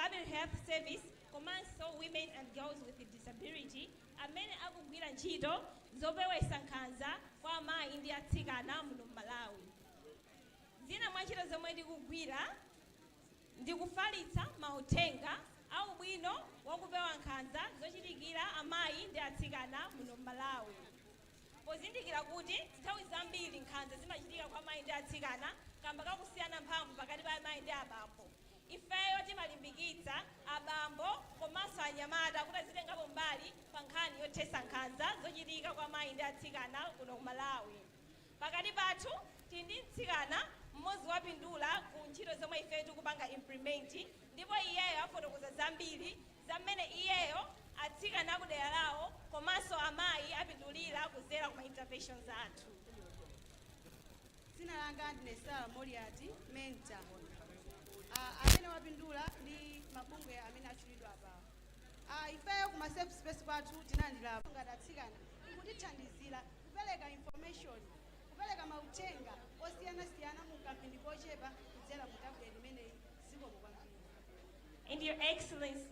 Public Health Service komanso Women and Girls with Disability amene akugwira ntchito zopewesa nkhanza kwa amayi ndi atsikana muno Malawi. Zina mwa ntchito zomwe tikugwira ndi kufalitsa mauthenga au bwino wakupewa nkhanza zochitikira amayi ndi atsikana muno Malawi. Pozindikira kuti nthawi zambiri nkhanza zimachitika kwa amayi ndi atsikana kamba kakusiyana mphamvu pakati pa amayi ndi abambo. Ifeyo timalimbikitsa abambo komanso anyamata kuti azitengapo mbali pa nkhani yothetsa nkhanza zochitika kwa amayi ndi atsikana kuno ku Malawi. Pakati pathu tili ndi mtsikana mmodzi wapindula ku ntchito zomwe ifeyo tikupanga implement, ndipo iyeyo afotokoza zambiri zamene iyeyo atsikana akudera lawo komanso amayi apindulira kudzera ku interventions athu. Dzina langa ndine Sara Moriati mentor. Amene wapindula ndi mabungwe amene atchulidwa apa. Ifeyo kuma safe space pathu tinandira ngati atsikana kutithandizira kupereka information, kupereka mauthenga osiyana-siyana mu kampeni kochepa kudzera mu tablet imeneyi zikomo kwambiri. And Your Excellency,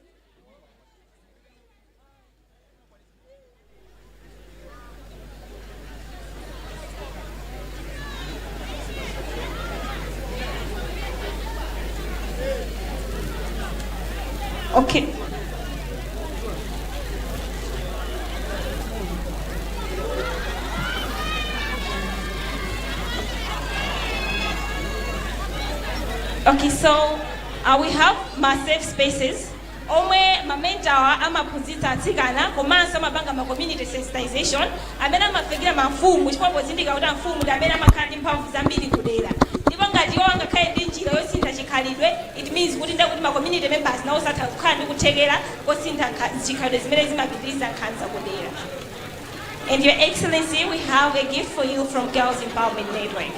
okay. Okay, so we have my safe spaces. Omwe mamentawa amaphunzitsa atsikana komanso amapanga ma community sensitization amene amafikira mafumu chifukwa pozindika kuti mfumu ndi amene amakhala ndi mphamvu zambiri kudera. Ndipo ngati iwo angakhale ndi njira yosintha chikhalidwe, it means kuti ndakuti ma community members nawo satha kukhala ndi kuthekera kosintha chikhalidwe zimene zimapitiriza nkhanza kudera. And Your Excellency, we have a gift for you from Girls Empowerment Network.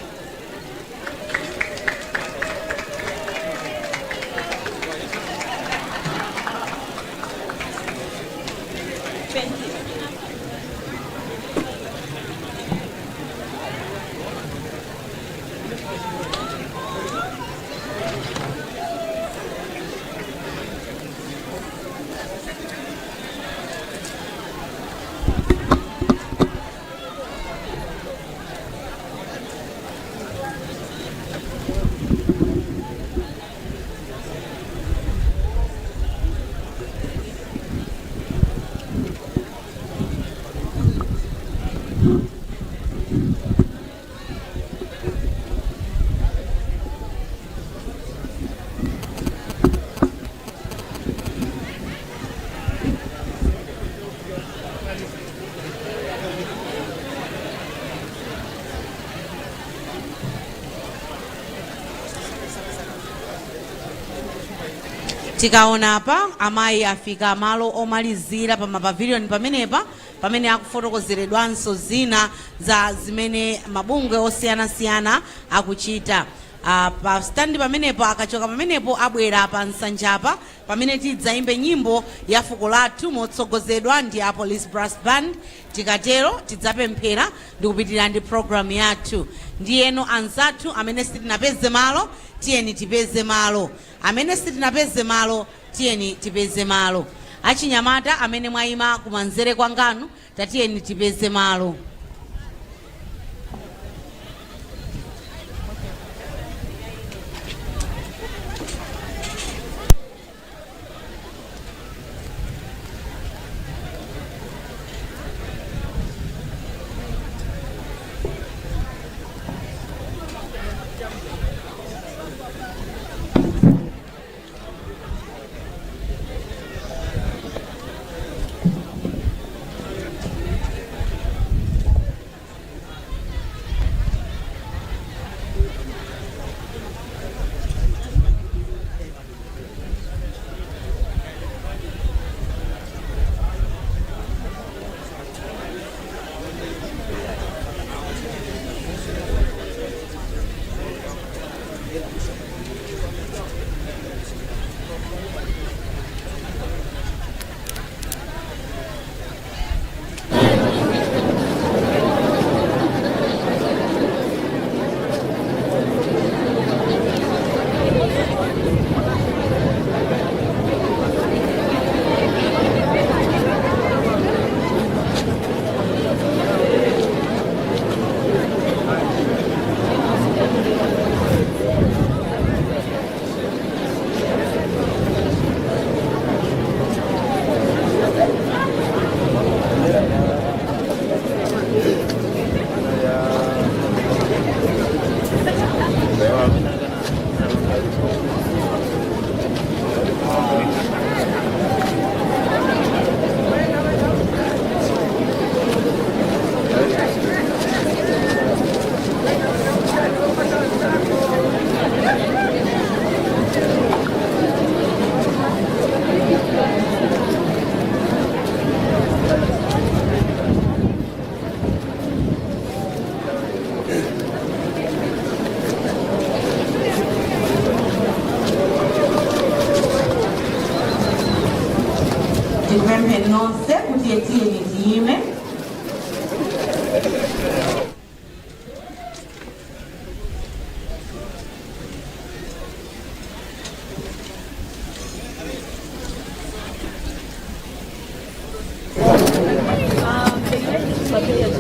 Thank you. Tikaona apa amayi afika malo omalizira pa mapavilion pamenepa pamene akufotokozeredwanso zina za zimene mabungwe osiyana-siyana akuchita. Pa standi pamenepo akachoka pamenepo abwera pa nsanjapa pamene tidzaimbe nyimbo ya fuko lathu motsogozedwa ndi a Police Brass Band. Tikatero tidzapemphera ndi kupitirira ndi program yathu. Ndiyeno anzathu amene sitinapeze malo tiyeni tipeze malo, amene sitinapeze malo tiyeni tipeze malo. Achinyamata amene mwayima kumanzere kwanganu tatiyeni tipeze malo. tikupemphe nonse kuti tiyeni tiyime. Today has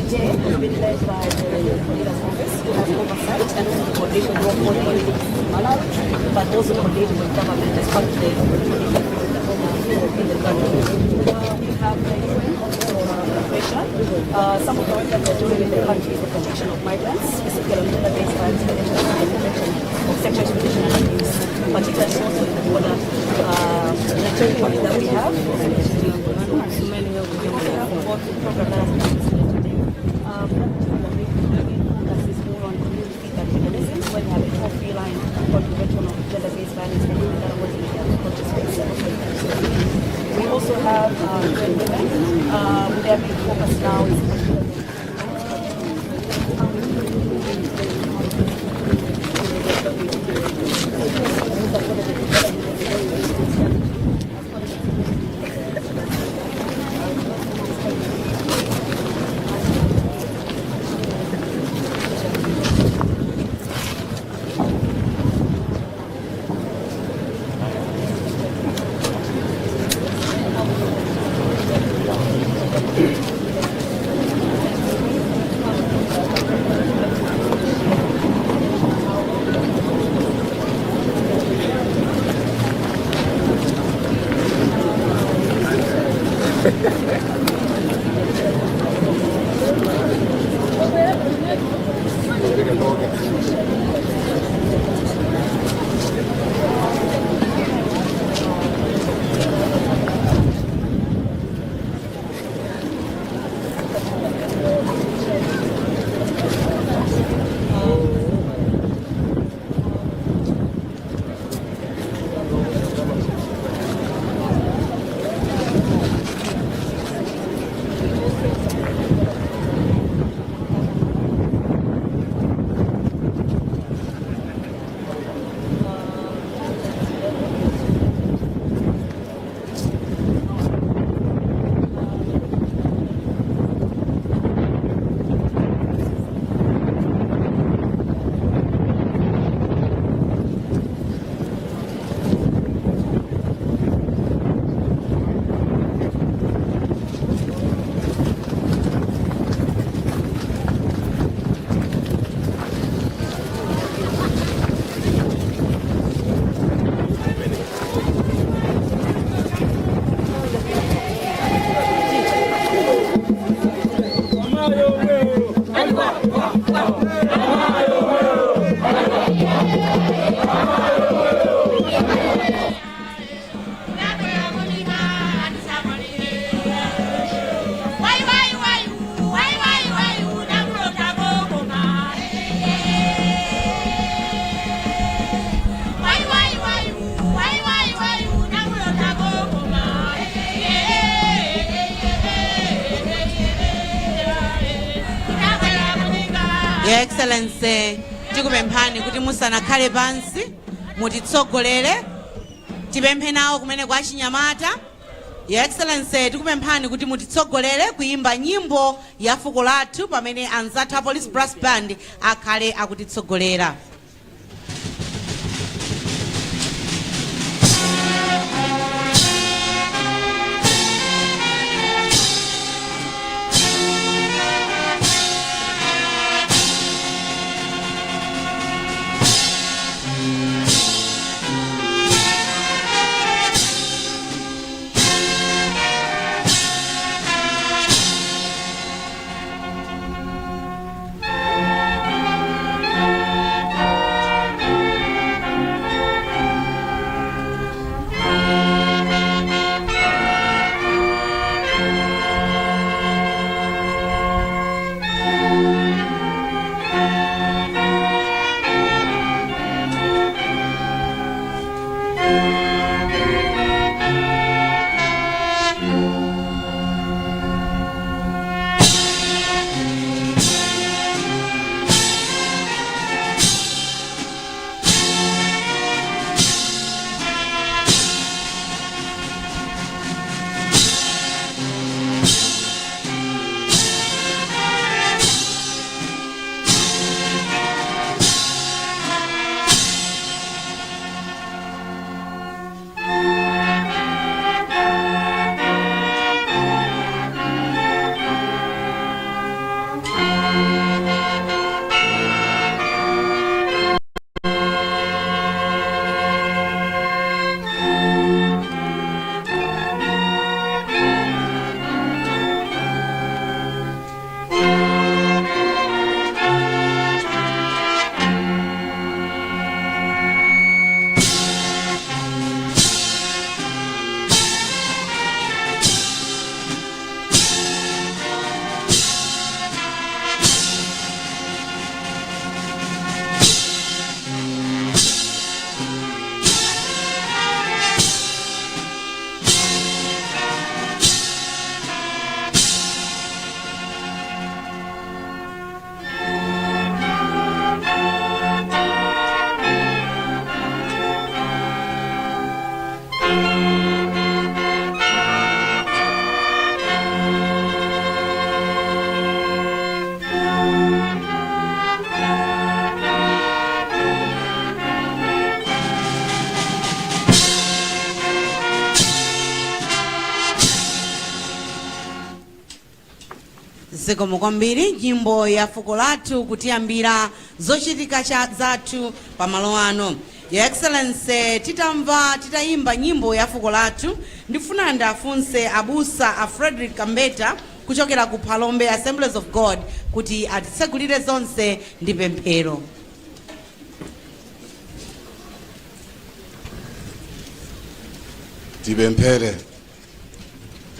been led by the Leaders Office, who has oversight and coordination of all politics in Malawi, but also coordinating with government as part of the opportunity in the country. We have the UN operation. Some of the work that we're doing in the country is the protection of migrants, specifically on gender-based violence, and the protection of sexual exploitation and abuse, particularly also in the border territory that we have. We also have a program that has been when you have a coffee line or prevention of gender-based violence and that was in the space. We also have women. Their big focus now is Your Excellency, tikupemphani kuti musanakhale pansi mutitsogolere tipemphe nawo kumene kwa Chinyamata. Your Excellency, tikupemphani kuti mutitsogolere kuimba nyimbo ya fuko lathu pamene anzathu Police Brass Band akhale akutitsogolera. Zikomo kwambiri nyimbo ya fuko lathu kutiyambira zochitika zathu pamalo ano. Your Excellency, titayimba nyimbo ya fuko lathu ndifuna ndafunse abusa a Frederick Kambeta kuchokera ku Palombe Assemblies of God kuti atisegulire zonse ndi pemphero. Tipemphere.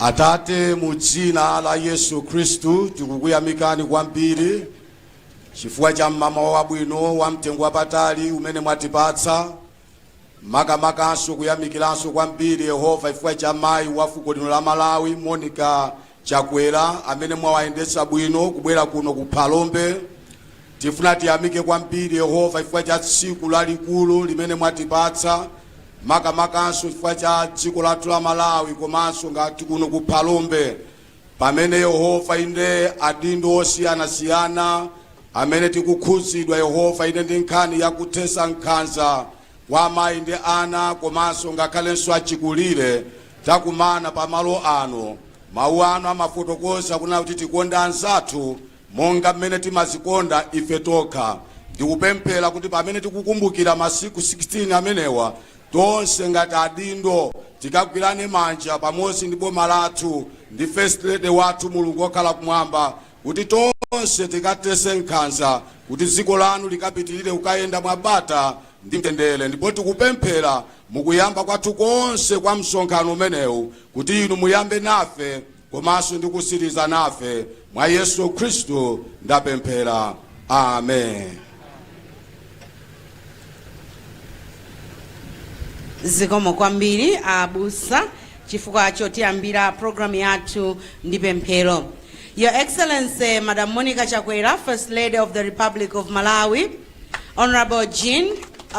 Atate mu dzina la Yesu Kristu tikukuyamikani kwambiri chifukwa cha mama wabwino wa mtengo wapatali umene mwatipatsa, makamakaso kuyamikiranso kwambiri Yehova chifukwa cha mayi wa fuko lino la Malawi Monica Chakwera amene mwawayendetsa bwino kubwera kuno ku Palombe. Tifuna tiyamike kwambiri Yehova chifukwa cha tsiku lalikulu limene mwatipatsa, makamakaso chifukwa cha dziko lathu la Malawi komanso ngati kuno ku Palombe pamene Yehova inde adindo osiyanasiyana amene tikukhuzidwa Yehova ine ndi nkhani yakuthesa nkhanza wa amayi ndi ana komanso ngakhalenso achikulire takumana pamalo ano. Mawu ano amafotokoza kunena kuti tikonda anzathu monga mmene timazikonda ife tokha. Ndikupemphera kuti pamene tikukumbukira masiku 16 amenewa tonse ngati adindo tikagwirane manja pamodzi ndi boma lathu ndi First Lady wathu Mulungu wokhala kumwamba kuti tonse tikathese nkhanza kuti dziko lanu likapitirire kukayenda mwabata ndi mtendere. Ndipo tikupemphera mukuyamba kwathu konse kwa msonkhano umenewu kuti inu muyambe nafe komanso ndi kusiriza nafe mwa Yesu Kristu ndapemphera. Amen. Zikomo kwambiri abusa chifukwa chotiyambira program yathu ndi pemphero. Your Excellency Madam Monica Chakwera, First Lady of the Republic of Malawi, Honorable Jean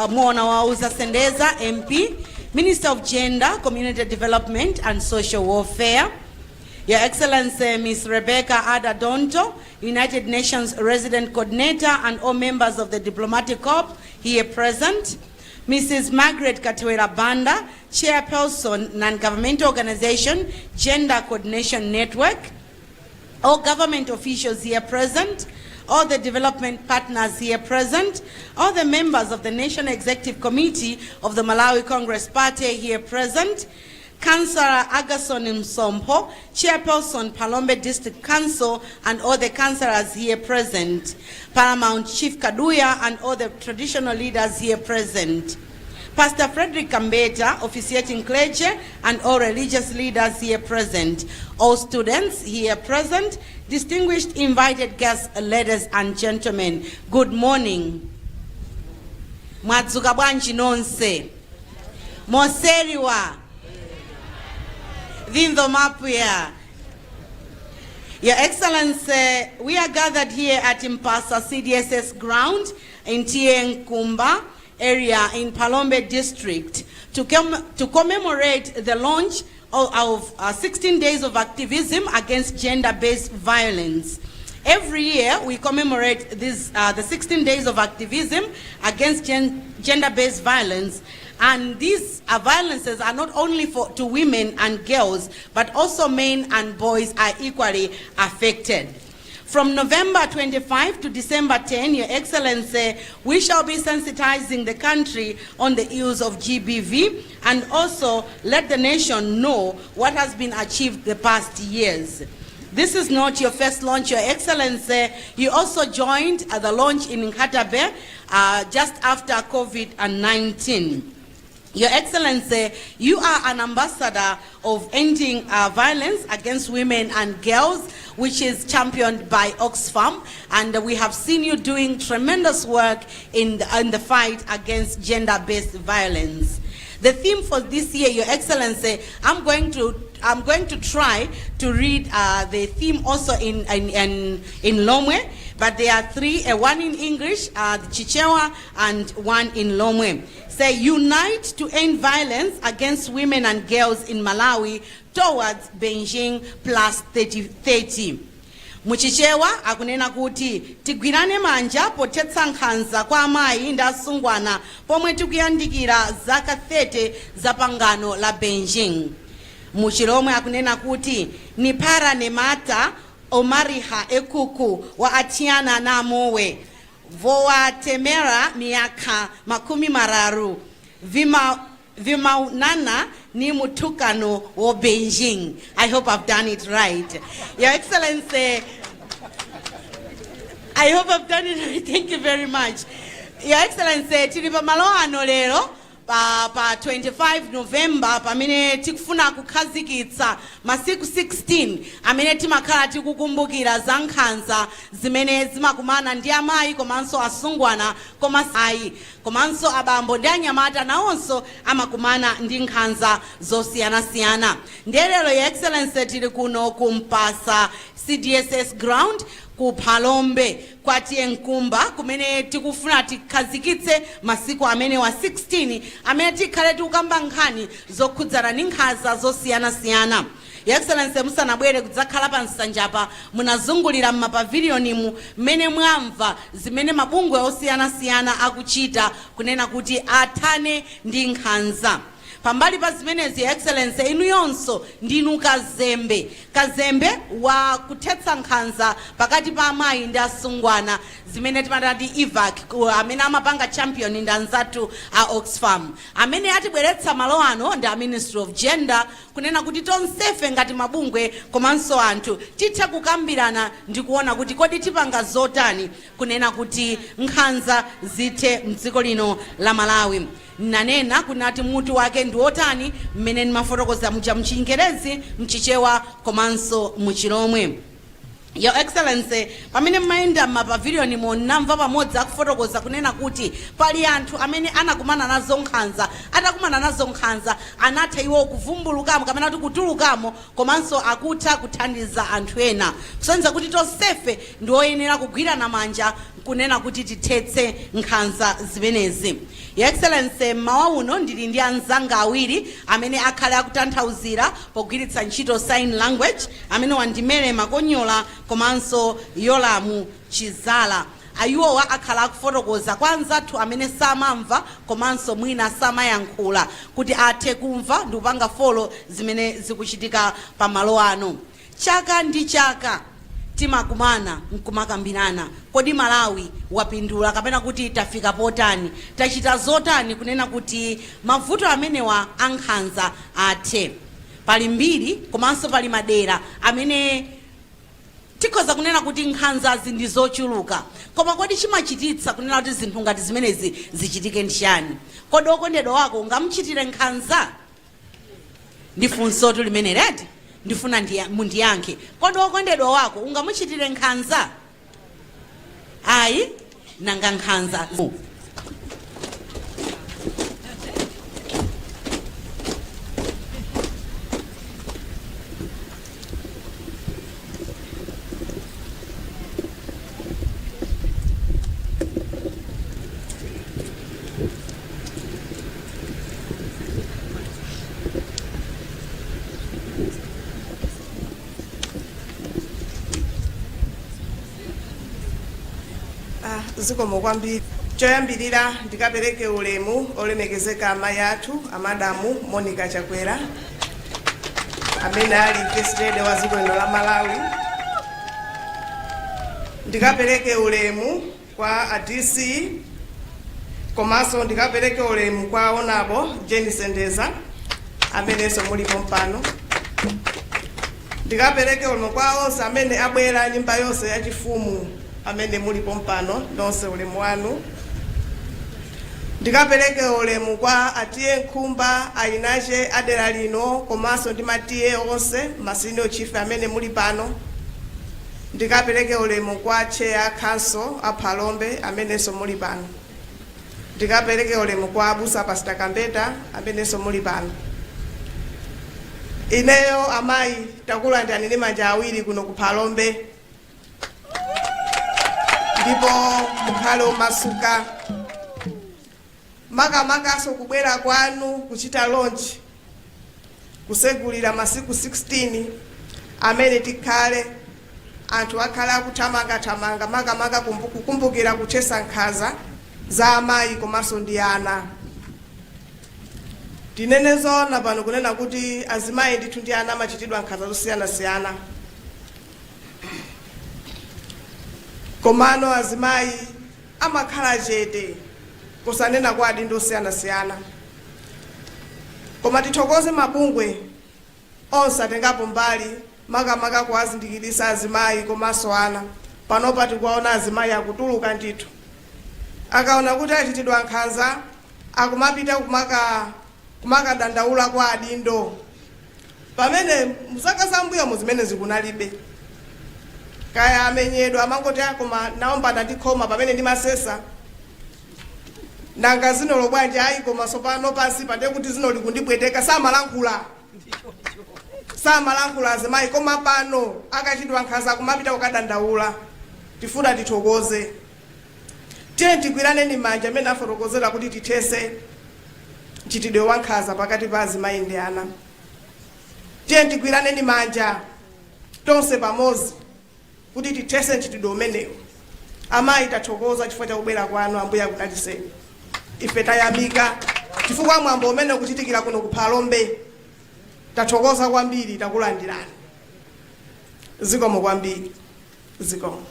Mwana Wauza Sendeza MP, Minister of Gender, Community Development and Social Welfare, Your Excellency Ms. Rebecca Ada Donto, United Nations Resident Coordinator and all members of the Diplomatic Corps here present, Mrs. Margaret Katwera Banda, Chairperson, Non-Governmental Organization, Gender Coordination Network, all government officials here present, all the development partners here present, all the members of the National Executive Committee of the Malawi Congress Party here present, Councillor Agason Msompo, Chairperson, Palombe District Council, and all the councillors here present, Paramount Chief Kaduya, and all the traditional leaders here present, Pastor Frederick Kambeta, officiating clergy, and all religious leaders here present, all students here present, distinguished invited guests, ladies and gentlemen, good morning. Mwadzuka bwanji nonse. Moseriwa. Vindo mapya. Your Excellency, we are gathered here at Impasa CDSS ground in Tieng Kumba area in Palombe district to commemorate the launch of 16 days of activism against gender-based violence. Every year we commemorate this, the 16 days of activism against gender-based violence. And these violences are not only to women and girls, but also men and boys are equally affected. From November 25 to December 10, Your Excellency, we shall be sensitizing the country on the use of GBV and also let the nation know what has been achieved the past years. This is not your first launch, Your Excellency. You also joined the launch in Nkatabe just after COVID-19. Your Excellency, you are an ambassador of ending violence against women and girls, which is championed by Oxfam, and we have seen you doing tremendous work in the fight against gender-based violence. The theme for this year, Your Excellency, I'm going to try to read the theme also in Lomwe, but there are three, one in English, the Chichewa, and one in Lomwe. Say, unite to end violence against women and girls in Malawi towards Beijing plus 30. Muchichewa akunena kuti tigwirane manja potetsa nkhanza kwa amayi ndi asungwana pomwe tikuyandikira zaka 30 za pangano la Beijing. Muchilomwe akunena kuti nipara nemata Omariha Ekuku wa Atiana na Mowe Voa Temera miaka makumi mararu Vimaunana ni mutukano wa Beijing. I hope I've done it right. Your Excellency, I hope I've done it right. Thank you very much. Your Excellency, tilipa maloano lero pa 25 November pamene tikufuna kukhazikitsa masiku 16 amene timakhala tikukumbukira za nkhanza zimene zimakumana ndi amayi komanso asungwana komanso abambo ndi anyamata nawonso amakumana ndi nkhanza zosiyanasiyana. Lero Your Excellency tili kuno kumpasa CDSS ground ku Palombe kwatiye Nkumba kumene tikufuna tikhazikitse masiku amene wa 16 amene tikhale tikukamba nkhani zokhudzana ndi nkhanza zosiyanasiyana. Your Excellency, musanabwere kudzakhala pa nsanjapa munazungulira m'mapavilioni mmene mwamva zimene mabungwe osiyanasiyana akuchita kunena kuti athane ndi nkhanza. Pambali pa zimenezi Your Excellency, inu yonso ndinu kazembe wa kuthetsa nkhanza pakati pa amayi ndi asungwana zimene timatati evac amene amapanga champion ndi anzathu a Oxfam amene atibweretsa malo ano ndi a Ministry of Gender kunena kuti tonsefe ngati mabungwe komanso anthu titha kukambirana ndi kuona kuti kodi tipanga zotani kunena kuti nkhanza zithe mdziko lino la Malawi. Nanena kunati mutu wake ndi otani mmene ndimafotokoza muja mchingerezi mchichewa komanso muchilomwe. Your Excellency, pamene mmayenda m'mapavilioni namva pamodzi akufotokoza kunena kuti pali anthu amene anakumana nazo nkhanza, atakumana nazo nkhanza anatha iwo kuvumbulukamo kapena kuti kutulukamo komanso akutha kuthandiza anthu ena. Kusonyeza kuti tonsefe ndi oyenera kugwirana manja kunena kuti tithetse nkhanza zimenezi. Your Excellency, mawa uno ndili ndi anzanga awiri amene akhale akutanthauzira pogwiritsa ntchito sign language amene wandimere makonyola komanso Yolamu Chizala. Ayuwa akhala akufotokoza kwa anzathu amene samamva komanso mwina samayankhula kuti athe kumva ndi kupanga folo zimene zikuchitika pa malo ano. Chaka ndi chaka timakumana nkumakambirana kodi Malawi wapindula kapena kuti tafika potani, tachita zotani kunena kuti mavuto amenewa ankhanza athe. Pali mbiri komanso pali madera amene tikhoza kunena kuti nkhanza ndi zochuluka, koma kodi chimachititsa kunena kuti zinthu ngati zimenezi zichitike ndi chani? Kodi okondedwa wako ungamuchitire nkhanza? Ndifunso limene leti ndifuna mundiyankhe. Kodi okondedwa wako ungamuchitire nkhanza? Ayi nanga nkhanza. Zikomo kwambiri. Choyambirira ndikapereke ulemu olemekezeka amayi athu amadamu Monica Chakwera amene ali First Lady wa dziko lino la Malawi. Ndikapereke ulemu kwa ADC komanso ndikapereke ulemu kwa Honorable Jenny Sendeza amenenso mulipo mpano. Ndikapereke ulemu kwa onse amene abwera nyumba yonse yachifumu amene mulipo mpano nonse ulemu wanu. Ndikapereke ulemu kwa atiye Nkumba ayinache adera lino komanso ndi matiye onse masenior chief amene muli pano. Ndikapereke ulemu kwa chair council a Palombe amenenso muli pano. Ndikapereke ulemu kwa abusa Pastor Kambeta amenenso muli pano. Ineyo amayi takulandani ndi manja awiri kuno ku Palombe. Ndipo mukhale omasuka makamakaso kubwera kwanu kuchita launch kusegulira masiku 16 amene tikhale anthu akhala akuthamanga makamaka kukumbukira kuchesa nkhanza za amayi komanso ndi ana. Tinenezona pano kunena kuti azimayi ndithu ndi ana amachitidwa nkhanza zosiyanasiyana. komano azimayi amakhala chete kusanena kwa adindo osiyanasiyana. Koma tithokoze mabungwe onse atengapo mbali makamaka kuwazindikirisa azimayi komanso ana. Panopa tikuwaona azimayi akutuluka ndithu akaona kuti achitidwa nkhanza akumapita kumakadandaula kwa adindo, pamene mzaka zambuyo zimene zikunalibe. Kaya amenyedwa amangoti akoma naomba ndikhoma pamene ndimasesa nanga zino lobwanji ayi koma sopano pasi pande kuti zino likundibweteka samalankhula azimayi, koma pano akachitidwa nkhanza kumapita kukadandaula. Tifuna tithokoze, tiye tigwirane ni manja amene afotokozera kuti tithese mchitidwe wa nkhanza pakati pa azimayi ndi ana. Tiye tigwirane ni manja tonse pamodzi kuti tithese mchitidwe umenewu. Amayi tathokoza chifukwa cha kubwera kwanu, Ambuye akudalitseni. Ife tayamika chifukwa mwambo umene ukuchitikira kuno ku Phalombe. Tathokoza kwambiri, takulandirani. Zikomo kwambiri. Zikomo.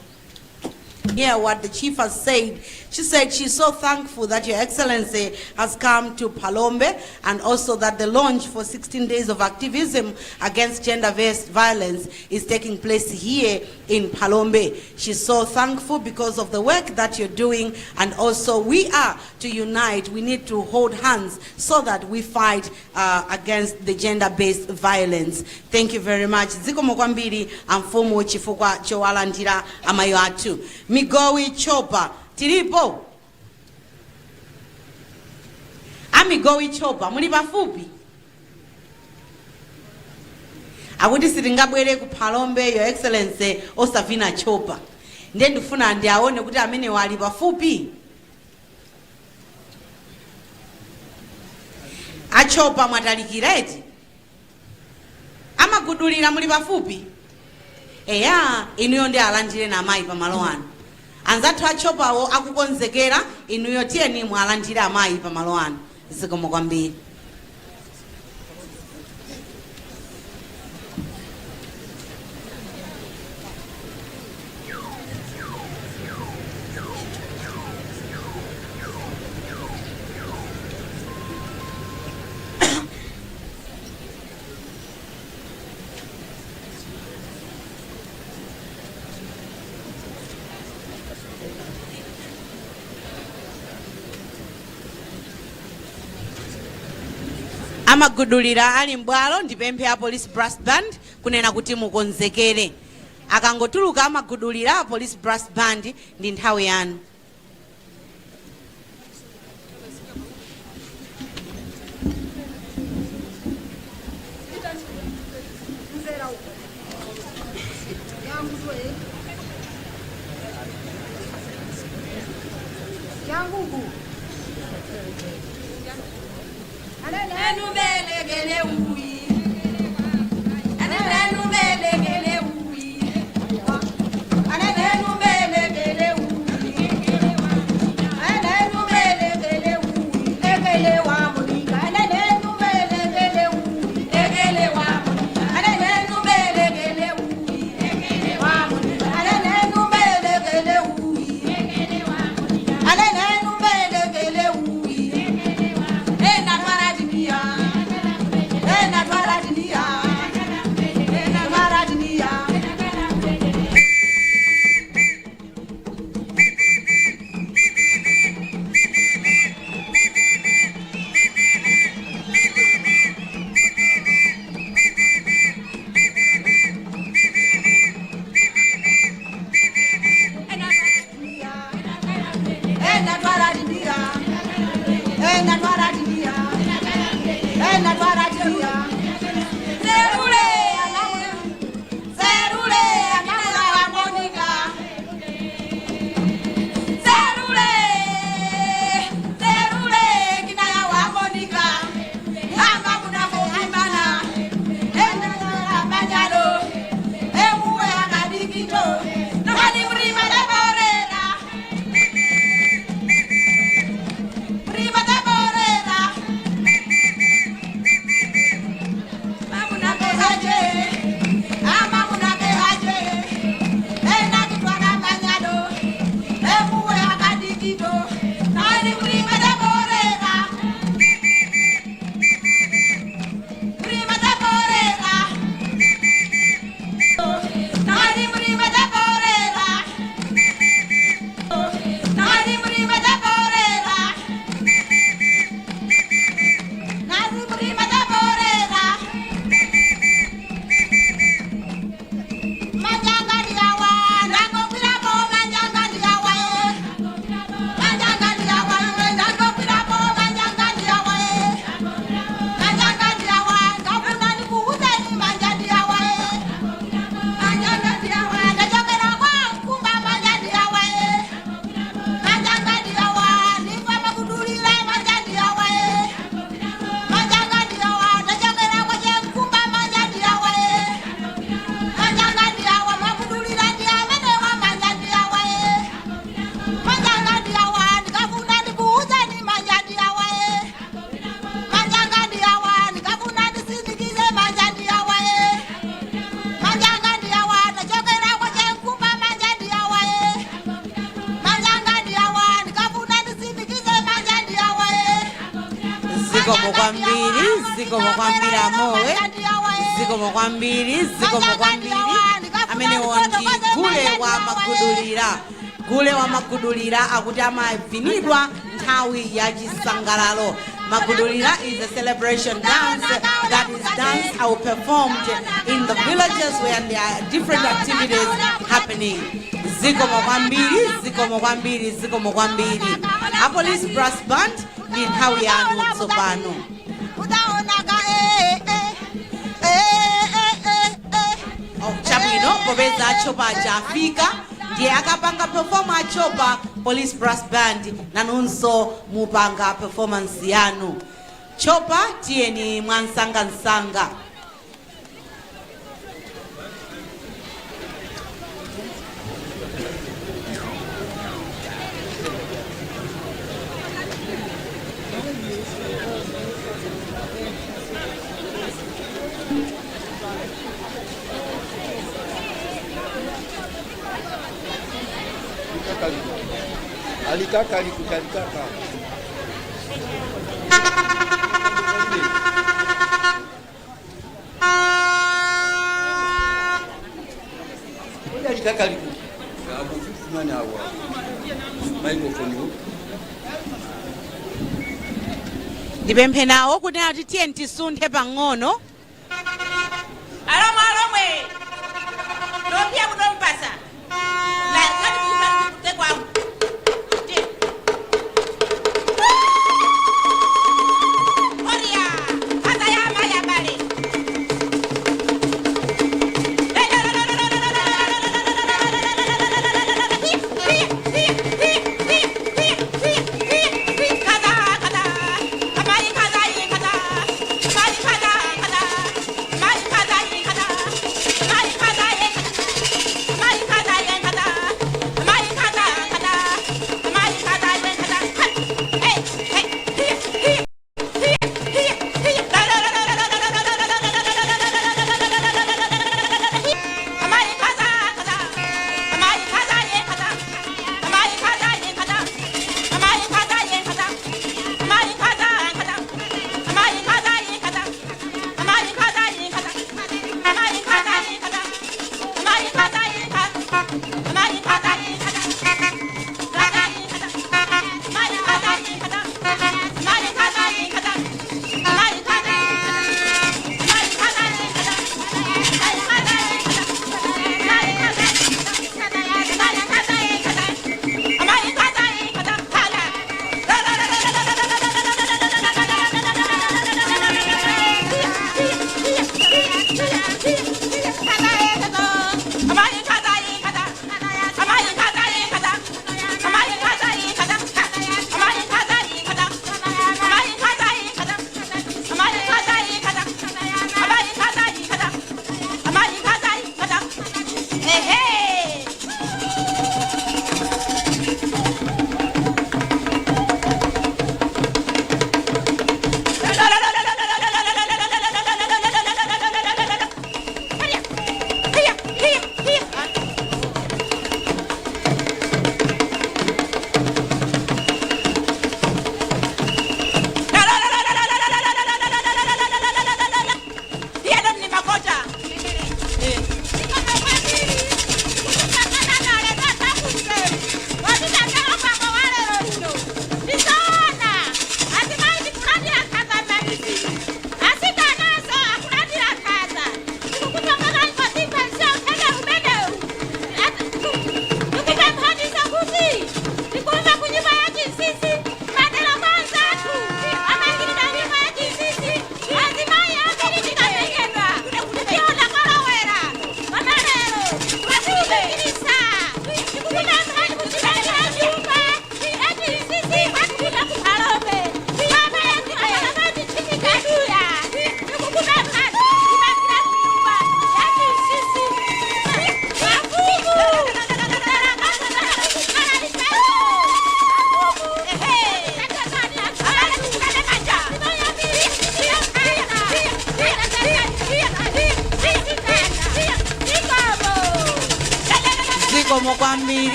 Hear what the chief has said. She said she's so thankful that Your Excellency has come to Phalombe, and also that the launch for 16 days of activism against gender-based violence is taking place here in Phalombe. She's so thankful because of the work that you're doing, and also we are to unite. We need to hold hands so that we fight against the gender-based violence. Thank you very much. Zikomo kwambiri amfumu chifukwa chowalandira amayo atu. Migowi Chopa tilipo? Amigowi Chopa muli pafupi? Akuti sitingabwere ku Phalombe Your Excellency Osavina Chopa. Ndiye ndifuna ndiaone kuti amene wali pafupi. Achopa mwatalikireti? Amagudulira muli pafupi? Eya, inuyo ndi alandire na amayi pamalo ano. Anzathu achopawo akukonzekera, inuyo tiyeni mwalandire amayi pamalo ano. Zikomo kwambiri. Amagudulira ali mbwalo ndipemphe a police brass band kunena kuti mukonzekere. Akangotuluka amagudulira police brass band ndi nthawi yanu. zikomo kwambiri amowe zikomo kwambiri amenewo ndi gule wa magudulira akuti amavinidwa nthawi ya chisangalalo. Magudulira is a celebration dance that is danced or performed in the villages where there are different activities happening. Zikomo kwambiri. A police brass band ni nthawi yanu tsopano. Chabwino popeza achopa chafika ndiye akapanga perform achopa police brass band nanunso mupanga performance yanu. Chopa tiyeni mwansanga. Alikaka. Ndipemphe nawo kuti ati tiyeni tisunthe pang'ono. Alomwe nopya kunompasa la kati kufa kwa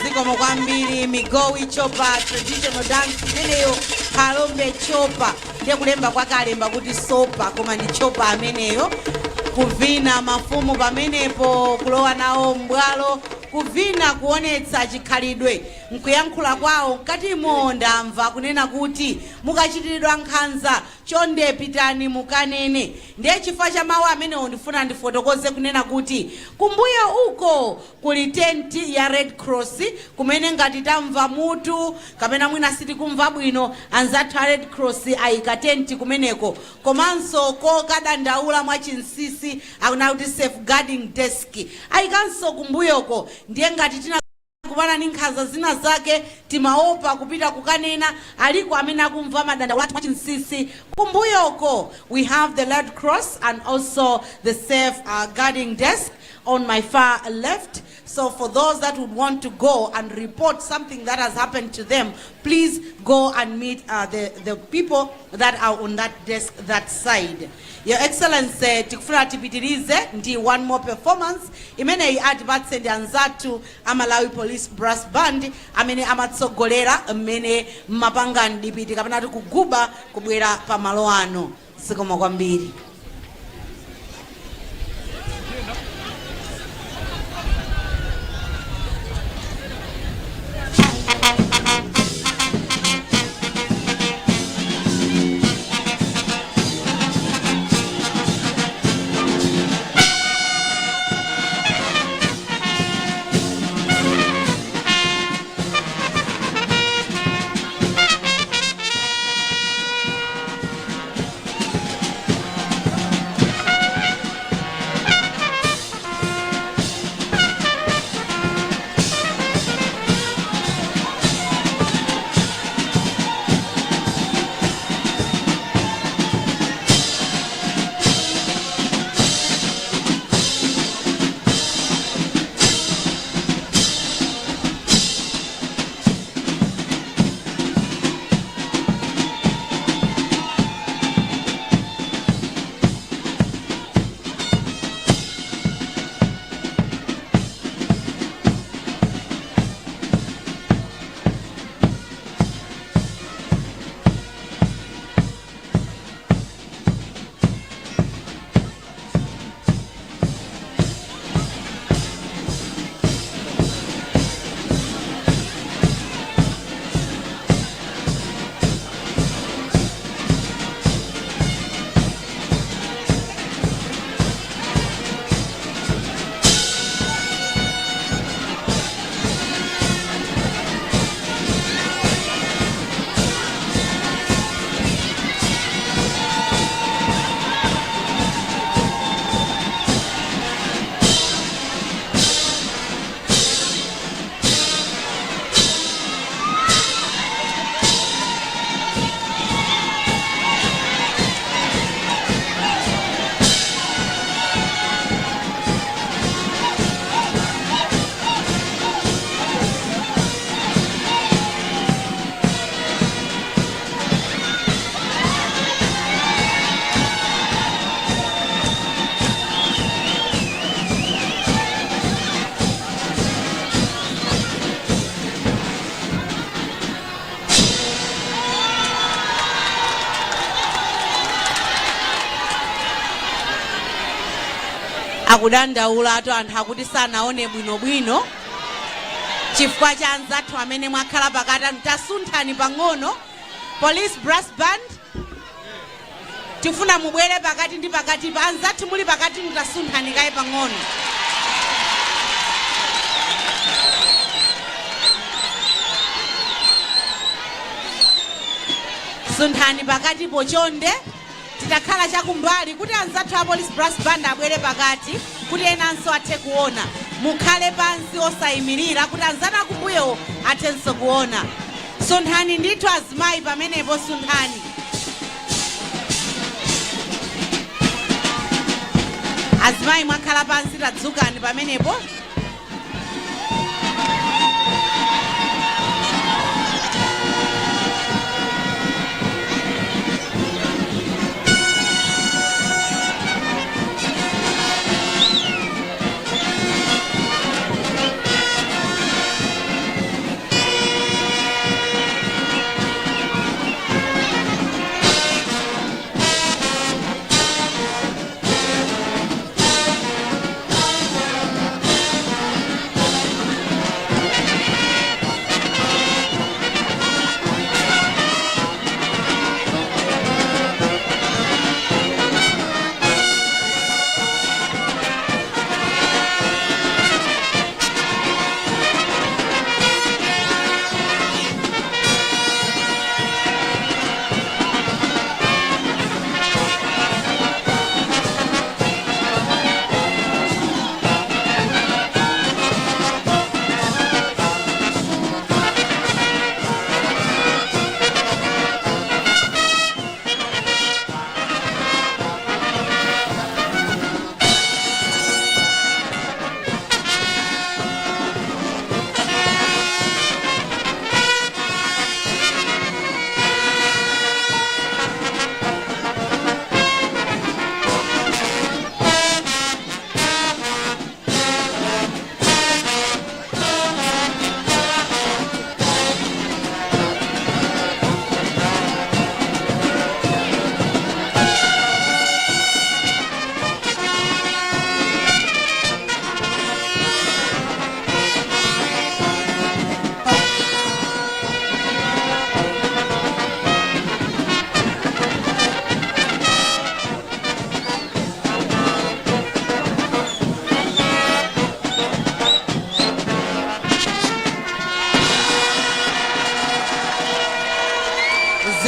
zikomo kwambiri migowi chopa traditional dance imeneyo Halombe chopa ndiye kulemba kwake alemba kuti sopa koma ndi chopa ameneyo. Kuvina mafumu pamenepo, kulowa nawo mbwalo, kuvina kuonetsa chikhalidwe. Nkuyankhula kwawo nkati ndamva kunena kuti mukachitiridwa nkhanza chonde pitani mukanene. Ndiye chifukwa cha mawu amenewo ndifuna ndifotokoze kunena kuti kumbuyo uko kuli tenti ya Red Cross kumene ngati tamva mutu kapena mwina sitikumva bwino anzathu a Red Cross ayika tenti kumeneko. Komanso ko kadandaula mwa chinsisi akuna kuti safeguarding desk ayikanso kumbuyoko. Ndiye ngati tina kupana ni nkhanza zina zake timaopa kupita kukanena aliko amene akumva madandaula mwa chinsisi kumbuyoko. We have the Red Cross and also the safe guarding desk on my far left. So for those that would want to go and report something that has happened to them, please go and meet the people that are on that desk that side. Your Excellency, tikufuna tipitirize ndi one more performance imene atipatse ndi anzathu Malawi Police Brass Band amene amatsogolera mmene mapanga ndipiti kapena kuguba kubwera pa malo ano. Sikoma kwambiri. akudandaula ato anthu akuti sanaone bwinobwino chifukwa cha anzathu amene mwakhala pakati tasunthani pang'ono. Police Brass Band tifuna mubwere pakati ndi pakati pa anzathu muli pakati mtasunthani kaye pang'ono. Sunthani pakati pochonde titakhala chakumbali kuti anzathu a Police Brass Band abwere pakati kuti enanso athe kuona. Mukhale pansi osayimirira kuti anzathu akumbuyo athenso kuona. Sunthani ndithu azimayi pamenepo sunthani. Azimayi mwakhala pansi tadzukani pamenepo.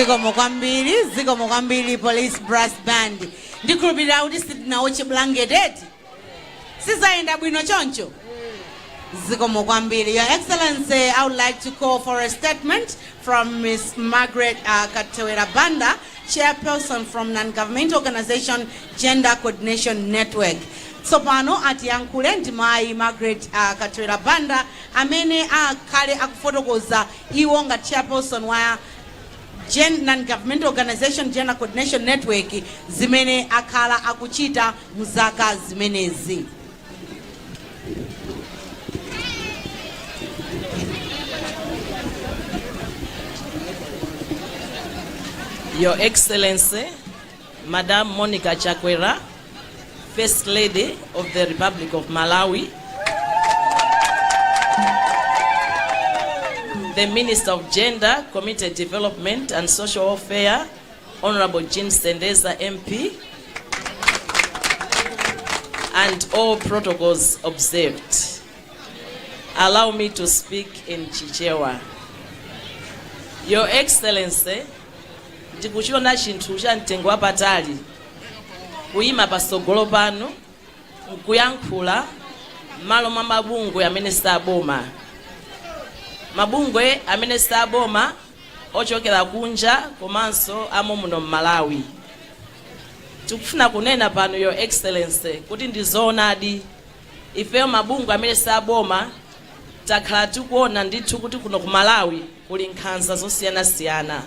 zikomo kwambiri police brass band. Ndikhulupirira kuti sitinawo chiblanket. Sizaenda bwino choncho. Zikomo kwambiri. Your Excellency, I would like to call for a statement from Ms. Margaret Katewera Banda, chairperson from non-governmental organization Gender Coordination Network. Tsopano atiyankhule ndimayi Margaret Katewera Banda amene akhale akufotokoza iwo nga chairperson wa non-governmental organization Gender Coordination Network zimene akhala akuchita muzaka zimenezi. Your Excellency, Madam Monica Chakwera, First Lady of the Republic of Malawi, the Minister of Gender, Community Development and Social Welfare, Honorable Jean Sendeza MP, and all protocols observed. Allow me to speak in Chichewa. Your Excellency, ndikuchiona chinthu cha mtengo wapatali kuyima pasogolo pano nkuyankhula malo mwa mabungwe amene saboma. Mabungwe amene saboma ochokera kunja komanso amo muno Malawi. Tikufuna kunena pano Your Excellency kuti ndizoonadi ifeyo mabungwe amene saboma takhala tikuona ndithu kuti kuno ku Malawi kuli nkhanza zosiyanasiyana.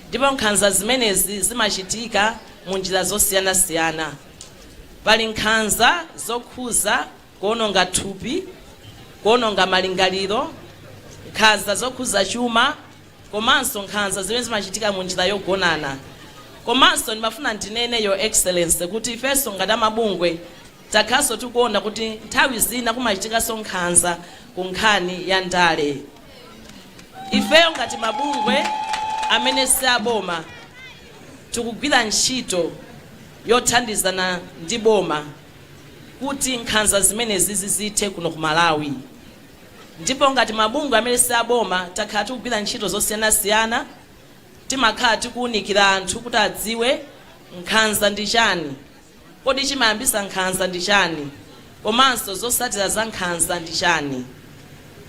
Ndipo nkhanza zimenezi zimachitika mu njira zosiyanasiyana. Pali nkhanza zokhuza kuononga thupi, kuononga malingaliro, nkhanza zokhuza chuma, komanso nkhanza zimene zimachitika mu njira yogonana. Komanso ndimafuna ndinene Your Excellency kuti ifenso ngati mabungwe takhaso tikuona kuti nthawi zina kumachitikanso nkhanza ku nkhani ya ndale. Ifeyo ngati mabungwe amene saboma tikugwira ntchito yothandizana ndi boma kuti nkhanza zimenezi zizithe kuno ku Malawi. Ndipo ngati mabungwe amene saboma takhala tikugwira ntchito zosiyanasiyana, timakhala tikuunikira anthu kuti adziwe nkhanza ndi chani, kodi chimayambisa nkhanza ndi chani, komanso zosatira za nkhanza ndi chani.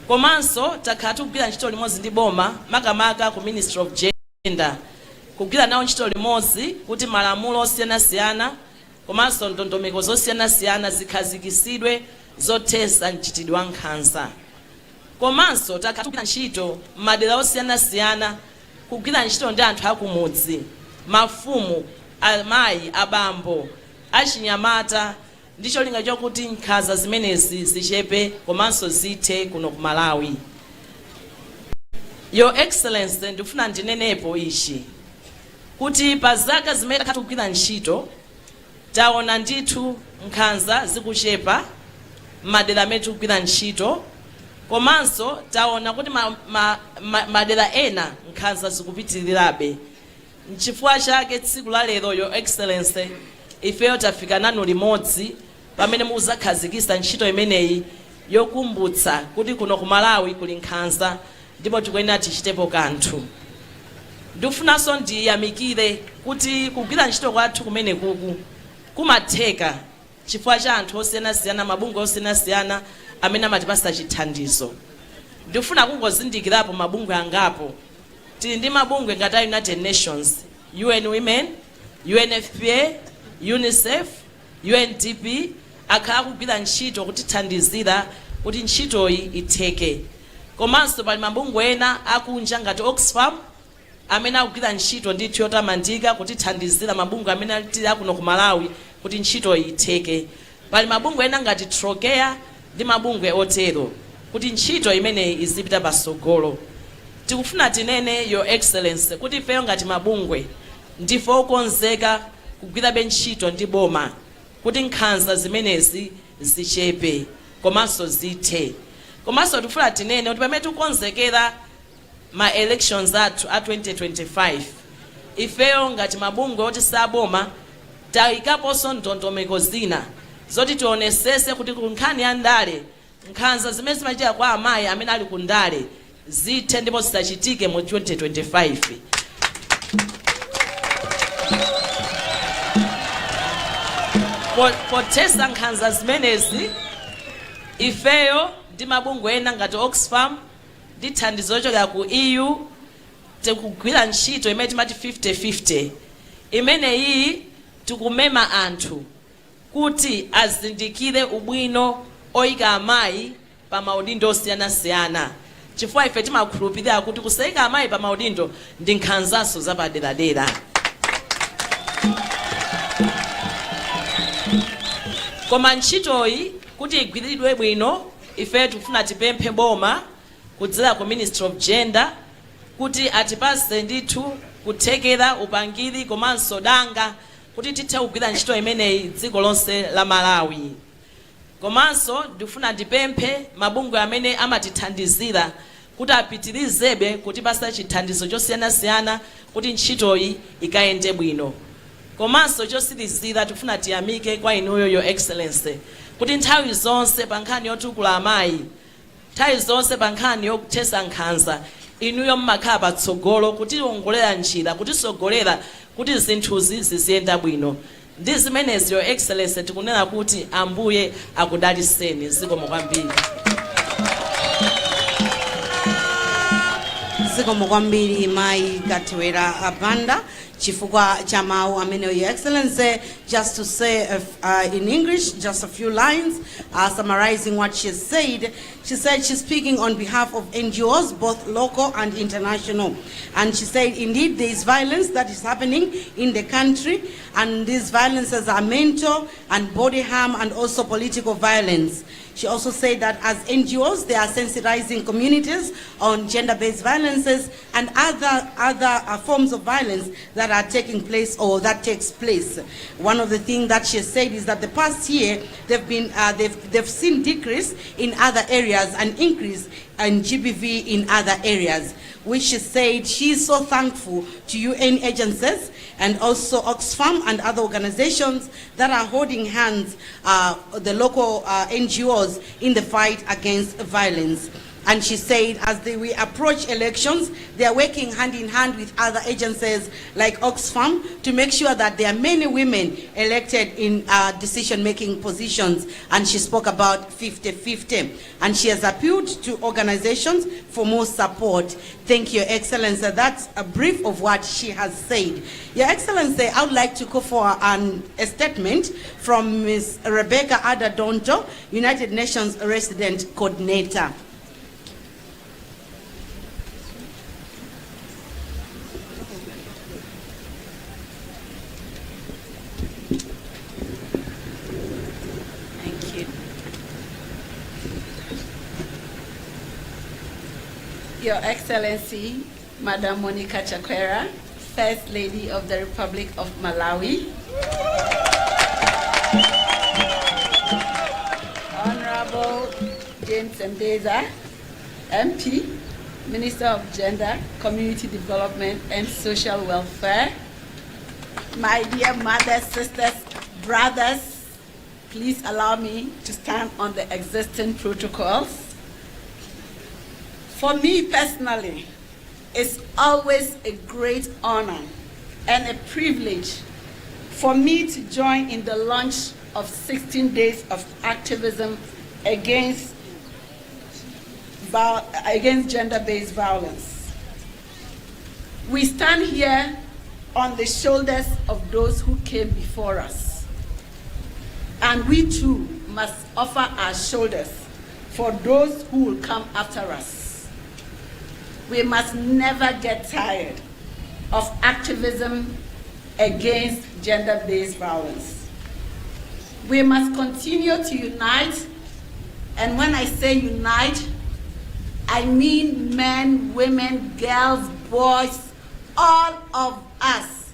Komanso takhala tikugwira ntchito limodzi ndi boma makamaka ku Ministry of Gender kugwira nawo ntchito limodzi kuti malamulo osiyanasiyana komanso ndondomeko zosiyanasiyana zikhazikisidwe zothesa mchitidwe wa nkhanza. Komanso takhala tikugwira ntchito madera osiyanasiyana kugwira ntchito ndi anthu akumudzi, mafumu, amayi, abambo, achinyamata, ndicho linga chokuti nkhanza zimenezi zichepe komanso zithe kuno ku Malawi. Your Excellency, ndifuna ndinenepo ichi kuti pa zaka zimene takhala tikugwira ntchito taona ndithu nkhanza zikuchepa madera amene tikugwira ntchito, komanso taona kuti madera ena nkhanza zikupitirirabe. N'chifukwa chake tsiku la lero Your Excellency, ifeyo tafika nanu limodzi pamene muzakhazikisa ntchito imeneyi yokumbutsa kuti kuno ku Malawi kuli nkhanza ndipo tikuyenera tichitepo kanthu. Ndifunanso ndiyamikire kuti kugwira ntchito kwathu kumene kuku kumatheka chifukwa cha anthu osiyanasiyana, mabungwe osiyanasiyana amene amatipasa chithandizo. Ndifuna kungozindikirapo mabungwe angapo. Tili ndi mabungwe ngati a United Nations, UN Women, UNFPA, UNICEF, UNDP akhala kugwira ntchito kutithandizira kuti ntchitoyi itheke. Komanso pali mabungwe ena akunja ngati Oxfam amene akugwira ntchito ndithu yotamandika kutithandizira mabungwe amene tili akuno ku Malawi kuti ntchitoyi itheke. Pali mabungwe ena ngati Trokea ndi mabungwe otero kuti ntchito imeneyi izipita pasogolo. Tikufuna tinene Your Excellency kuti ifeyo ngati mabungwe ndife okonzeka kugwirabe ntchito ndi boma kuti nkhanza zimenezi zichepe komanso zithe. Komanso tikufuna tinene kuti pamene tikukonzekera ma elections athu a 2025 ifeyo ngati mabungwe oti saboma tayikaponso ndondomeko zina zoti tionesese kuti ku nkhani ya ndale nkhanza zimene zimachitika kwa amayi amene ali ku ndale zithe ndipo zisachitike mu 2025. potesa nkhanza zimenezi ifeyo ndi mabungwe ena ngati Oxfam ndi thandizo lochokera ku EU tikugwira ntchito imene timati 50-50. Imeneyi tikumema anthu kuti azindikire ubwino oyika amayi pa maudindo osiyanasiyana, chifukwa ife timakhulupirira kuti kusayika amayi pa maudindo ndi nkhanzanso zapaderadera. Koma ntchitoyi kuti igwiridwe bwino, ife tikufuna tipemphe boma kudzera ku Ministry of Gender kuti atipase ndithu kuthekera upangiri komanso danga kuti tithe kugwira ntchito imeneyi dziko lonse la Malawi. Komanso ndifuna ndipemphe mabungwe amene amatithandizira kuti apitirizebe kuti basa chithandizo chosiyanasiyana kuti ntchitoyi ikayende bwino. Komanso chosirizira tifuna tiyamike kwa inuyo Your Excellency kuti nthawi zonse pa nkhani yotukula amayi, nthawi zonse pa nkhani yokuthesa nkhanza, inuyo mmakhala patsogolo kuti tiongolera njira, kuti sogolera kuti zinthuzi ziziyenda bwino. Ndi zimenezi Your Excellency tikunena kuti Ambuye akudaliseni zikomo kwambiri. Zikomo kwambiri Mai Gatwera Abanda chifukwa cha mawu amene Your Excellency, just to say in English just a few lines summarizing what she said. She said she's speaking on behalf of NGOs, both local and international, and she said indeed there is violence that is happening in the country, and these violences are mental and body harm and also political violence. She also said that as NGOs, they are sensitizing communities on gender-based violences and other forms of violence that are taking place or that takes place. One of the things that she said is that the past year they've seen decrease in other areas and increase in GBV in other areas, which she said she is so thankful to UN agencies and also Oxfam and other organizations that are holding hands the local NGOs in the fight against violence. And she said as we approach elections, they are working hand in hand with other agencies like Oxfam to make sure that there are many women elected in decision-making positions. And she spoke about 50-50. And she has appealed to organizations for more support. Thank you, Your Excellency. That's a brief of what she has said. Your Excellency, I would like to call for a statement from Ms. Rebecca Adadonto, United Nations Resident Coordinator. Your Excellency, Madam Monica Chakwera, First Lady of the Republic of Malawi, Honorable James Mbeza, MP, Minister of Gender, Community Development and Social Welfare, my dear mothers, sisters, brothers, please allow me to stand on the existing protocols. For me personally, it's always a great honor and a privilege for me to join in the launch of 16 days of activism against gender-based violence. We stand here on the shoulders of those who came before us, and we too must offer our shoulders for those who will come after us. We must never get tired of activism against gender-based violence. We must continue to unite, and when I say unite, I mean men, women, girls, boys, all of us.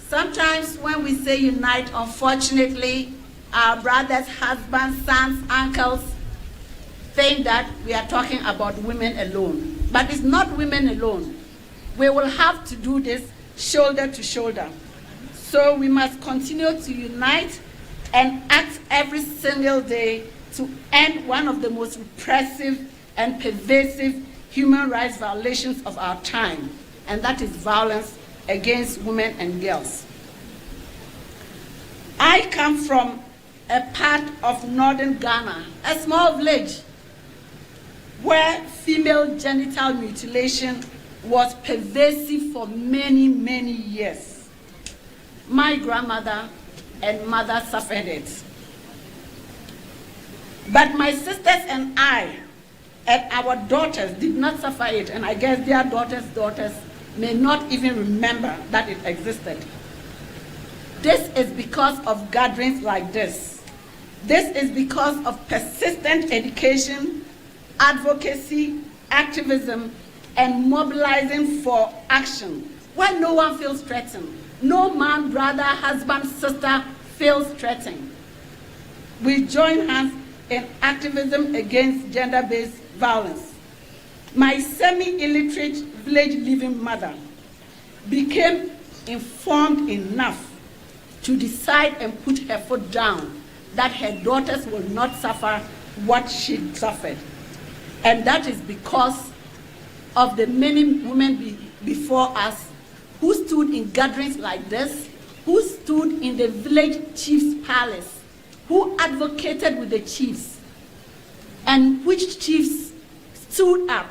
Sometimes when we say unite, unfortunately, our brothers, husbands, sons, uncles think that we are talking about women alone. But it's not women alone. We will have to do this shoulder to shoulder. So we must continue to unite and act every single day to end one of the most repressive and pervasive human rights violations of our time, and that is violence against women and girls. I come from a part of northern Ghana, a small village where female genital mutilation was pervasive for many, many years. My grandmother and mother suffered it. But my sisters and I and our daughters did not suffer it, and I guess their daughters may not even remember that it existed. This is because of gatherings like this. This is because of persistent education, advocacy, activism, and mobilizing for action when no one feels threatened. No man, brother, husband, sister feels threatened. We join hands in activism against gender-based violence. My semi-illiterate village-living mother became informed enough to decide and put her foot down that her daughters will not suffer what she suffered. And that is because of the many women before us who stood in gatherings like this, who stood in the village chief's palace, who advocated with the chiefs, and which chiefs stood up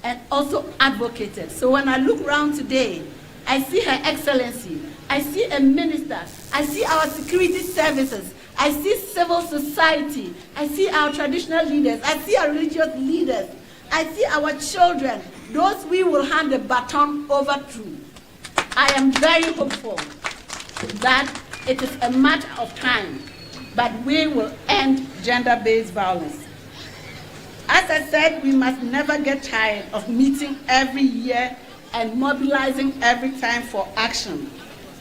and also advocated. So when I look around today, I see Her Excellency, I see a minister, I see our security services, I see civil society, I see our traditional leaders, I see our religious leaders, I see our children, those we will hand the baton over to. I am very hopeful that it is a matter of time, but we will end gender-based violence. As I said, we must never get tired of meeting every year and mobilizing every time for action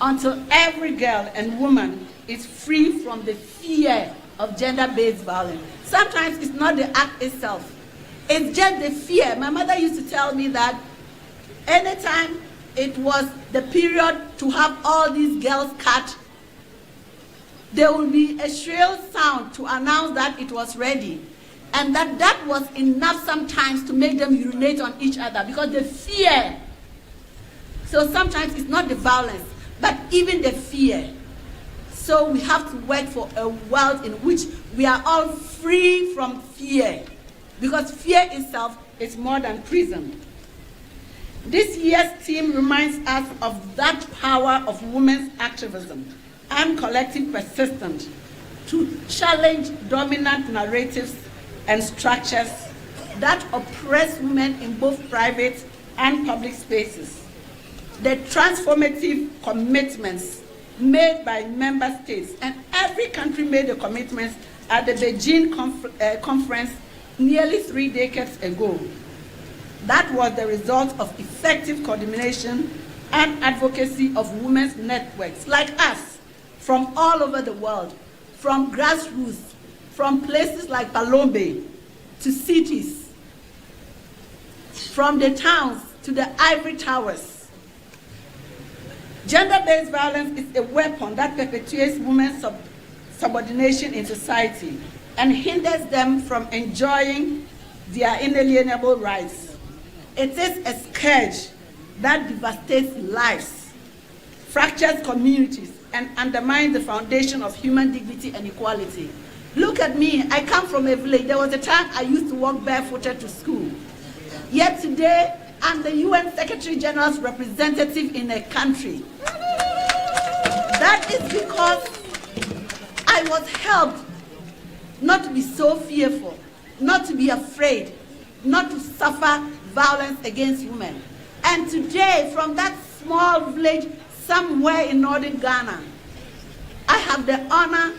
until every girl and woman is free from the fear of gender-based violence. Sometimes it's not the act itself. It's just the fear. My mother used to tell me that anytime it was the period to have all these girls cut, there would be a shrill sound to announce that it was ready. And that was enough sometimes to make them urinate on each other because the fear. So sometimes it's not the violence, but even the fear. So we have to work for a world in which we are all free from fear, because fear itself is more than prison. This year's theme reminds us of that power of women's activism and collective persistence to challenge dominant narratives and structures that oppress women in both private and public spaces. The transformative commitments made by member states, and every country made the commitments at the Beijing conference nearly 3 decades ago. That was the result of effective coordination and advocacy of women's networks like us from all over the world, from grassroots, from places like Palombe to cities, from the towns to the ivory towers. Gender-based violence is a weapon that perpetuates women's subordination in society and hinders them from enjoying their inalienable rights. It is a scourge that devastates lives, fractures communities, and undermines the foundation of human dignity and equality. Look at me, I come from a village. There was a time I used to walk barefooted to school. Yet today, I'm the UN Secretary General's representative in a country. That is because I was helped not to be so fearful, not to be afraid, not to suffer violence against women. And today, from that small village somewhere in northern Ghana, I have the honor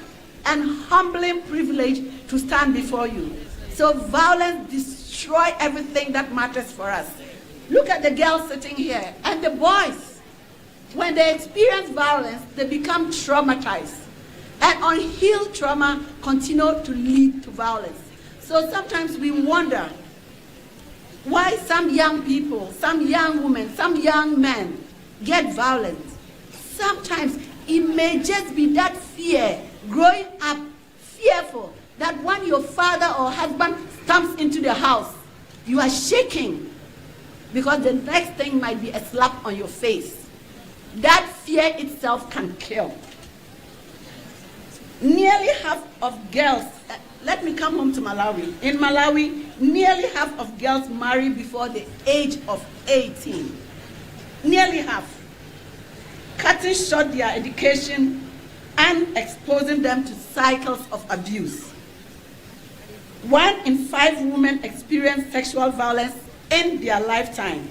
and humbling privilege to stand before you. So violence destroys everything that matters for us. Look at the girls sitting here and the boys. When they experience violence, they become traumatized. And unhealed trauma continue to lead to violence. So sometimes we wonder why some young people, some young women, some young men get violent. Sometimes it may just be that fear, growing up fearful, that when your father or husband stamps into the house, you are shaking because the next thing might be a slap on your face. That fear itself can kill. Nearly half of girls, let me come home to Malawi. In Malawi, nearly half of girls marry before the age of 18. Nearly half. Cutting short their education and exposing them to cycles of abuse. 1 in 5 women experience sexual violence in their lifetime,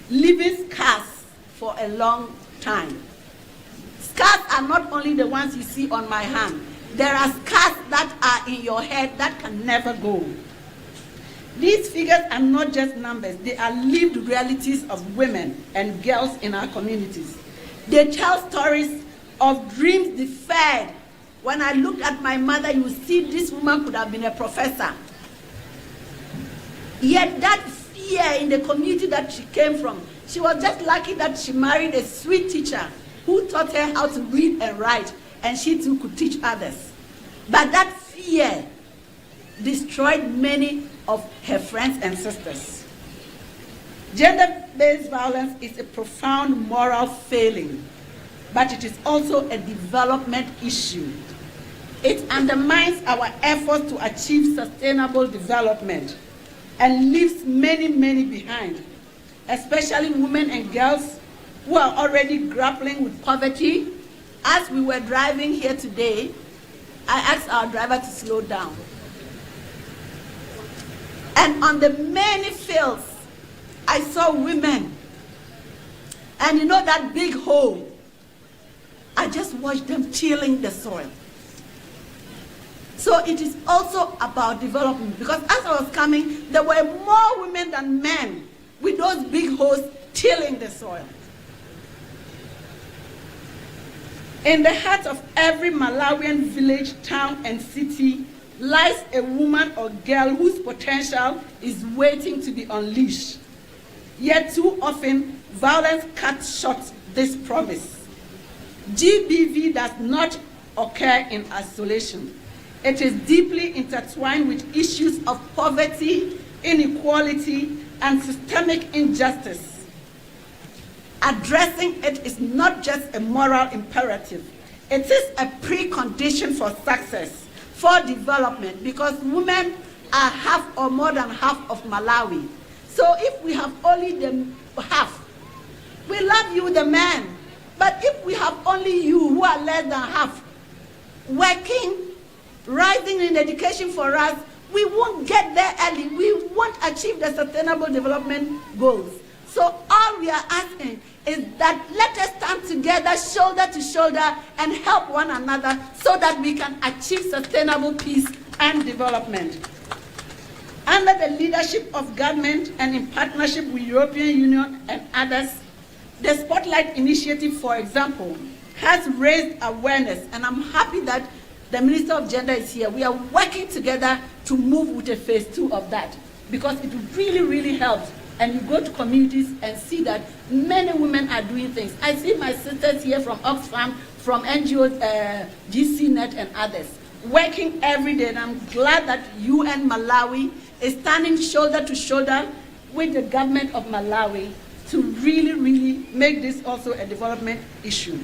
leaving scars for a long time. Scars are not only the ones you see on my hand. There are scars that are in your head that can never go. These figures are not just numbers. They are lived realities of women and girls in our communities. They tell stories of dreams deferred. When I looked at my mother, you see this woman could have been a professor. Yet that fear in the community that she came from, she was just lucky that she married a sweet teacher who taught her how to read and write, and she too could teach others. But that fear destroyed many of her friends and sisters. Gender-based violence is a profound moral failing, but it is also a development issue. It undermines our efforts to achieve sustainable development and leaves many, many behind, especially women and girls who are already grappling with poverty. As we were driving here today, I asked our driver to slow down. And on the many fields, I saw women. And you know that big hole? I just watched them tilling the soil. So it is also about development, because as I was coming, there were more women than men with those big holes tilling the soil. In the heart of every Malawian village, town, and city lies a woman or girl whose potential is waiting to be unleashed. Yet too often, violence cuts short this promise. GBV does not occur in isolation. It is deeply intertwined with issues of poverty, inequality, and systemic injustice. Addressing it is not just a moral imperative. It is a precondition for success, for development, because women are half or more than half of Malawi. So if we have only the half, we love you, the man. But if we have only you who are less than half, working, rising in education for us, we won't get there early. We won't achieve the sustainable development goals. So all we are asking is that let us stand together, shoulder to shoulder, and help one another so that we can achieve sustainable peace and development. Under the leadership of government and in partnership with European Union and others, the Spotlight Initiative, for example, has raised awareness, and I'm happy that the Minister of Gender is here. We are working together to move with a phase 2 of that, because it really, really helps. And you go to communities and see that many women are doing things. I see my sisters here from Oxfam, from NGOs, GCNet and others, working every day. And I'm glad that UN Malawi is standing shoulder to shoulder with the government of Malawi to really, really make this also a development issue.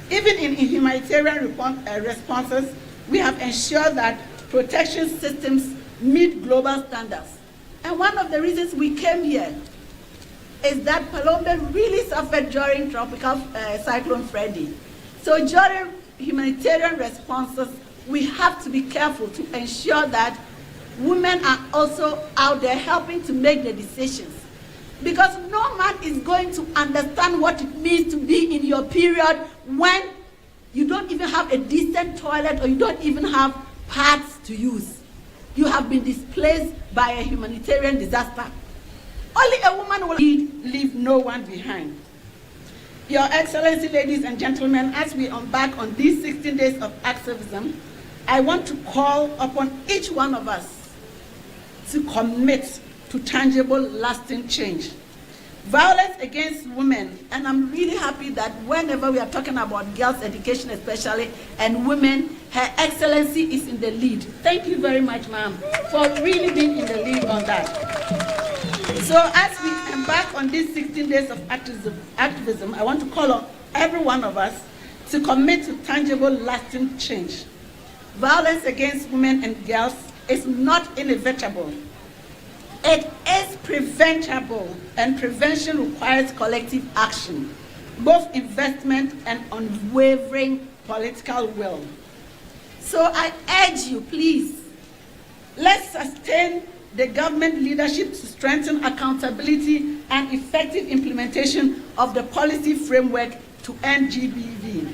Even in humanitarian responses, we have ensured that protection systems meet global standards. And one of the reasons we came here is that Palombe really suffered during tropical cyclone Freddy. So during humanitarian responses, we have to be careful to ensure that women are also out there helping to make the decisions. Because no man is going to understand what it means to be in your period when you don't even have a decent toilet or you don't even have pads to use. You have been displaced by a humanitarian disaster. Only a woman will leave no one behind. Your Excellency, ladies and gentlemen, as we embark on these 16 days of activism, I want to call upon each one of us to commit to tangible, lasting change. Violence against women, and I'm really happy that whenever we are talking about girls' education especially, and women, Her Excellency is in the lead. Thank you very much, ma'am, for really being in the lead on that. So as we embark on these 16 days of activism, I want to call every one of us, to commit to tangible, lasting change. Violence against women and girls is not inevitable. It is preventable, and prevention requires collective action, both investment and unwavering political will. So I urge you, please, let's sustain the government leadership to strengthen accountability and effective implementation of the policy framework to end GBV.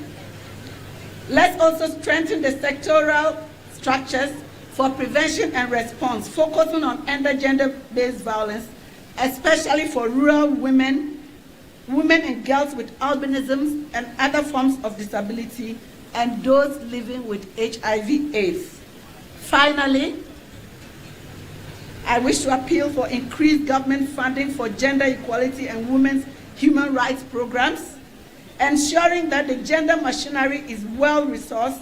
Let's also strengthen the sectoral structures for prevention and response, focusing on ending gender-based violence, especially for rural women and girls with albinism and other forms of disability, and those living with HIV/AIDS. Finally, I wish to appeal for increased government funding for gender equality and women's human rights programs, ensuring that the gender machinery is well-resourced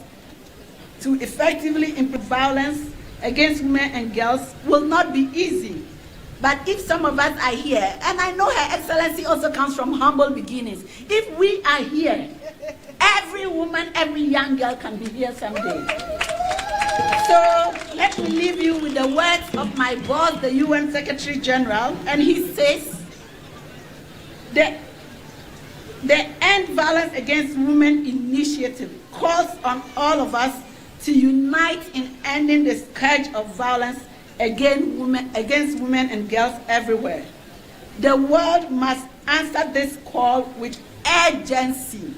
to effectively improve violence against women and girls will not be easy. But if some of us are here, and I know Her Excellency also comes from humble beginnings, if we are here, every woman, every young girl can be here someday. So let me leave you with the words of my boss, the UN Secretary General, and he says, the End Violence Against Women initiative calls on all of us to unite in ending the scourge of violence against women and girls everywhere. The world must answer this call with urgency,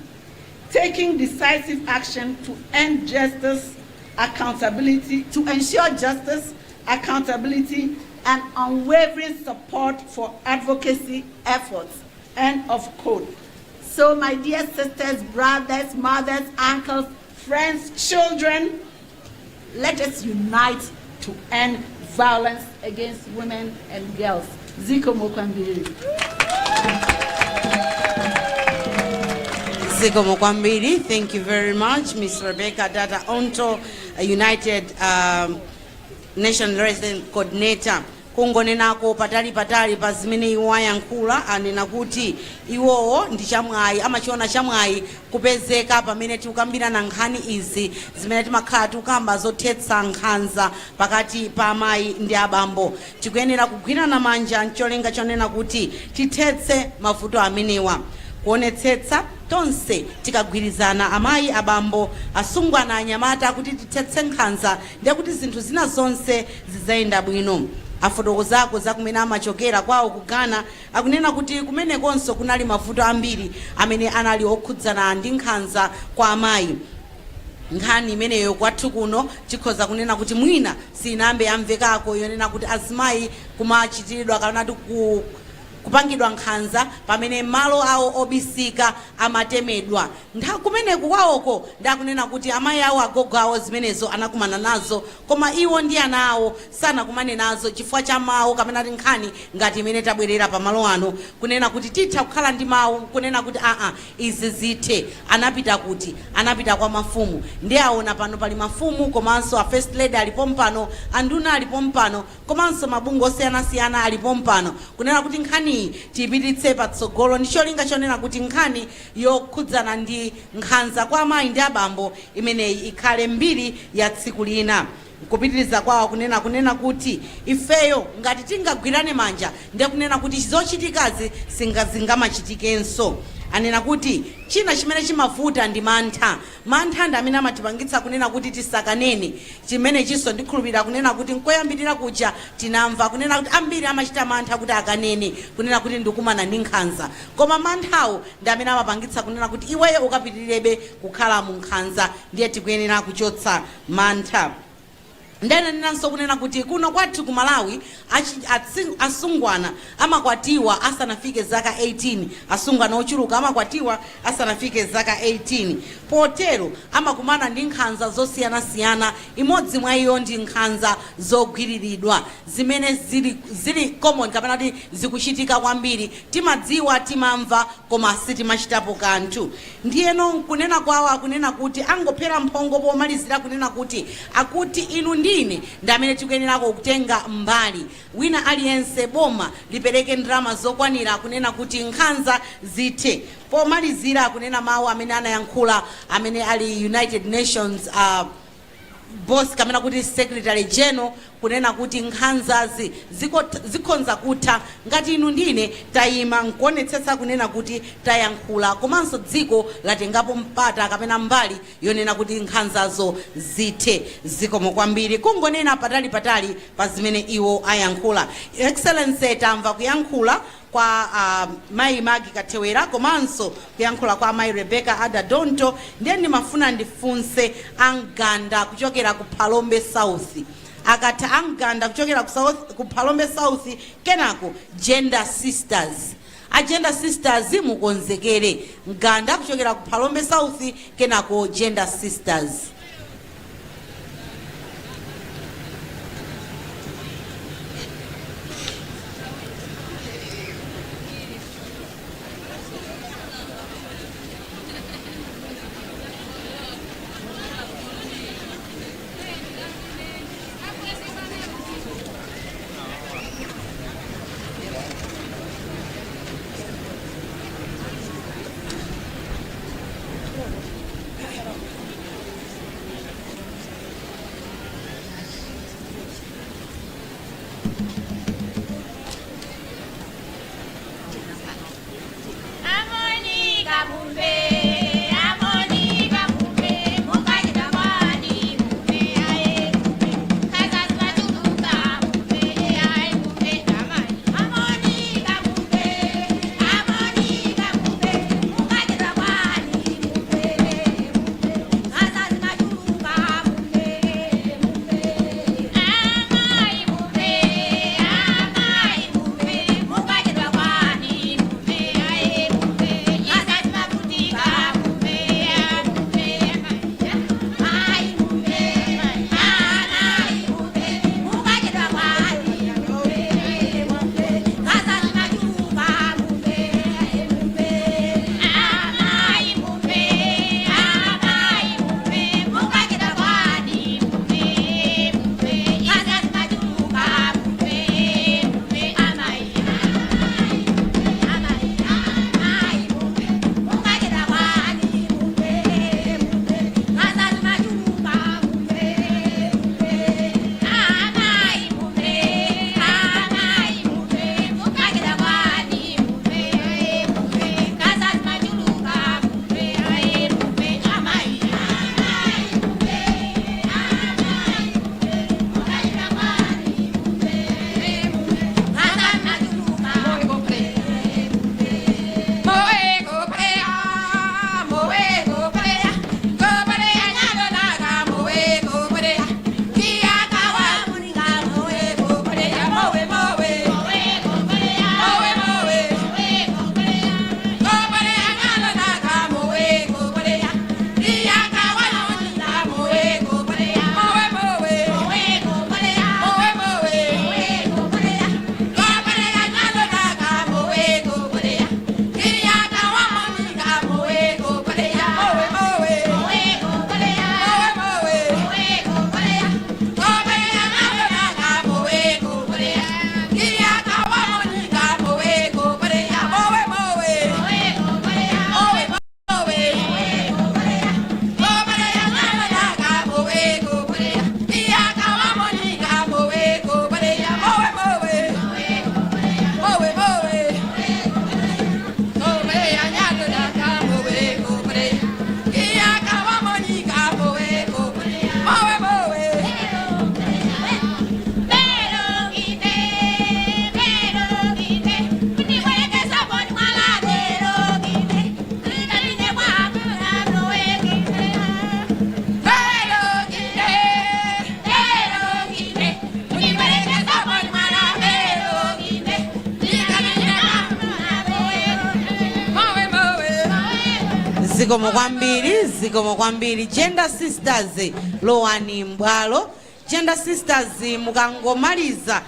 taking decisive action to end justice, accountability, to ensure justice, accountability, and unwavering support for advocacy efforts. End of quote. So my dear sisters, brothers, mothers, uncles, friends, children, let us unite to end violence against women and girls. Ziko Mokwambiri. Ziko Mokwambiri, thank you very much. Ms. Rebecca Data Onto, a United Nations Resident Coordinator. Kungonenako patali pa zimene iwayankhula anena kuti iwowo ndi chamwayi amachiona chamwayi kupezeka pamene tikukambirana nkhani izi zimene timakhala tikukamba zothetsa nkhanza pakati pa amayi ndi abambo. Tikuyenera kugwirana manja ncholenga chonena kuti tithetse mavuto amenewa, kuonetsetsa tonse tikagwirizana amayi, abambo, asungwana, anyamata kuti tithetse nkhanza ndiye kuti zinthu zina zonse zizayenda bwino. Afotokozako za kumene amachokera kwawo ku Ghana akunena kuti kumenekonso kunali mavuto ambiri amene anali okhudzana ndi nkhanza kwa amayi. Nkhani imeneyo kwathu kuno tikhoza kunena kuti mwina sinambe yamvekako yonena kuti azimayi kumachitiridwa kana kupangidwa nkhanza pamene malo awo obisika amatemedwa. Kumeneku kwawoko ndakunena kuti amayi awo, agogo awo zimenezo anakumana nazo, koma iwo ndi ana awo sanakumane nazo chifukwa cha mawu kapena nkhani ngati imene tabwerera pa malo ano kunena kuti titha kukhala ndi mawu kunena kuti izi zithe. Anapita kuti? Anapita kwa mafumu. Ndi aona pano pali mafumu, komanso a first lady alipo mpano, anduna alipo mpano, komanso mabungwe osiyanasiyana alipo mpano kunena kuti nkhani tipititse patsogolo. Ndi cholinga chonena kuti nkhani yokhudzana ndi nkhanza kwa amayi ndi abambo imeneyi ikhale mbiri ya tsiku lina. Kupitiriza kwawo kunena kuti ifeyo ngati tingagwirane manja ndiye kunena kuti zochitikazi singamachitikenso. Anena kuti china chimene chimavuta ndi mantha ndi amene amatipangitsa kunena kuti tisakanene. Chimene chiso ndikhulupirira kunena kuti nkoyambirira kuja tinamva kunena kuti ambiri amachita mantha kuti akanene kunena kuti ndikumana ndi nkhanza, koma manthawo ndi amene amapangitsa kunena kuti iweyo ukapitirebe kukhala mu nkhanza. Ndiye tikuyenera kuchotsa mantha. Ndene ninanso kunena kuti kuno kwathu ku Malawi asungwana amakwatiwa asanafike zaka 18. Asungwana ochuluka amakwatiwa asanafike zaka 18. Potero amakumana ndi nkhanza zosiyanasiyana. Imodzi mwa iyo ndi nkhanza zogwiriridwa zimene zili common kapena kuti zikuchitika kwambiri. Timadziwa, timamva, koma sitimachitapo kanthu. Ndiyeno kunena kwawo akunena kuti angophera mphongo pomalizira kunena kuti akuti inu ndi ndine ndi amene tikuyenerako kutenga mbali. Wina aliyense boma lipereke ndalama zokwanira kunena kuti nkhanza zithe. Pomalizira kunena mawu amene anayankhula amene ali United Nations boss kamena kuti secretary general kunena kuti nkhanzazi zikhonza kutha ngati inu ndine tayima nkuonetsetsa kunena kuti tayankhula komanso dziko latengapo mpata kapena mbali yonena kuti nkhanzazo zithe. Zikomo kwambiri kungonena patali pa zimene iwo ayankhula. Excellency tamva kuyankhula kwa Mai Magi Kathewera komanso kuyankhula kwa Mai Rebecca Adadonto. Ndiye ndimafuna ndifunse Anganda kuchokera ku Phalombe South. Akatha Anganda kuchokera ku Phalombe South kenako Gender Sisters. Agenda Sisters mukonzekere. Nganda kuchokera ku Phalombe South kenako Gender Sisters. Zikomo kwambiri Gender Sisters lowani mbwalo. Gender Sisters mukangomaliza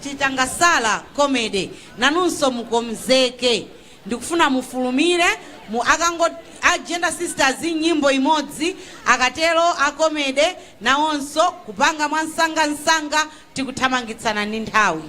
chitangasala comedy nanunso mukomzeke ndikufuna mufulumire Gender Sisters nyimbo imodzi akatero akomede nawonso kupanga mwansanga tikuthamangitsana ndi nthawi.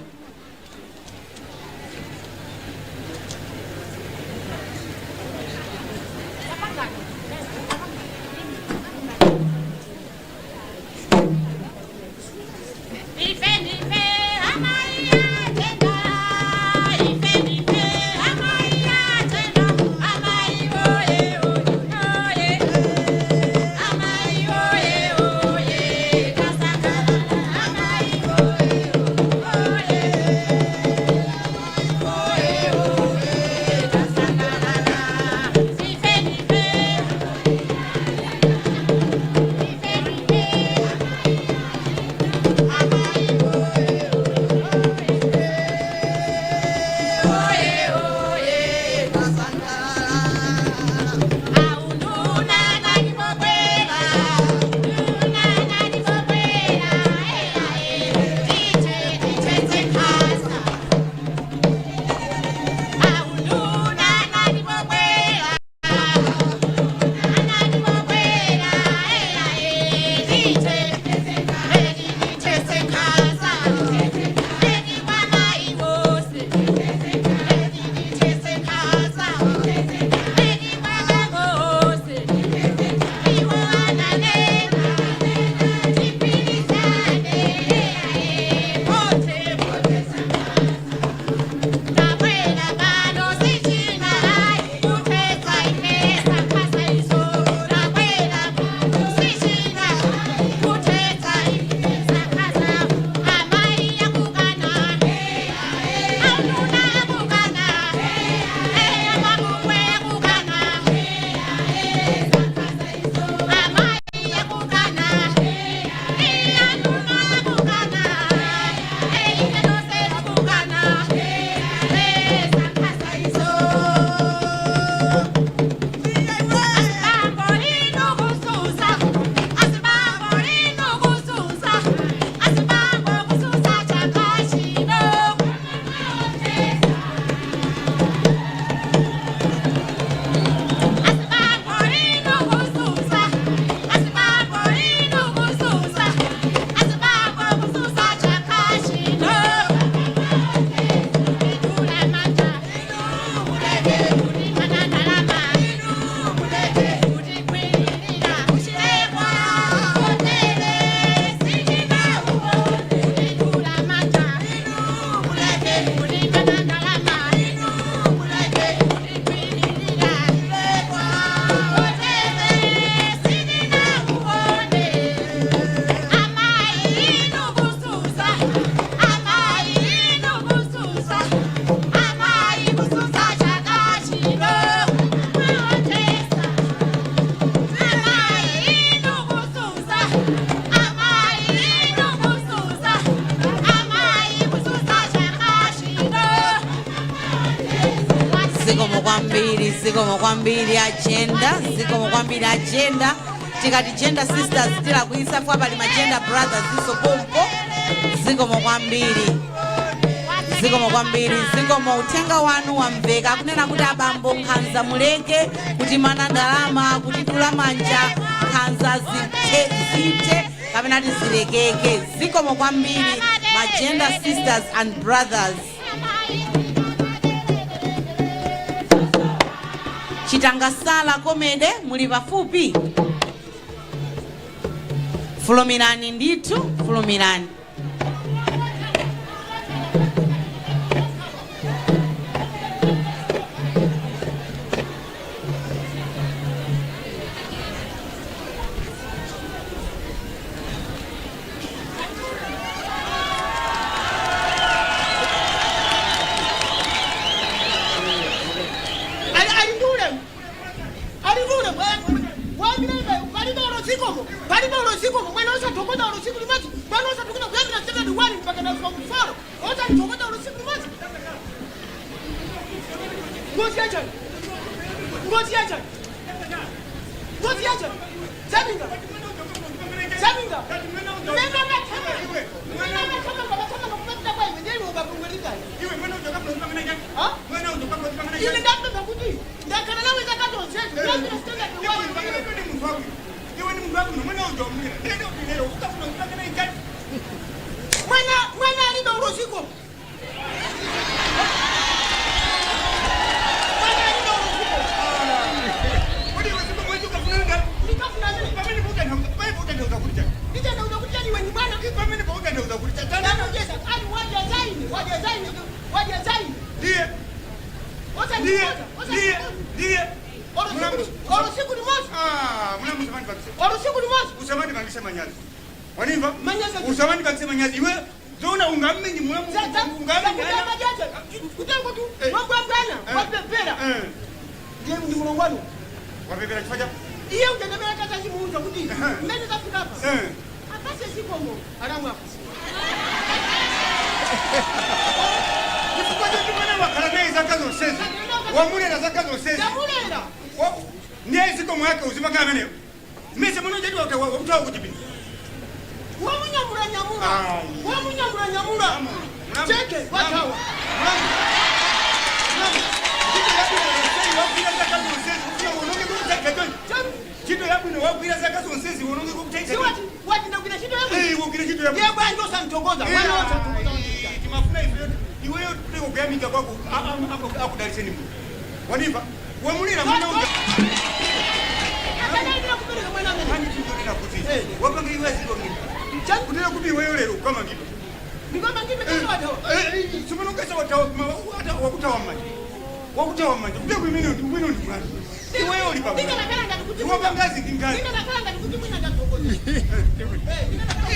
Zikomo kwambiri agenda tikati Gender Sisters tilakuisa fwa bali Gender Brothers iso pompo. Zikomo kwambiri zikomo utenga wanu wamveka kunena kuti abambo nkhanza muleke kuti mana ndalama kuti tula manja nkhanza zite kapena tizilekeke. Zikomo kwambiri Gender Sisters and Brothers. Chitangasala komede muli pafupi. Fulumirani nditu, fulumirani. Huh? Mwana aliba urosiko. Wanimba? Usamani bakisema nyazi. Iwe zona ungamini mulamu ungamini. Kutengo tu. Mambo bwana. Wapepera. Je, ni mulongwano. Wapepera kifaja? Iye ungendemera kata simuuza kuti. Mbele zafika hapa. Apase sikomo. Alamu hapo. Kufukaje tumana wakarane zakazo sezi. Wamulera zakazo sezi. Wamulera. Ndiye sikomo yake uzima kama nene. Mese mwana jadi utawa kujibini. Wamunyamura nyamura. Cheke watawa. Chito yabu ni wabwira zaka zonsezi wononge kukuteka. Siwati ndakuna chito yabu. Wabwira chito yabu. Yebo ndio santongoza. Wana wote santongoza. Kimafuna hivyo. Iwe tule kugamika kwako akudariseni mtu. Wanipa? Wamulira mwana unga. Akana ndio kupeleka mwana mimi. Hani chito ninakuti. Wapanga iwe ziko ngini. Changu kutela kubi wewe lero kama ngini. Nikoma ngini kama watawa. Sumano kesa watawa hata wakutawa maji. Wakutawa maji. Kuteko mimi ni mwana. Ni wewe ulipa. Ninga nakala ndakuti. Wapangazi kingazi. Ninga nakala ndakuti mwana ndatongoza.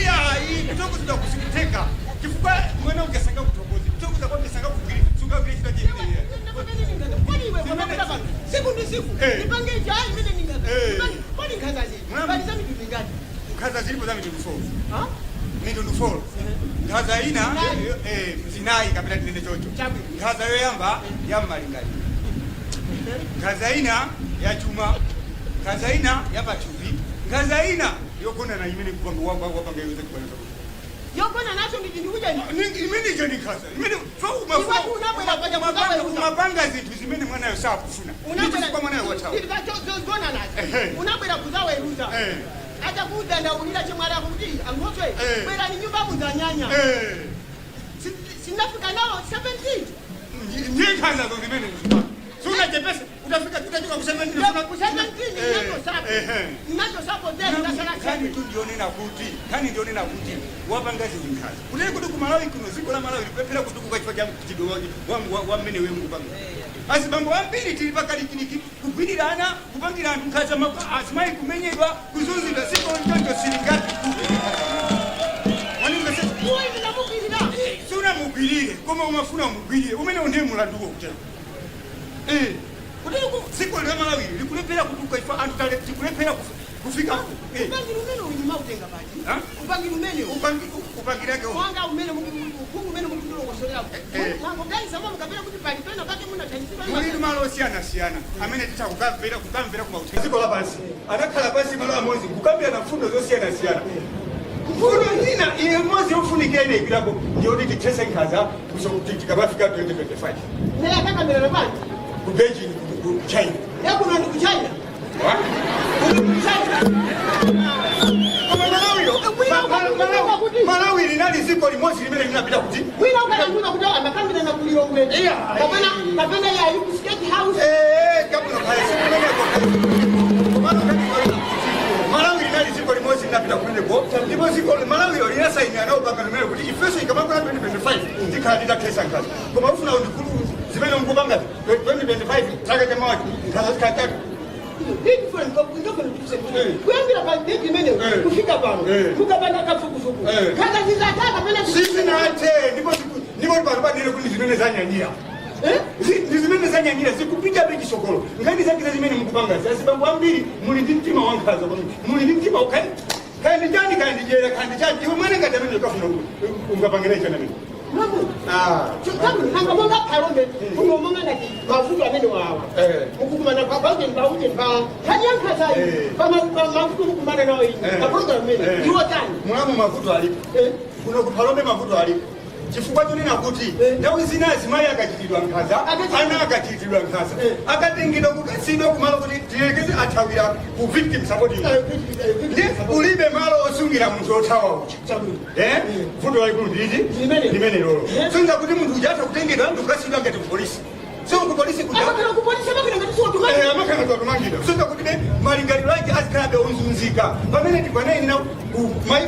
Ya, hii kutoka tutakuteka. Kifuka mwana ungesanga kutongoza. Kutoka kwa ungesanga kufikiri. Suka vile kitaje. Kwani wewe unapenda baba? Siku ni siku. Nipange jai mimi ninga. Kwani kazaji? Bali sasa mimi ngani? Kaza zilipo za mitundu 4. Ha? Mitundu 4. Kaza ina zinai kabila tende chocho. Kaza yo yamba malingani. Kaza ina ya chuma. Kaza ina ya bachubi. Kaza ina yokona na imeni kupanga wapanga yote kwa yote. Yokona nacho ndikuja ni imeni je ni kaza. Imeni fau mafuta. Watu unabwela paja mapanga zitu zimene mwana yo saa kufuna. Unabwela kwa mwana yo watawa. Ndikachozona nacho. Unabwela kuzawa eruza. Acha kuda nda ulira chimwala kuti angotwe kwera ni nyumba muzanyanya sinafika nao 17 ndiye kwanza ndo nimene mzima suna jepesa utafika tutajua kusema nini suna kusema nini ninacho sapo tena na sana kani tu ndio nina kuti wapangazi winkazi unene kuti kumalawi kuno ziko la malawi pepera kutuku kwa chifanya kido wa mmene we mukupanga basi bambo ambiri tili pakali kiniki kugwirirana kupangira anthu nkhaza azimayi kumenyedwa kuzunzidwa siko njonjo silingati wanimbe sasa uwe ndinamugwirira suna mugwirire koma umafuna mugwirire umene ndiye mulanduwo kutero kuti siko la malawi likulepera kutuka ifa anthu tale likulepera kufika upangira umene unyuma utenga baji upangira umene upangirake wanga umene mungu umene mukundolo kosolera mango gani sama mukapera kuti pali pena pake muna tanisiba muri malo siyana amene titakukambira kuma uthenga ziko la pansi anakhala pansi malo amozi kukambira na mfundo zosiyana mfundo ina iye mozi yofunikene ikirako ndio kuti tese nkhaza kusokuti tikabafika 2025 nela kakambira na pansi ku Beijing ku China yakuno ndi ku China Malawi linali ziko limozi limene linapita kuti wina ukalanguza kuti amakambira na kuliro umene kapena ya yuku skate house kabula pale Malawi linali ziko limozi linapita kuleko ndipo ziko Malawi lina saini anao panga numero kuti ifeso ikamakula 2025 ndikhalira kesa ngazi koma ufuna undikulu zimene ngubanga 2025 taka jamaa ngazi katatu kuyambira padeti imene kufika pano mukapanda kafukufuku kaza zizataka pena sizinate ndipo pano padire kuti zimene zanyanyira zimene zanyanyira zikupita beki sokolo ngani zakira zimene mukupanga zasibambo ambiri muli ndi mtima wankhaza muli ndi mtima ukani kandi jani kandi jera kandi chati iwe mwana ngati amene ukafuna ungapangire icho namene Kamu hanga monga parombe kuno monga ndaki mafuta amene wawa ukukumana pabauje mbauje mba kanyang kasai mafuta ukukumana nawo ino program mene iwo tani mulamu mafuta alipo kuno ku parombe mafuta alipo chifukwa chonena kuti nthawi zina azimayi akachitidwa nkhanza ana akachitidwa nkhanza akatengedwa kukasidwa kumalo kuti tilekeze athawira ku victim support ndi ulibe malo osungira munthu othawa uchi vuto lalikulu ndiliti limene lolo songa kuti munthu uja atha kutengedwa ndikukasidwa ngati kupolisi so kupolisi amakhala totumangidwa songa kuti malingaliro ake azikhalabe onzunzika pamene tikwanena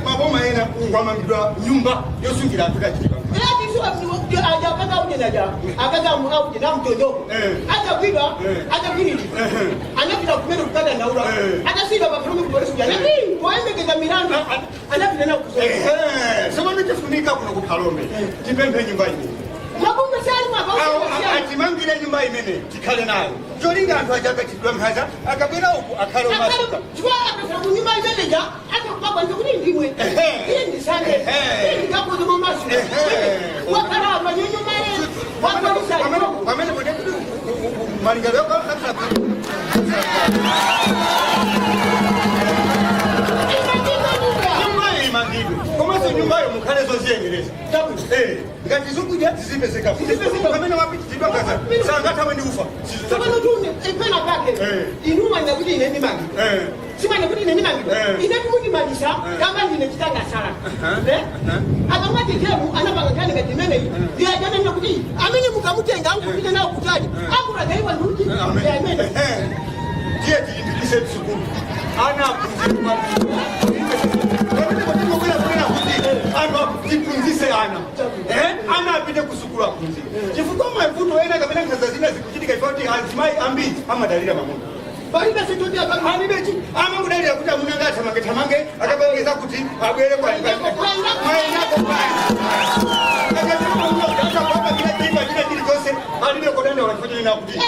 maboma ena kwamangidwa nyumba yosungira anthu kachitika somano chifunika kuno kuphalombe tipemphe nyumba ine atimangire nyumba imene tikhale nayo cholinga anthu aja akachitidwa nkhanza akabwera uku akhale omasuka pamene malingaliro komanso nyumbayo mukhale zoziyenereza ngati zokudya zizipezeka pamene wapitidwa nkhanza sangathawe ndi ufa pena pake inumanya kuti ine ndimangidwa simanya kuti ine ndimangidwa ine tikundimanyisa kamba ndine chitanga sala akamati temu anapanga kani ngati imeneyi ndiyajanena kuti amene mukamutenga ankupita nawo kutali ankutagaiwa nduti amene tiye tilimbikise msukulu ana tipunzise ana apite kusukulu apunzire chifukwa mavuto ena kapena nkhanza zina zikuchitika ifoti azimayi ambiri amadalira mamuna alibechi amangudalira kuti amunanga athamange akapangeza kuti abwere alibe kodanda wanafanana kuti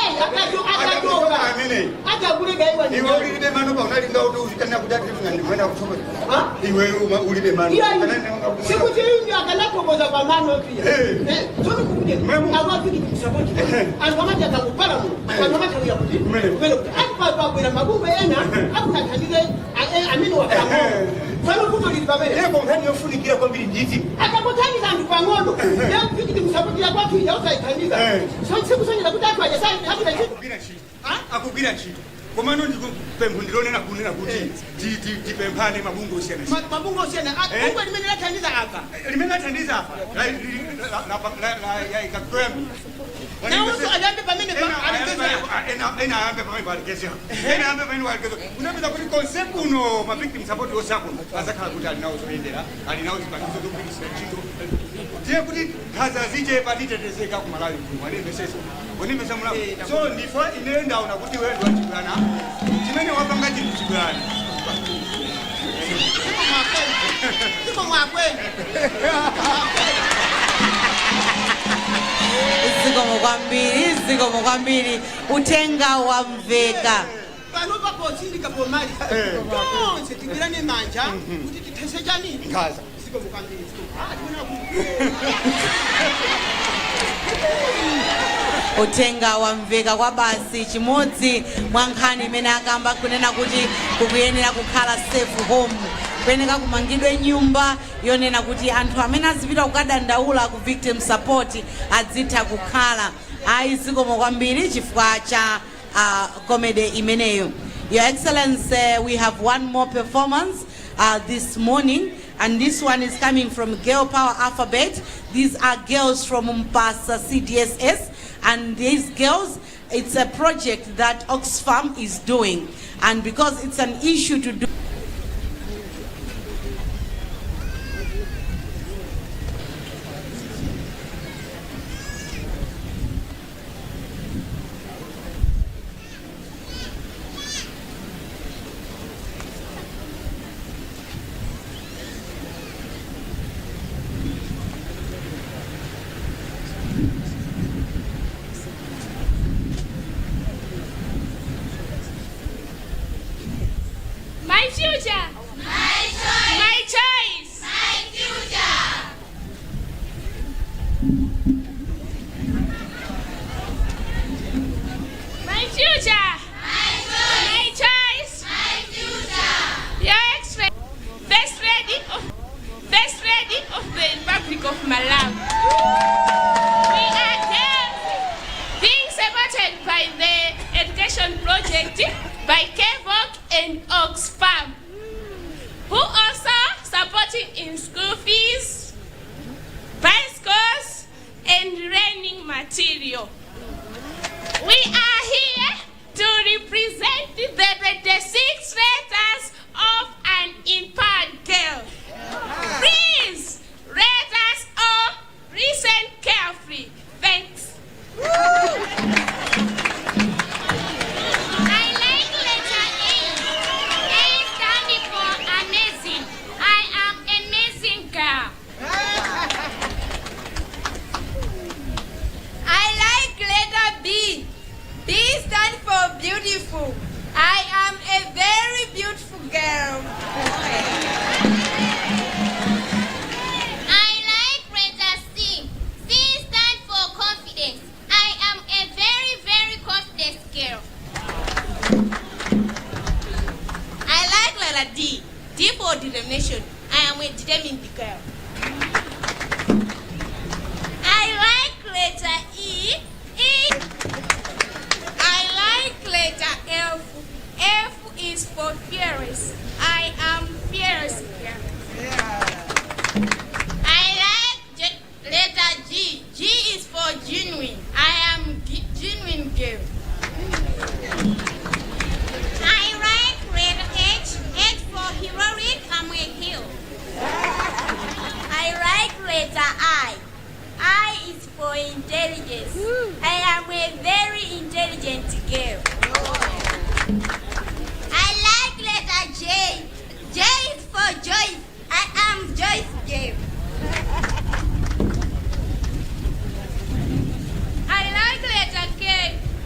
iwe ulibe mano paunalinga kuti uzikanira kuti atimwana kutoka iwe ulibe mano sikuti yungu akanapokoza pamano pia sono kukude awafiki kusapoti angamati akakupala mu angamati akuya kuti akupapa kwera mabumba ena akutandile amino wa kamo sono kuto litibamele lebo ngani yofunikira kwambiri nditi akapotani zandu pangono ya fikiti kusapoti ya kwatu ya usaitandika sikusonyeza kuti atu aja sani akugwira ntchito komano ndikupempha ndilonena kunena kuti tipemphane mabungo osiyana mabungo osiyana bungwe limene lathandiza apa limene lathandiza apa ikakutwemba nawonso ayambe pamene ena ayambe pamene paligezera ena ayambe pamene paligezera unapeza kuti konse kuno ma victim support osako azakhala kuti alinawo zoyendera alinawo zipanizo zokugwiritsa ntchito tiye kuti nkhanza zichepa titetezeka ku Malawi kuno wanemesesa wanimesa mulamu so ndifa ine ndaona kuti wewe ndiwachibwana chimene wapanga chili kuchibwana siko mwakwenu zikomo kwambiri utenga wamveka panopa potsindika pomali tonse tigwirane manja kuti tithese chani nkhanza zikomo kwambiri utenga wamveka kwa basi chimodzi mwa nkhani imene akamba kunena kuti kukuyenera kukhala safe home kuyeneka kumangidwe nyumba yonena kuti anthu amene azipita kukadandaula ku victim support adzitha kukhala ayi zikomo kwambiri chifukwa cha comedy imeneyo. Your Excellency, we have one more performance this morning, and this one is coming from Girl Power Alphabet. These are girls from Mombasa CDSS, and these girls, it's a project that Oxfam is doing, and because it's an issue to do. My future. My choice. My choice. My future. My future. My choice. My future. Your best lady of the Republic of Malawi. We are girls being supported by the education project by KVOC and Oxfam, who also supporting in school fees, bicycles, and learning material. We are here to represent the 26 letters of an empowered girl. Please, let us all listen carefully. Thanks. I like letter A. A standing for amazing. I am amazing girl. I like letter B. B stands for beautiful. I am a very beautiful girl. I like letter C. C stands for confidence. I am a very, very confident girl. I like letter D. D for determination. I am a determined girl. I like letter E. I like letter F. F is for fearless. I am fearless girl. I like letter G. G is for genuine. I am genuine girl. I like letter H. H for heroic. I'm a hero. I like letter I. I is for intelligence. I am a very intelligent girl. I like letter J. J is for joy. I am joyous girl. I like letter K.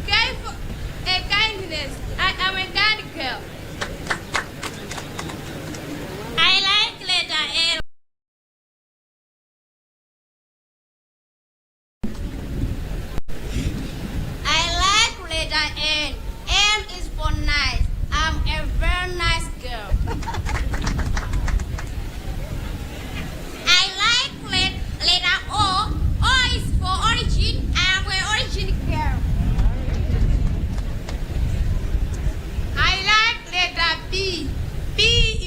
K for a kindness. I am a kind girl. I like letter L. I like letter N. N is for nice. I'm a very nice girl. I like letter O. O is for origin. I'm an origin girl. I like letter P. P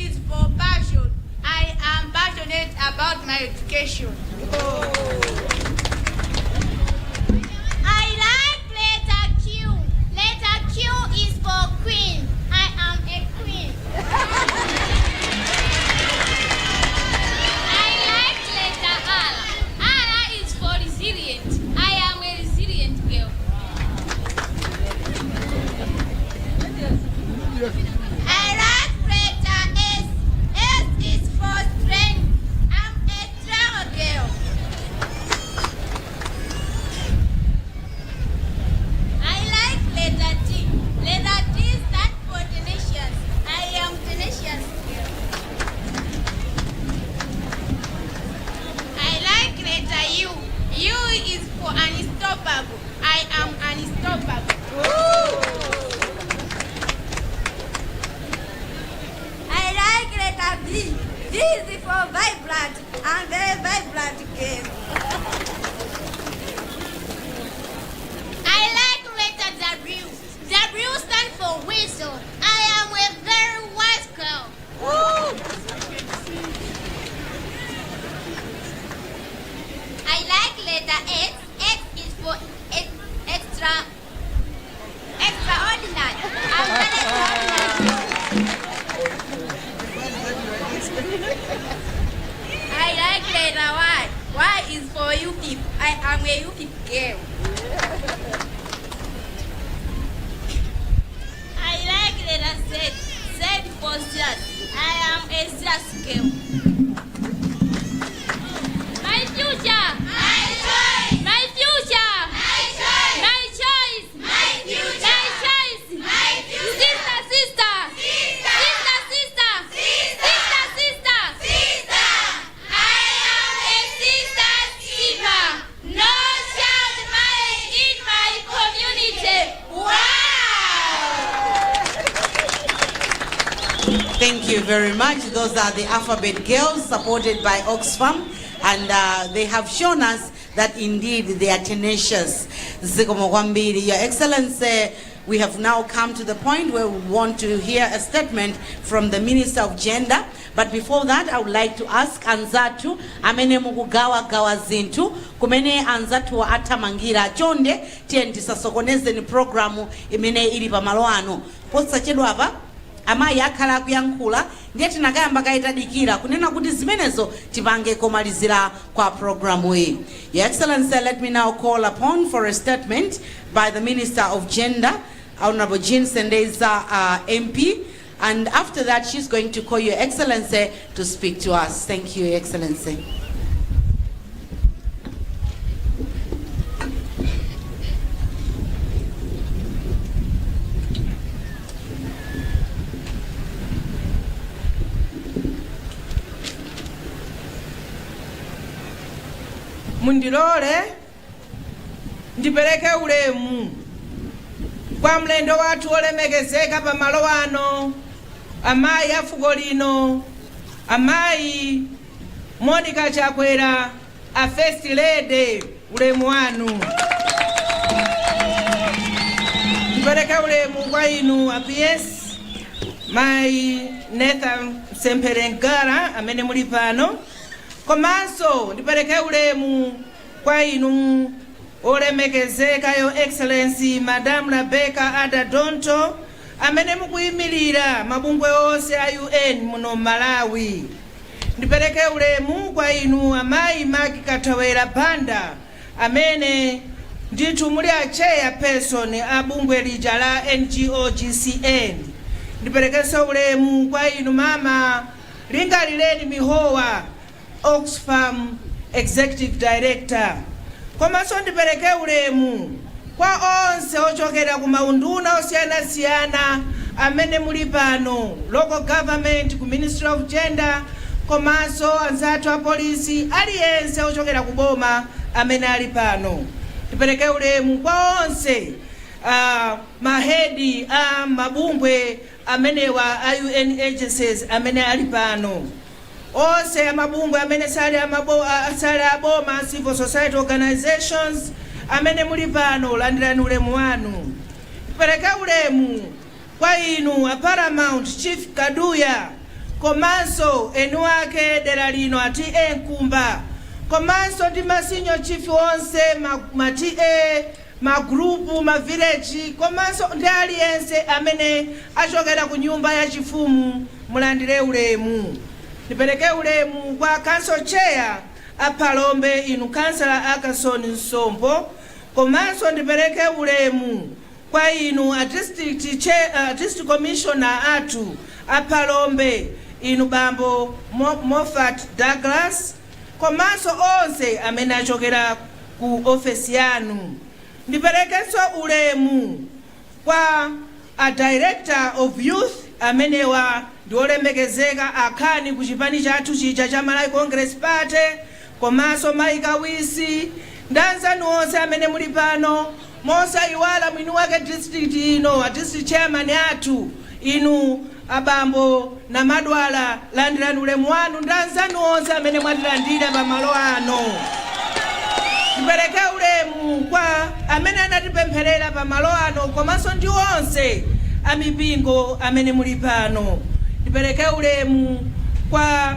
is for passion. I am passionate about my education. I like letter Q. Letter Q is for queen. I am a queen. I like letter R. R is for resilient. I am a resilient girl. I like letter S. S is for strength. I'm a strong girl. I like letter T. Letter T stands for tenacious. I am tenacious girl. I like letter U. U is for unstoppable. I am unstoppable. I like letter V. V is for vibrant. I'm very vibrant girl. I like letter W. W stands for wisdom. I am a very wise girl. I like letter X. X is for extraordinary. I'm very extraordinary. I like letter Y. Y is for UP. I am a UP girl. I like letter Z. Z for zealous. I am a zealous girl. My future. My choice. My future. My choice. My choice. My future. My choice. My future. Sister, sister. Sister. Sister, sister. Sister. Sister, sister. Sister. I am a sister keeper. No child marriage in my community. Wow. Thank you very much. Those are the Alphabet Girls supported by Oxfam. and they have shown us that indeed they are tenacious. Zikomo kwambiri. Your Excellency, we have now come to the point where we want to hear a statement from the Minister of Gender. But before that, I would like to ask Anzatu, amene mukugawa zintu, kumene Anzatu wa atamangira chonde, tienti sasokoneze ni programu imene ili pamalo ano. Posa chedwa hapa, ama yakhala kuyankhula, ndiye tinakayamba kaitadikira, kunena kuti zimenezo tipange komalizira kwa programu hii. Your Excellency, let me now call upon for a statement by the Minister of Gender, Honorable Jean Sendeza, MP. And after that, she's going to call Your Excellency to speak to us. Thank you, Your Excellency. Mundilole ndipereke ulemu kwa mlendo watu olemekezeka pamalo ano, amayi afuko lino, amayi Monica Chakwera, a First Lady, ulemu wanu. Ndipereke ulemu kwa inu a PS Mai Nathan Semperengara amene muli pano. Komanso ndipereke ulemu kwa inu olemekezeka Your Excellency Madam Rebecca Adadonto amene mukuyimirira mabungwe onse a UN muno Malawi. Ndipereke ulemu kwa inu amayi Maki Katawera Banda amene ndithu muli a chairperson a bungwe lija la NGO GCN. Ndiperekenso ulemu kwa inu mama Lingalileni Mihowa, Oxfam Executive Director. Komanso ndipereke ulemu kwa onse ochokera ku maunduna osiyanasiyana amene muli pano, local government, ku Ministry of Gender, komanso anzathu a polisi, aliyense ochokera ku boma amene ali pano. Ndipereke ulemu kwa onse mahedi a mabungwe amenewa a UN agencies amene ali pano. Onse amabungwe amene sali aboma, civil society organizations amene muli pano, landirani ulemu wanu. Ndipereke ulemu kwa inu a Paramount Chief Kaduya, komanso enu ake dera lino ati Nkumba, komanso ndi masinyo chief onse magrupu, village, komanso ndi aliyense amene achokera ku nyumba ya chifumu, mulandire ulemu. Ndipereke ulemu kwa Council Chair a Palombe inu Councilor Akason Nsombo, komanso ndipereke ulemu kwa inu a District Commissioner atu a Palombe inu Bambo Moffat Douglas, komanso onse amene achokera ku office yanu. Ndiperekenso ulemu kwa a Director of Youth amenewa ndiolemekezeka akhani ku chipani chathu chija cha Malawi Congress Party, komanso Maika Wisi, ndanzanu onse amene muli pano, mosa iwala mwinu wake district ino, a district chairman athu inu abambo na madwala, landirani ulemu wanu, ndanzanu onse amene mwatilandira pamalo ano. Ndipereke ulemu kwa amene anatipempherera pamalo ano, komanso ndi onse amipingo amene muli pano. Ndipereke ulemu kwa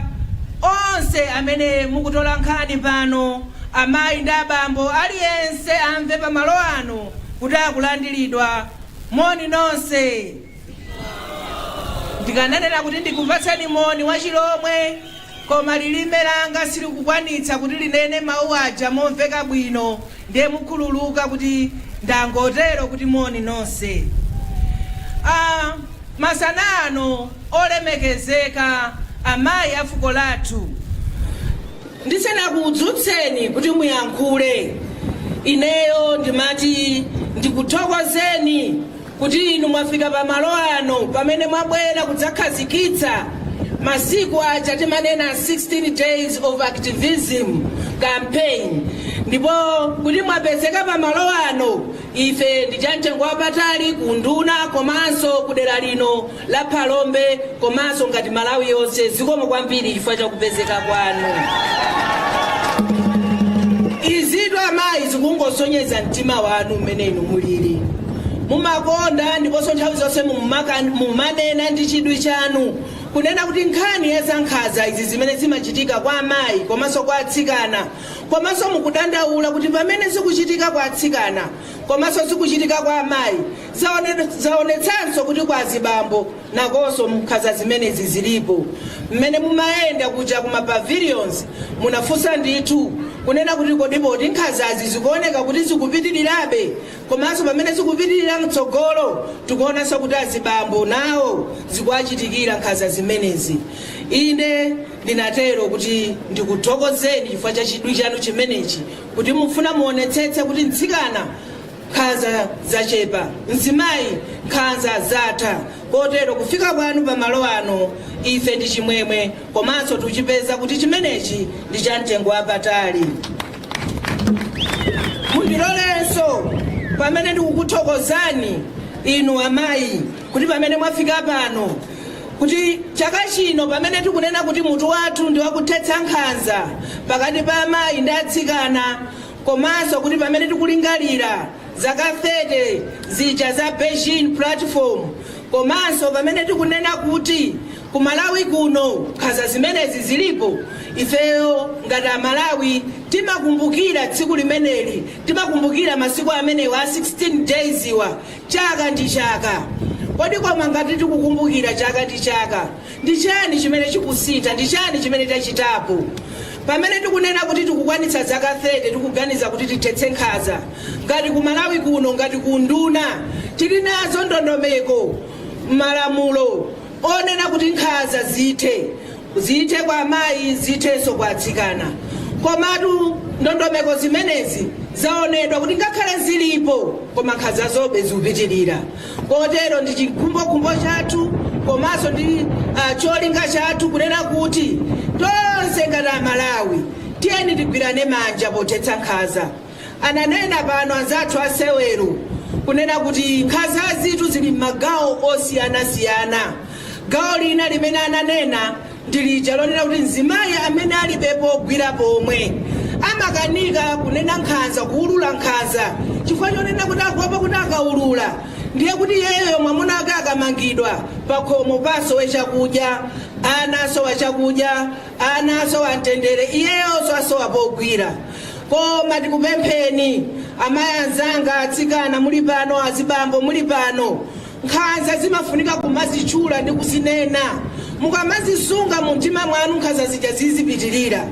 onse amene mukutola nkhani pano, amayi ndi abambo, aliyense amve pamalo ano kuti akulandiridwa. Moni nonse. Ndikananena kuti ndikupatsani moni wachilomwe, koma lilime langa silikukwanitsa kuti linene mawu aja momveka bwino, ndiye mukhululuka kuti ndangotero kuti moni nonse. Masanano olemekezeka amayi afuko lathu, ndisena kudzutseni kuti muyankhule, ineyo ndimati ndikuthokozeni kuti inu mwafika pamalo ano pamene mwabwera kudzakhazikitsa masiku aja timanena 16 days of activism campaign, ndipo kuti mwapezeka pamalo ano ife ndichamtengo wapatali kunduna komanso kudera lino la Palombe komanso ngati Malawi yonse. Zikomo kwambiri chifukwa cha kupezeka kwanu. izitu amayi zikungosonyeza mtima wanu mmene inu mulili mumakonda ndiponso nthawi zonse mumanena ndi chidwi chanu kunena kuti nkhani yazankhanza izi zimene zimachitika kwa amayi komanso kwa atsikana komanso mukudandaula kuti pamene zikuchitika kwa atsikana komanso zikuchitika kwa amayi zaonetsanso kuti kwa azibambo nakonso nkhanza zimenezi zilipo mmene mumayenda kuja kuma pavilions munafunsa ndithu kunena kuti kodipoti nkhanzazi zikuoneka kuti zikupitirirabe komanso pamene zikupitirira mtsogolo tikuonanso kuti azibambo nawo zikuachitikira nkhanza zimenezi. Ine ndinatero kuti ndikuthokozeni chifukwa cha chidwi chanu chimenechi kuti mufuna muonetsetse kuti mtsikana nkhanza zachepa mzimayi nkhanza zatha kotero kufika kwanu pamalo ano ife ndi chimwemwe komanso tuchipeza kuti chimenechi ndi cha mtengo wapatali. Mundilolenso pamene ndikukuthokozani inu amayi kuti pamene mwafika pano kuti chaka chino pamene tikunena kuti mutu wathu ndi wakuthetsa nkhanza pakati pa amayi ndi atsikana komanso kuti pamene tikulingalira zaka 30 zija za Beijing platform komanso pamene tikunena kuti ku Malawi kuno nkhanza zimenezi zilipo ifeyo ngati Amalawi timakumbukira tsiku limeneli timakumbukira masiku amenewa 16 days iwa chaka ndi chaka. Kodi koma ngati tikukumbukira chaka ndi chaka ndi chani chimene chikusintha ndi chani chimene tachitapo pamene tikunena kuti tikukwanitsa zaka 30 tikuganiza kuti tithetse nkhanza ngati ku Malawi kuno ngati ku nduna tili nazo ndondomeko malamulo onena kuti nkhanza zithe kwa amayi zithenso kwa atsikana komatu ndondomeko zimenezi zaonedwa kuti ngakhale zilipo koma nkhanza zobe zikupitirira kotero ndi chikhumbokhumbo chathu komanso ndi cholinga chathu kunena kuti tonse ngati Amalawi tiyeni tigwirane manja pothetsa nkhanza. Ananena pano anzathu asewero kunena kuti nkhanza zithu zili m'magawo osiyanasiyana. Gawo lina limene ananena ndilija lonena kuti mzimayi amene alibepo ogwira pomwe amakanika kunena nkhanza kuulula nkhanza chifukwa chonena kuti akuopa kuti akaulula ndiye kuti yeyo mwamuna ake akamangidwa pakhomo pasowe chakudya ana asowa chakudya ana asowa mtendere iyeyonso asowa pogwira. Koma tikupempheni amayi anzanga atsikana muli pano azibambo muli pano nkhanza zimafunika kumazitchula ndi kuzinena mukamazisunga mu mtima mwanu nkhanza zija zizipitirira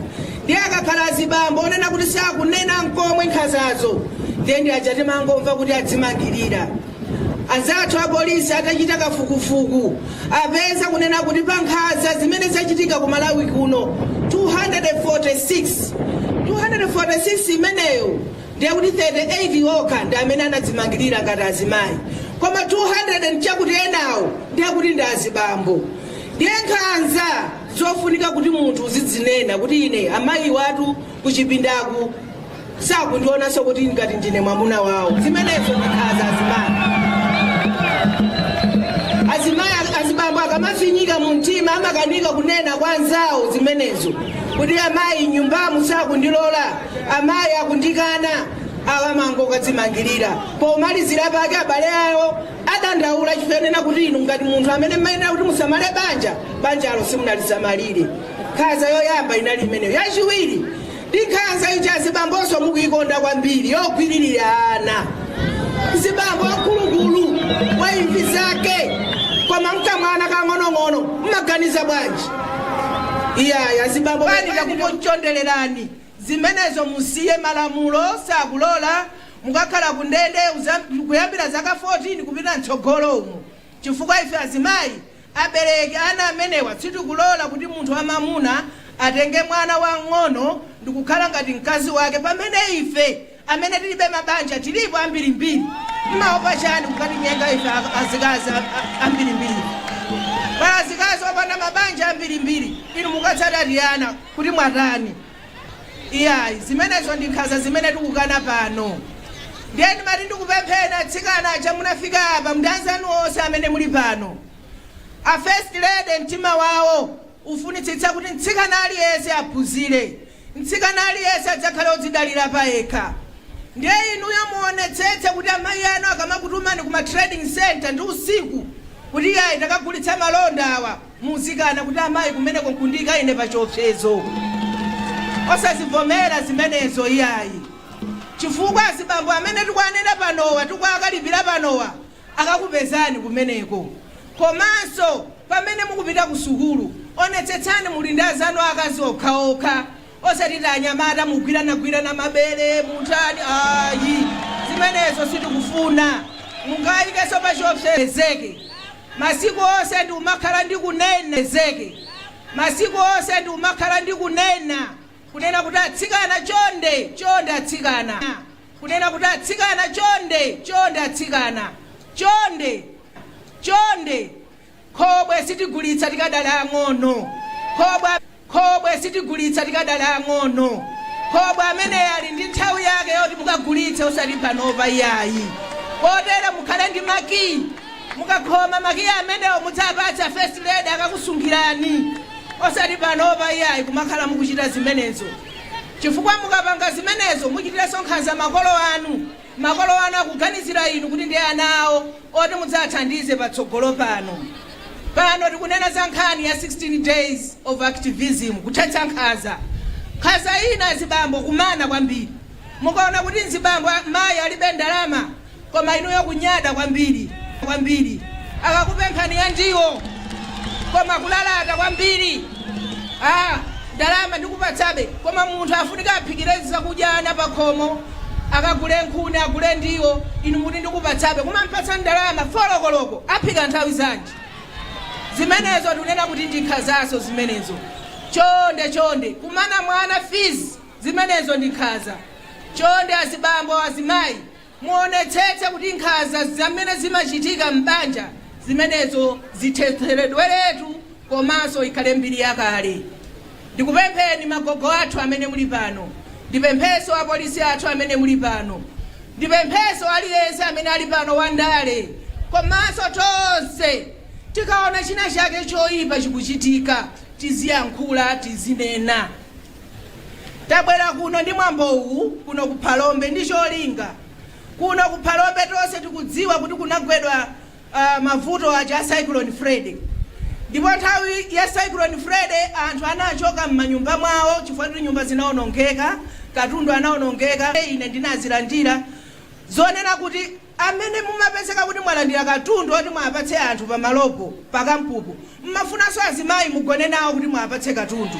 ndiye akakhala azibambo onena kuti sakunena nkomwe nkhanzazo ndiye ndi aja timangomva kuti adzimangirira. Anzathu apolisi atachita kafukufuku apeza kunena kuti pa nkhanza zimene zachitika ku Malawi kuno 246 imeneyo ndiye kuti 38 okha ndi amene anadzimangirira ngati azimayi koma 200 chakuti enawo ndiye kuti ndi azibambo. Ndiye nkhanza zofunika kuti munthu uzidzinena kuti ine amayi watu kuchipindaku sakundionanso kuti ngati ndine mwamuna wawo zimenezo ndi nkhanza azimayi azibambo akamafinyika mu mtima amakanika kunena kwa anzawo zimenezo kuti amayi nyumbamu sakundilola amayi akundikana awamango kadzimangirira pomalizira pake abale awo adandaula chifenena kuti inu ngati munthu amene mmayenera kuti musamale banjalo simunalisamalire. Nkhanza yoyamba inali imeneyo. Yachiwiri ndi nkhanza ija azibambonso mukuikonda kwambiri yogwirirana zibambo wakulukulu wa imvi zake koma mkamwana kang'onong'ono mmaganiza bwanji iyaya azibambo banika kupochondelerani zimenezo musiye malamulo sakulola mukakhala kundende kuyambira zaka 14 kupita mtsogolomo chifukwa ife azimayi abereke ana amenewa sitikulola kuti munthu wamamuna atenge mwana wang'ono ndikukhala ngati mkazi wake pamene ife amene tilibe mabanja tilipo ambirimbiri mmaopa chani kukati nyenga ife azikazi ambirimbiri pala azikazi opanda mabanja ambirimbiri inu mukatsata tiyana kuti mwatani iyayi zimenezo ndi nkhanza zimene tikukana pano. Ndiyeni mati ndikupempheni atsikana aja munafika apa mndanzanu onse amene muli pano a first lady mtima wawo ufunitsitsa kuti mtsikana aliyense aphunzire mtsikana aliyense adzakhala odzidalira pa yekha. Ndiye inuyo muonetsetse kuti amayi anu akamakutumani kuma trading center ndi usiku kuti yayi ndakagulitsa malonda awa muzikana kuti amayi kumeneko nkundika ine pa chiopsezo. Osazivomera zimenezo iyayi. Chifukwa azibambo amene tikwanena panowa tikwakalipira panowa akakupezani kumeneko. Komanso pamene mukupita ku sukulu onetsetsani muli ndi azanu akazi okhaokha osati anyamata mugwirana mabere mutani ayi zimenezo sitikufuna. Mungayikeso pa chiopsezeke masiku onse ndi umakhala ndi kunena zeke masiku onse ndi umakhala ndi kunena kunena kuti atsikana chonde atsikana kunena kuti atsikana chonde atsikana chonde khobwe sitigulitsa tikadala ang'ono khobwe sitigulitsa tikadala ang'ono khobwe amene ali ndi nthawi yake yoti mukagulitse osati panopa iyayi. Kotero mukhale ndi maki mukakhoma maki amenewo mudzapatsa first lady akakusungirani osati panopa iyayi kumakhala mukuchita zimenezo. Chifukwa mukapanga zimenezo muchitirenso nkhanza makolo anu akuganizira inu kuti ndi ana awo oti mudzathandize patsogolo pano tikunena za nkhani ya 16 days of activism kuthetsa nkhanza ina zibambo kumana kwambiri. Mukaona kuti nzibambo mayi alibe ndalama koma inuyo kunyada kwambiri akakupemphani ya ndiwo koma kulalata kwambiri. Ndalama ndikupatsabe koma munthu afunika aphikirezi zakudyana pakhomo akagule nkhuni agule ndiwo inu muti ndikupatsabe kumampatsa ndalama folokoloko aphika nthawi zanji. Zimenezo tunena kuti ndikhazaso zimenezo. Chonde kumana mwana fees zimenezo ndikhaza. Chonde azibambo azimayi muonetsetse kuti nkhaza zamene zimachitika mbanja zimenezo zithetheredweretu komanso ikhale mbiri yakale. Ndikupempheni magogo athu amene muli pano, ndipempheso apolisi athu amene muli pano, ndipempheso aliyense amene ali pano wandale, komanso tonse tikaona china chake choyipa chikuchitika tiziyankhula tizinena. Tabwera kuno ndi mwambowu kuno kuphalombe ndi cholinga. Kuno kuphalombe tonse tikudziwa kuti kunagwedwa mavuto aja Cyclone Freddy. Ndipo nthawi ya Cyclone Freddy anthu anachoka m'manyumba mwawo chifukwa kuti nyumba zinaonongeka, katundu anaonongeka. Ine ndinazilandira zonena kuti amene mumapezeka kuti mwalandira katundu oti mwapatse anthu pamalopo pakampupo mmafunanso azimayi mugone nawo kuti mwapatse katundu.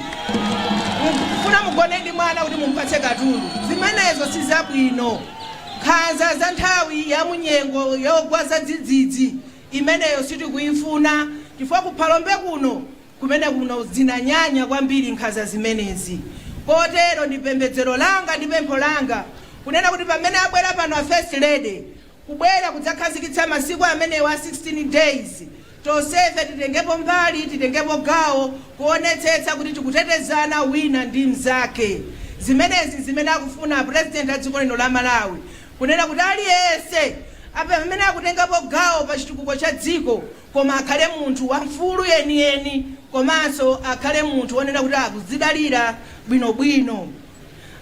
Mufuna mugone ndi mwana kuti mumpatse katundu. Zimenezo sizabwino. Nkhanza za nthawi ya munyengo yogwaza dzidzidzi imeneyo sitikuyifuna chifukwa kuphalombe kuno kumene kuno zinanyanya kwambiri nkhanza zimenezi. Kotero ndi pembedzero langa ndi pempho langa kunena kuti pamene abwera pano a first lady kubwera kudzakhazikitsa masiku amene wa 16 days tonsefe titengepo mbali titengepo gawo kuonetsetsa kuti tikutetezana wina ndi mzake. Zimenezi zimene akufuna president a dziko lino la Malawi kunena kuti aliyense amene akutengapo gawo pa chitukuko cha dziko koma akhale munthu wamfulu yeniyeni komanso akhale munthu wonena kuti akuzidalira bwinobwino.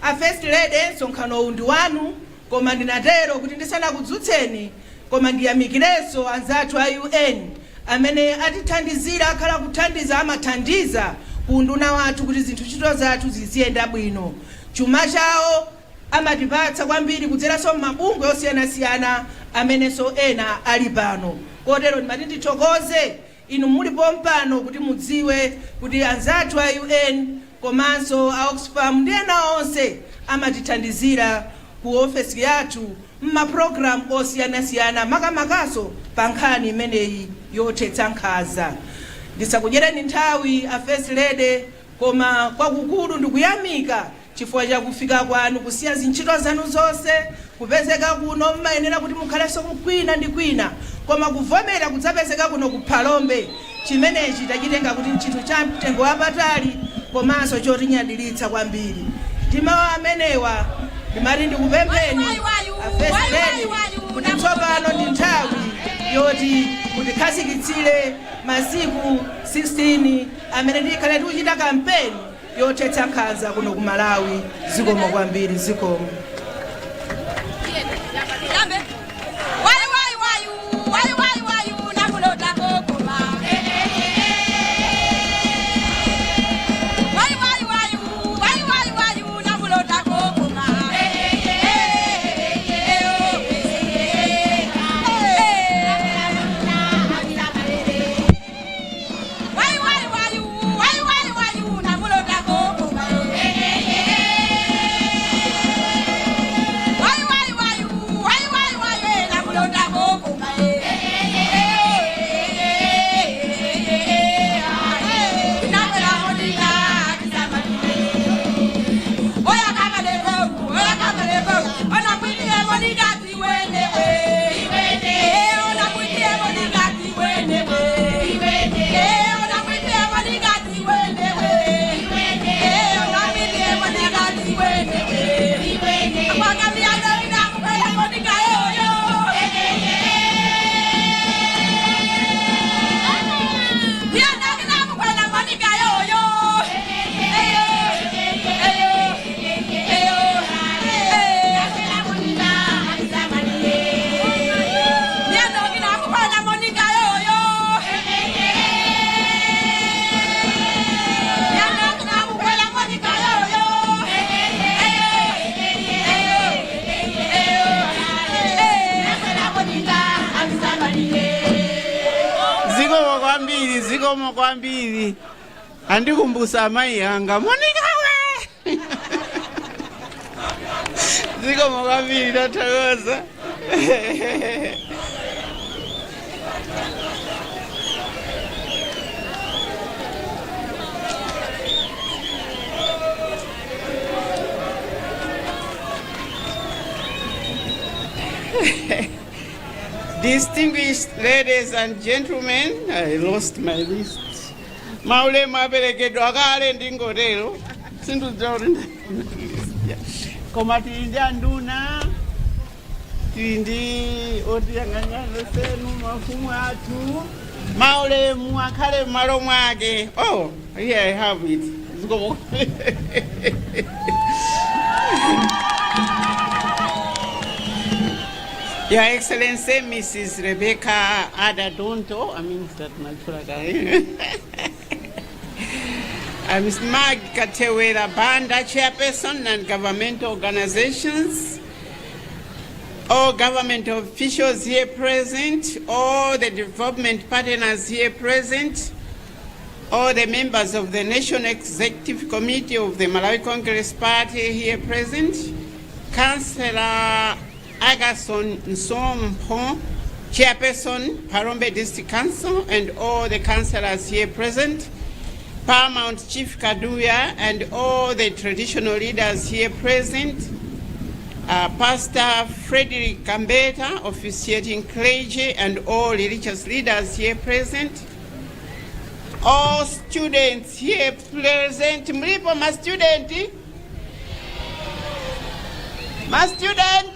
A first lady msonkhano ndi wanu koma ndinatero kuti ndisanakudzutseni koma ndiyamikirenso anzathu a UN amene atithandizira akhala kuthandiza amathandiza kunduna wathu kuti zinthu ntchito zathu ziziyenda bwino. Chuma chawo amatipatsa kwambiri kudzeranso mabungwe osiyanasiyana amenenso ena ali pano. Kotero ndimati ndithokoze inu mulipo mpano kuti mudziwe kuti anzathu a UN komanso a Oxfam ndi ena onse amatithandizira ku ofesi yathu m'maprogram osiyanasiyana makamakaso pa nkhani imeneyi yothetsa nkhanza. Ndisakudyereni nthawi a first lady koma kwakukulu ndikuyamika chifukwa cha kufika kwanu kusiya zintchito zanu zonse kupezeka kuno mmayenera kuti mukhalenso kwina ndi kwina koma kuvomera kudzapezeka kuno kuphalombe chimenechi tachitenga kuti ntchito cha mtengo wapatali komanso chotinyadilitsa kwambiri. Ndimawu amenewa ndimati ndikupempheni a first lady kuti tsopano ndi nthawi yoti mutikhazikitsire masiku 16 amene tikhale tikuchita kampeni yotetsa nkhanza kuno ku Malawi. Zikomo kwambiri, zikomo. Zikomo kwambiri. Andikumbusa mai yanga Monica we. Zikomo kwambiri ndathokoza. Distinguished ladies and gentlemen, I lost my list. Maule mapelekedwa kale ndingotero. Sinduzori. Koma tindi anduna. Tindi otiyang'anyana senu mafumu atu. Maule muakhale malo mwake. Oh, here I have it. Zikomo. Your Excellency, Mrs. Rebecca Adadonto, I mean, that Ms. Mag Katewera Banda, Chairperson and governmental organizations, all government officials here present, all the development partners here present, all the members of the National Executive Committee of the Malawi Congress Party here present, Councillor Agason Nsompo, Chairperson, Parombe District Council, and all the councillors here present, Paramount Chief Kaduya, and all the traditional leaders here present, Pastor Frederick Gambetta, officiating clergy, and all religious leaders here present, all students here present. Mlipo ma student? Ma student!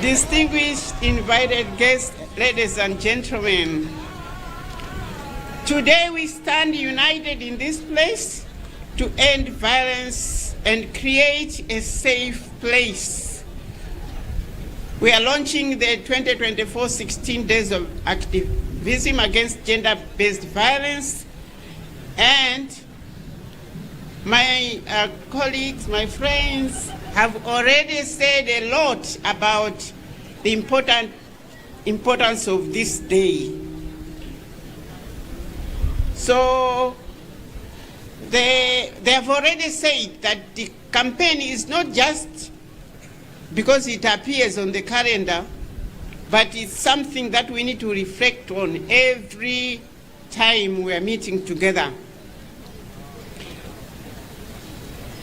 Distinguished invited guests, ladies and gentlemen, today we stand united in this place to end violence and create a safe place. We are launching the 2024 16 Days of Activism against Gender-Based Violence, and my colleagues, my friends have already said a lot about the importance of this day. So they have already said that the campaign is not just because it appears on the calendar, but it's something that we need to reflect on every time we are meeting together.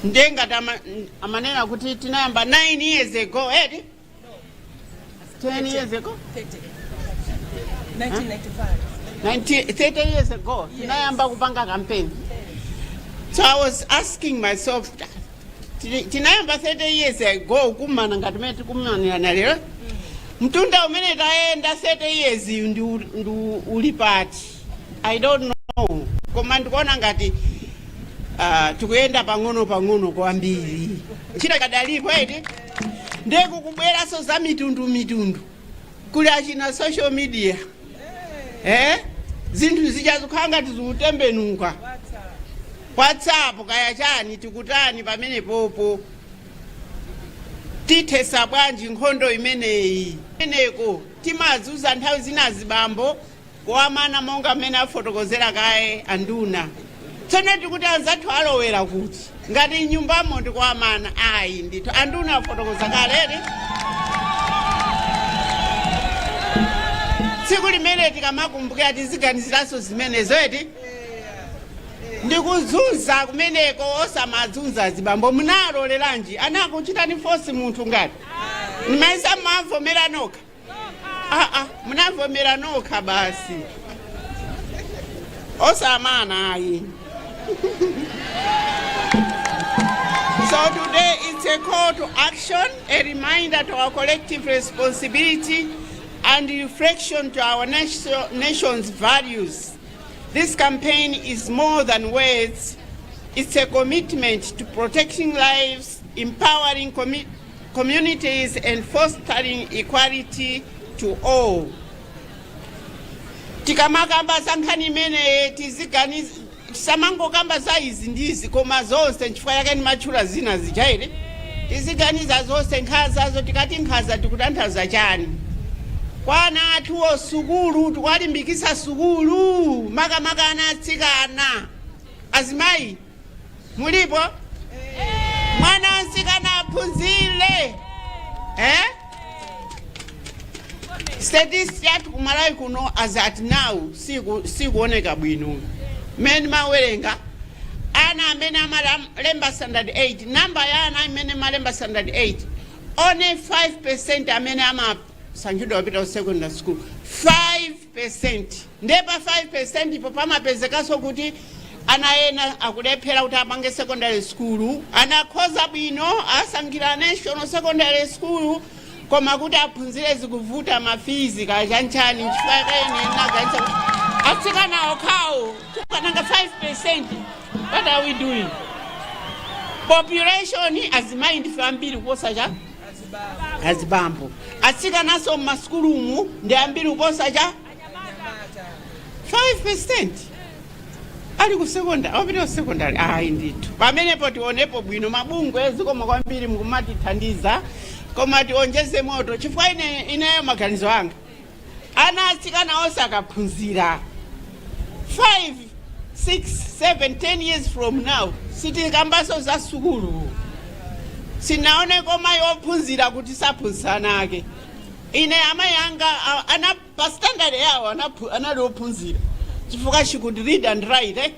Ndenga amanena kuti tinayamba 9 years ago, 10 years ago? 1995. 30 years ago, tinayamba kupanga campaign. So I was asking myself, tinayamba 30 years ago, kumana ngatumeti kumana lero. mtunda umene taenda 30 years ndi uli pati. I don't know. Koma ndikuona ngati tukuyenda pang'ono kwambiri. China kadalipo eti ndeku kubweraso za mitundu kuli achina social media. Zinthu zichazikhala ngati zikutembenuka. WhatsApp kaya chani tikutani pamene popo. Tithesa bwanji nkhondo imeneyi. Imeneko timazuza nthawi zina zibambo kuamana monga mmene afotokozera kaye anduna. Tsono tikuti anzathu alowera kuti ngati nyumbamo ndikuamana ayi ndithu anduna afotokoza kalere. Tsiku limene tikamakumbukira tiziganiziraso zimenezo eti ndikuzunza kumeneko osamadzunza zibambo munaloleranji anakuchitani force munthu ngati nimaisa mwavomera nokha. Munavomera nokha basi osamana ayi. So today it's a call to action, a reminder to our collective responsibility and reflection to our nation's values. This campaign is more than words. It's a commitment to protecting lives, empowering communities, and fostering equality to all. Tikamakamba sankhani mene tiziganiza samango kamba za izi ndizi koma zonse nchifukwa yake ni machula zina zijaire tiziganiza zonse nkhazazo tikati nkhaza tikutanthaza chani. Kwana athuwo sukulu tukwalimbikisa sukulu makamaka anatsikana. Azimayi mulipo mwana wansikana aphunzire. Statistics yathu kumalawi kuno as at now sikuoneka bwino. Men mawerenga ana amene amalemba standard 8 number ya ana amene malemba standard 8 only 5% amene amasankhidwa kupita ku secondary school. 5%. Ndepa 5% ipo pamapezekaso kuti ana ena akulephera kuti apange secondary school, anakhoza bwino asankhira national secondary school koma kuti aphunzire zikuvuta mafizi kachanchani nchifukwa ene naganisa atsikana okhawo tukananga 5%. What are we doing? Population azimayi ndife ambiri kuposa cha azibambo. Atsikanaso m'maskulumu ndi ambiri kuposa cha 5%. Ali ku secondary, opita secondary ayi ndithu. Pamenepo tionepo bwino mabungwe zikoma kwambiri mukumatithandiza koma tionjeze moto chifukwa ineyo maganizo anga. Ana atsikana onse akaphunzira 5, 6, 7, 10 years from now sitikambaso za sukulu. Sinaone koma yophunzira kuti saphunzana ake. Ine amayi anga ana pa standard yawo anali ophunzira chifukwa she could read and write.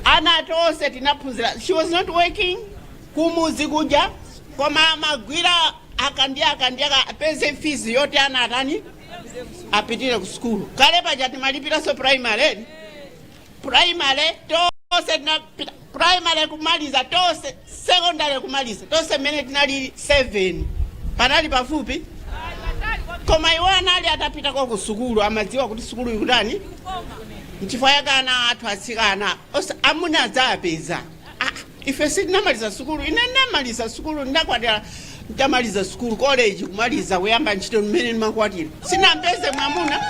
Ana tonse tinaphunzira. She was not working kumuzi kuja koma magwira akandia apeze fees yote ana atani apitire ku school. Kale pajati malipira so primary tose na primary kumaliza tose secondary kumaliza tose mene tinali 7 panali pafupi koma iwo anali atapita kwa ku school amadziwa kuti school ikutani nchifukwa yakana athu atsikana amuna adzapeza. Ife sitinamaliza school, ine namaliza school ndakwatira ndamaliza school college kumaliza kuyamba ntchito mmene ndimakwatira sinampeze mwamuna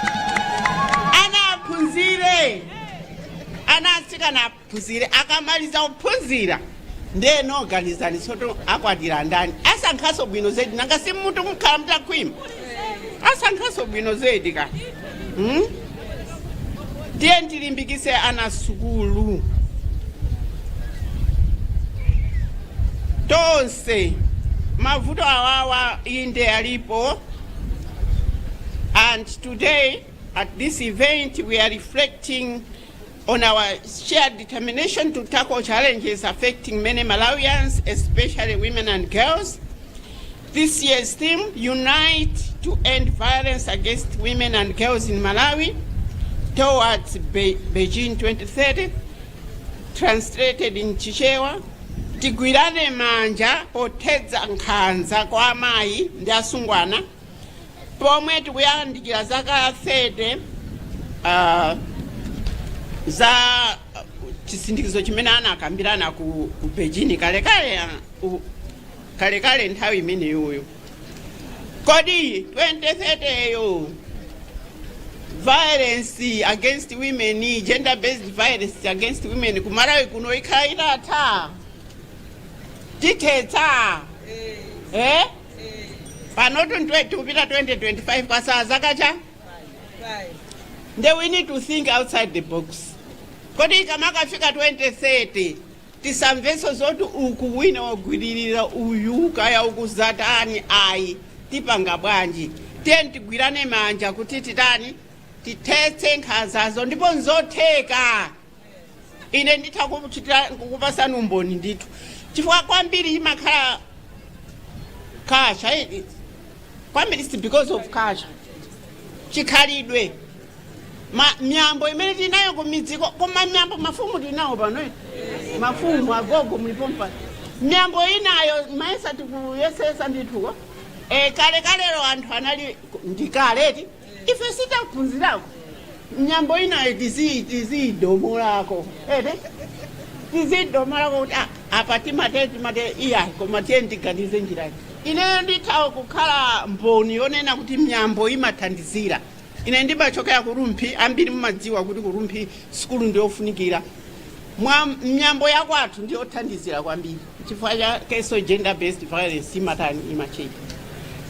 ana aphunzire. Ana atsikana aphunzire akamaliza kuphunzira ndeno organizani soto akwatira ndani asankhaso bwino zedi nanga si munthu mukhala mtakhwima asankhaso bwino zedi ka ndiye ndilimbikise ana sukulu tonse mavuto awawa inde alipo. And today at this event we are reflecting on our shared determination to tackle challenges affecting many Malawians, especially women and girls. This year's theme, Unite to End Violence Against Women and Girls in Malawi towards Beijing 2030, translated in Chichewa. Tigwirane manja potedza nkhanza kwa amayi ndi asungwana pomwe tikuyandikira zaka 30 za chisindikizo chimene anakambirana ku Beijing kalekale nthawi imeneyoyo. Kodi 2030 yo violence against women, gender-based violence against women kumalawi kuno ikhala itatha tithetsa panoto kupita 2025 kwasaa zakacha. Then we need to think outside the box. Kodi ikamakafika 2030 tisamveso zoti uku wina wagwiririra uyu kaya ukuzatani ayi tipanga bwanji. Tiye tigwirane manja kuti titani tithetse nkhazazo ndipo nzotheka. Ine nditha kukupasani umboni ndithu chifukwa kwambiri imakhala kasha kwambiri is because of kasha chikhalidwe miyambo imene tinayo kumiziko koma miyambo mafumu tinawo pano mafumu agogo mlipompa miyambo inayo maisa tikuyesesa ndithuko kalekalero anthu anali ndikaleti ife sitaphunzirako miyambo inayo tizidomolako tizidomolako kuti apa timate iya koma tiye ndiganize njirani. Ine ndithawa kukhala mboni yonena kuti miyambo imathandizira. Ine ndimachokera ku Lumphi, ambiri mumadziwa kuti ku Lumphi sikulu ndiyofunikira. Miyambo yakwathu ndiyothandizira kwambiri chifukwa chakenso gender-based violence imacheka.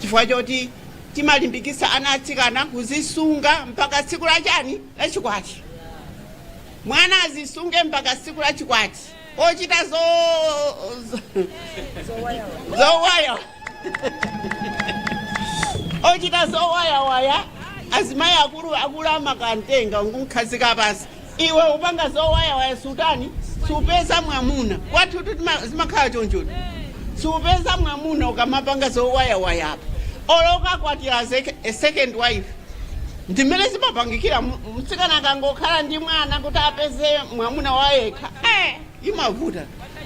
Chifukwa choti timalimbikisa ana atsikana kuzisunga mpaka tsiku lachani lachikwati. Mwana azisunge mpaka tsiku lachikwati. Ochita zowaya ochita zowaya azimayi akulu amakantenga ngunkhazika pasi iwe upanga zowaya sutani supeza mwamuna kwathu zimakhala chonchoti supeza mwamuna ukamapanga zowaya apa oloka kwatira a second wife ndimene zimapangikira mtsikana akangokhala ndi mwana kuti apeze mwamuna wayekha imavuta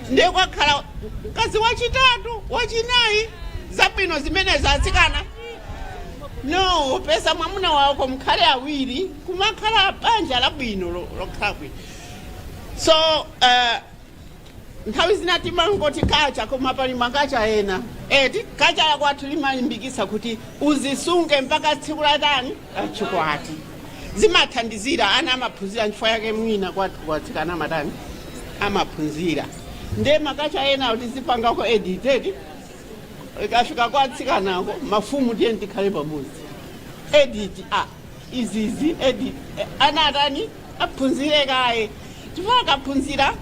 ndiye kwakhala mkazi wachitatu wachinayi zabwino zimene zatsikana no pesa mwamuna wako mkhale awiri kumakhala banja labwino lokhala bwino. So nthawi zina timangoti kacha koma pali makacha ena kacha yakwathu limalimbikisa kuti uzisunge mpaka tsiku latani lachikwati. Zimathandizira ana amaphunzira nchifukwa yake mwina kwathu kwatsikana matani amaphunzira nde makacha ena kuti zipangako edited ikafika kwatsikanako mafumu tiye ndikhale pamodzi edit izizi edit anatani aphunzire kaye chifukwa akaphunzira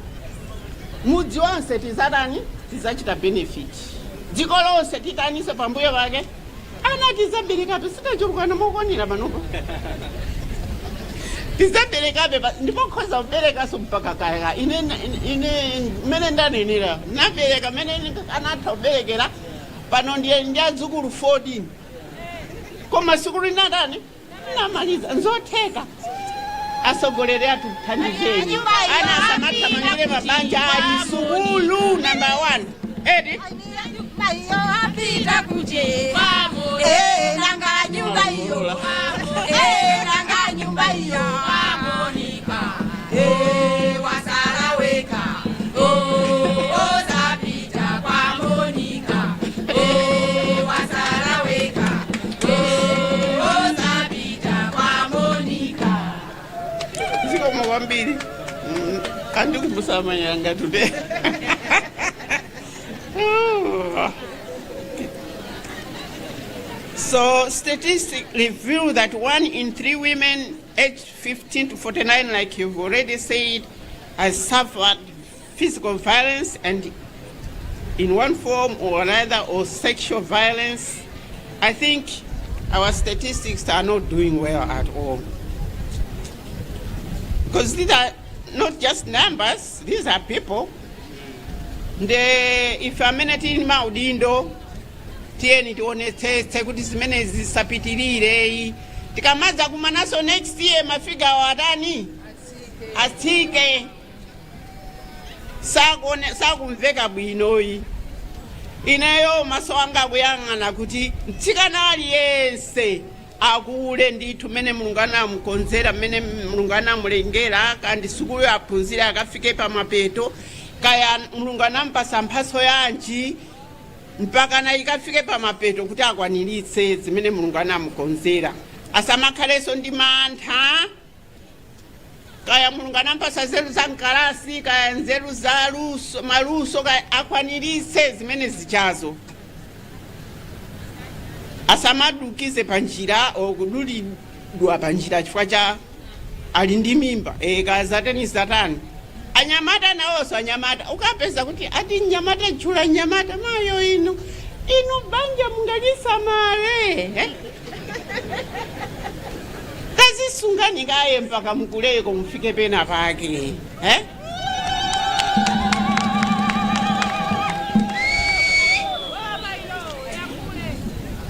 mudzi wonse tizatani tizachita benefit dziko lonse titanise pambuyo pake ana tizaberekabe sitachulukana mokonera panopo tizaberekabe ndipo khoza kuberekaso mpaka kaya ine mene ndanenera nabereka mene anatha kuberekera pano ndiye ndiazukulu 14 koma sikulu inatani namaliza nzotheka asogolere atuthandizeni ana asamathamangire mabanja ali sukulu number 1 edi Mayo apita kuje nanga nyumba hiyo nanga nyumba hiyo Monica wasaraweka zapita kwa Monica wasaraweka zapita kwa Monica ziko mwambiri andikumusama yanga today. So statistics reveal that 1 in 3 women aged 15 to 49, like you've already said, has suffered physical violence and in one form or another, or sexual violence. I think our statistics are not doing well at all. Because these are not just numbers, these are people. If amenity in maudindo tieni tionetsetse kuti zimene zisapitirire tikamaza kumanaso next year mafiga wadani atsike sakumveka bwinoyi. Ineyo maso anga kuyang'ana kuti mtsikana aliyense akule ndithu mene mulungu anamukonzera mene mulungu anamulengera kandi sukulu aphunzire akafike pamapeto kaya mulungu anampasa mphaso yanji mpaka na ikafike pamapeto kuti akwaniritse zimene mulungu anamukonzera asamakhaleso ndi mantha kaya mulungu anampasa nzeru za mkalasi kaya nzeru za maluso kaya akwaniritse zimene zichazo asamadukize panjira okudulidwa panjira chifukwa cha ali ndi mimba kazateni satani anyamata nawonso anyamata ukapeza kuti ati nyamata chula nyamata mayo inu banja mungalisamale kazisungani kaye mpaka mkuleko mufike pena pake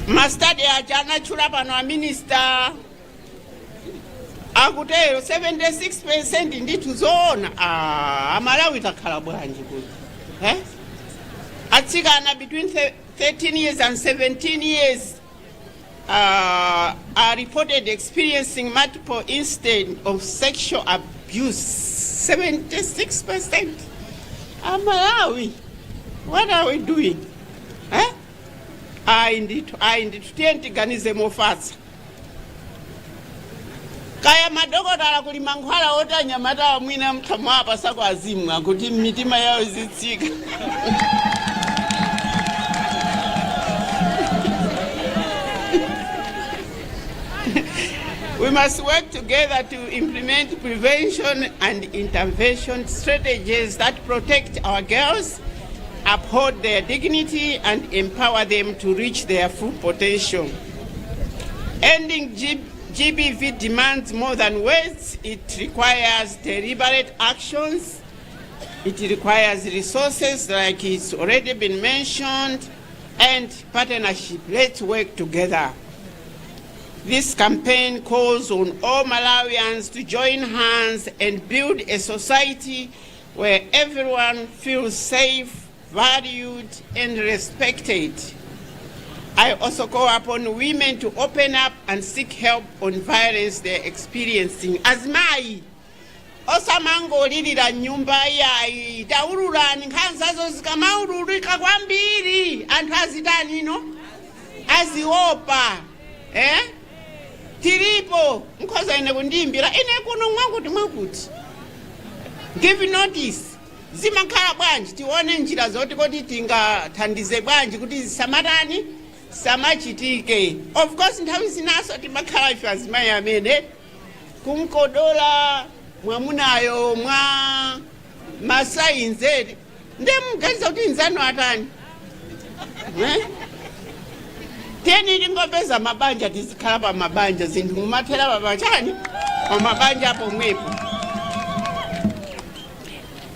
mastadi achana chula pano a minister akutero 76% ndithu zoona amalawi takhala bwanji kuti atsikana between 13 years and 17 years are reported experiencing multiple incidents of sexual abuse. 76%. Malawi, what are we doing? Indeed, tientiganize mofatsa. Kaya madokotala kuli mankhwala ota nyamata amwina mthamwa apasa kwa azimu akuti mitima yawo izitsika. We must work together to implement prevention and intervention strategies that protect our girls, uphold their dignity, and empower them to reach their full potential. Ending GBV demands more than words. It requires deliberate actions. It requires resources like it's already been mentioned, and partnership. Let's work together. This campaign calls on all Malawians to join hands and build a society where everyone feels safe, valued, and respected. I also call upon women to open up and seek help on violence they're experiencing. Azimai, osamango lilira nyumba yayi, taurulani nkhanzazo zikamaurulika kwambiri, anthu azitani no, aziopa, tiripo, mkhoza ine kundimbira, ine kuno mwakuti. Give notice. Zimakhala bwanji tione njira zoti kuti tingathandize bwanji kuti samatani samachitike. Of course nthawi zinaso timakhala ife azimayi amene kumkodola mwamunayo mwa masayinze nde muganiza kuti nzano atani teni lingopeza mabanja tizikhala pa mabanja zinthu mumathera pamachani pa mabanja apo mwepo.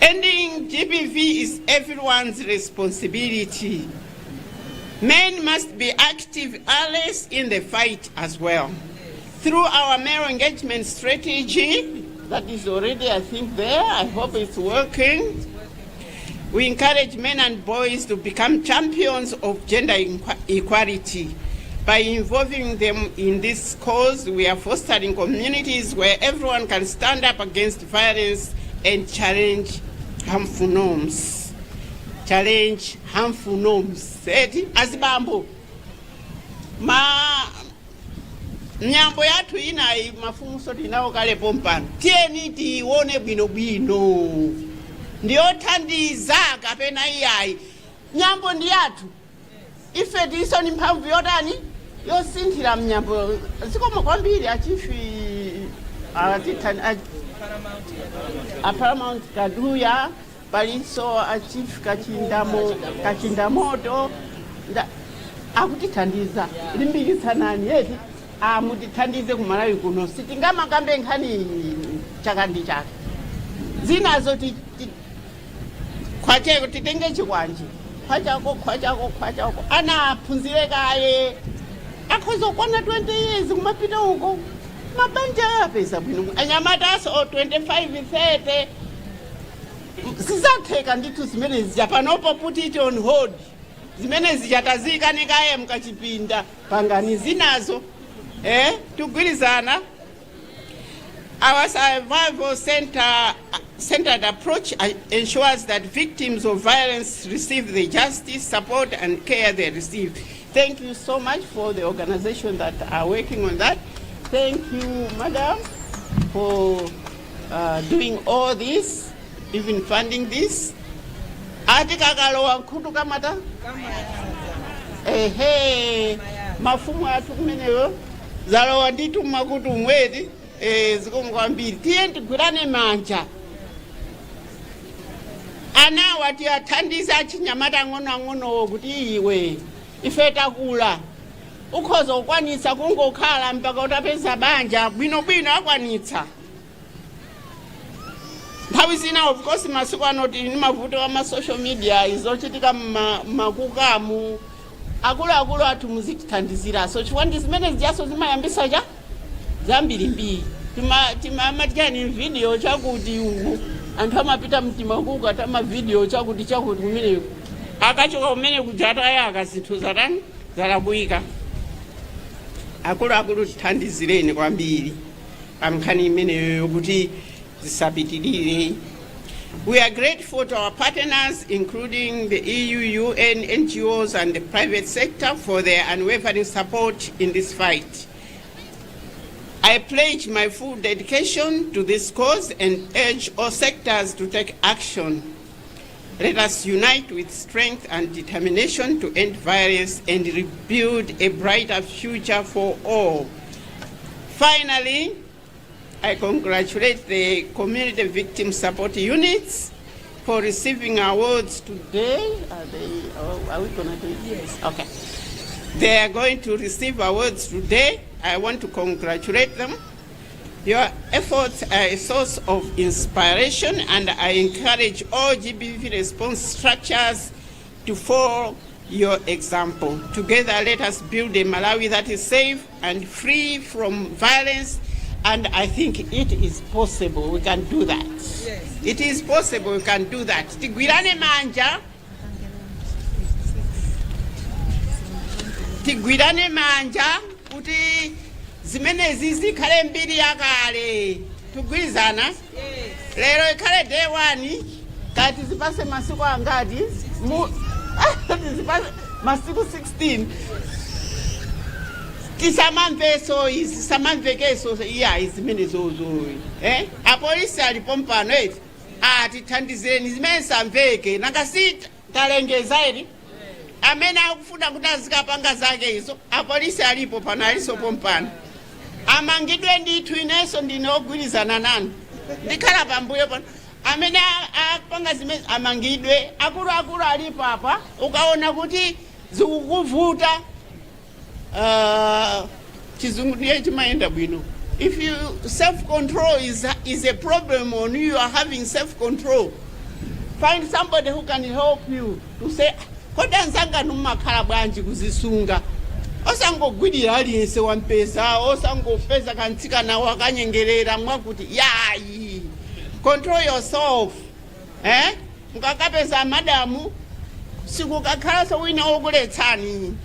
Ending GBV is everyone's responsibility. Men must be active allies in the fight as well. Through our male engagement strategy, that is already, I think, there, I hope it's working, we encourage men and boys to become champions of gender equality. By involving them in this cause, we are fostering communities where everyone can stand up against violence and challenge harmful norms. Challenge harmful norms. Seti azibambo. Nyambo yathu inayi mafumu soti nawo kale pompano. Tieni tione bwino. Ndiothandiza kapena iyayi. Nyambo ndi yathu. Ife tiso ni mphamvu yotani yosinthira mnyambo. Zikomo kwambiri achifi Paramount Kaduya, Paliso Achief Kachindamoto, akutithandiza limbikitsanani yeti amutithandize kumalawi kuno sitingama kambe nkhani chakandi chake zinazo khwacheko titenge chikwanje khwachako ana aphunzire kaye akhozokwana 20 years kumapita uko mabanja apeza bwino anyamataso 25 30 sizatheka ndithu zimene zijapanopo put it on hold zimene zijatazika nekaye mkachipinda pangani zinazo tugwirizana. Our survival centered approach ensures that victims of violence receive the justice, support, and care they receive. Thank you so much for the organization that are working on that. Thank you, Madam, for doing all this, even funding this. Mafumu atu kumeneyo zalowa nditu makutu mwezi zikomo kwambiri tiye tigwirane manja ana wati athandiza achinyamata ng'ono kuti iwe ife takula ukhoza ukwanitsa kungokhala mpaka utapeza banja bwinobwino akwanitsa nthawi zina of course masiku ano tili ndi mavuto wa social media izochitika makukamu akuluakulu athu muzitithandizira so chiwandi zimene zijaso zimayambisa cha zambirimbiri timamatiyani video chakuti uku anthu amapita mtima kuku atama video chakuti kumeneku akachoka kumene kujataya akazinthu zatani zalabwika akuluakulu tithandizireni kwambiri pamkhani imeneyo kuti zisapitirire. We are grateful to our partners, including the EU, UN, NGOs, and the private sector for their unwavering support in this fight. I pledge my full dedication to this cause and urge all sectors to take action. Let us unite with strength and determination to end violence and rebuild a brighter future for all. Finally, I congratulate the community victim support units for receiving awards today. Are we going to do it? Yes. Okay. They are going to receive awards today. I want to congratulate them. Your efforts are a source of inspiration, and I encourage all GBV response structures to follow your example. Together, let us build a Malawi that is safe and free from violence. And I think it is possible we can do that. Yes. It is possible we can do that. Tigwirane manja. Tigwirane manja. Kuti zimene zizi kale mbiri yakale. Tugwirizana? Yes. Lero ikale day 1. Kati zipase masiku angati? Zipase masiku 16. Tisamamveso izi samamvekeso izimene zozo apolisi alipo mpano eti tithandizeni zimene samveke nakasi talengeza eri amene akufuna kuti azikapanga zake izo apolisi alipo pano alisopo mpano amangidwe ndithu ineso ndine ogwirizana nanu ndikhala pambuyo pano amene akupanga zimene amangidwe akuluakulu alipo apa ukaona kuti zikukuvuta if you self-control is a problem on you are having self-control, find somebody who can help you to say koda nzanga numakhala bwanji kuzisunga osangogwidira aliyense wampeza osangopeza kantsika nawo akanyengerera mwakuti yayi control yourself mukakapeza madamu sikukakhala so wina okuletsani.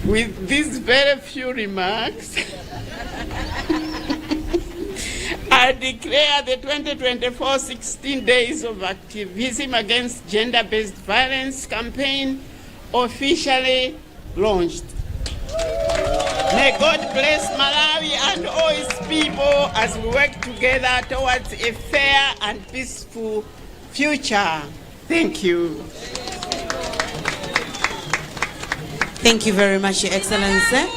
With these very few remarks, I declare the 2024 16 Days of Activism Against Gender-Based Violence campaign officially launched. May God bless Malawi and all its people as we work together towards a fair and peaceful future. Thank you. Thank you very much, Your Excellency.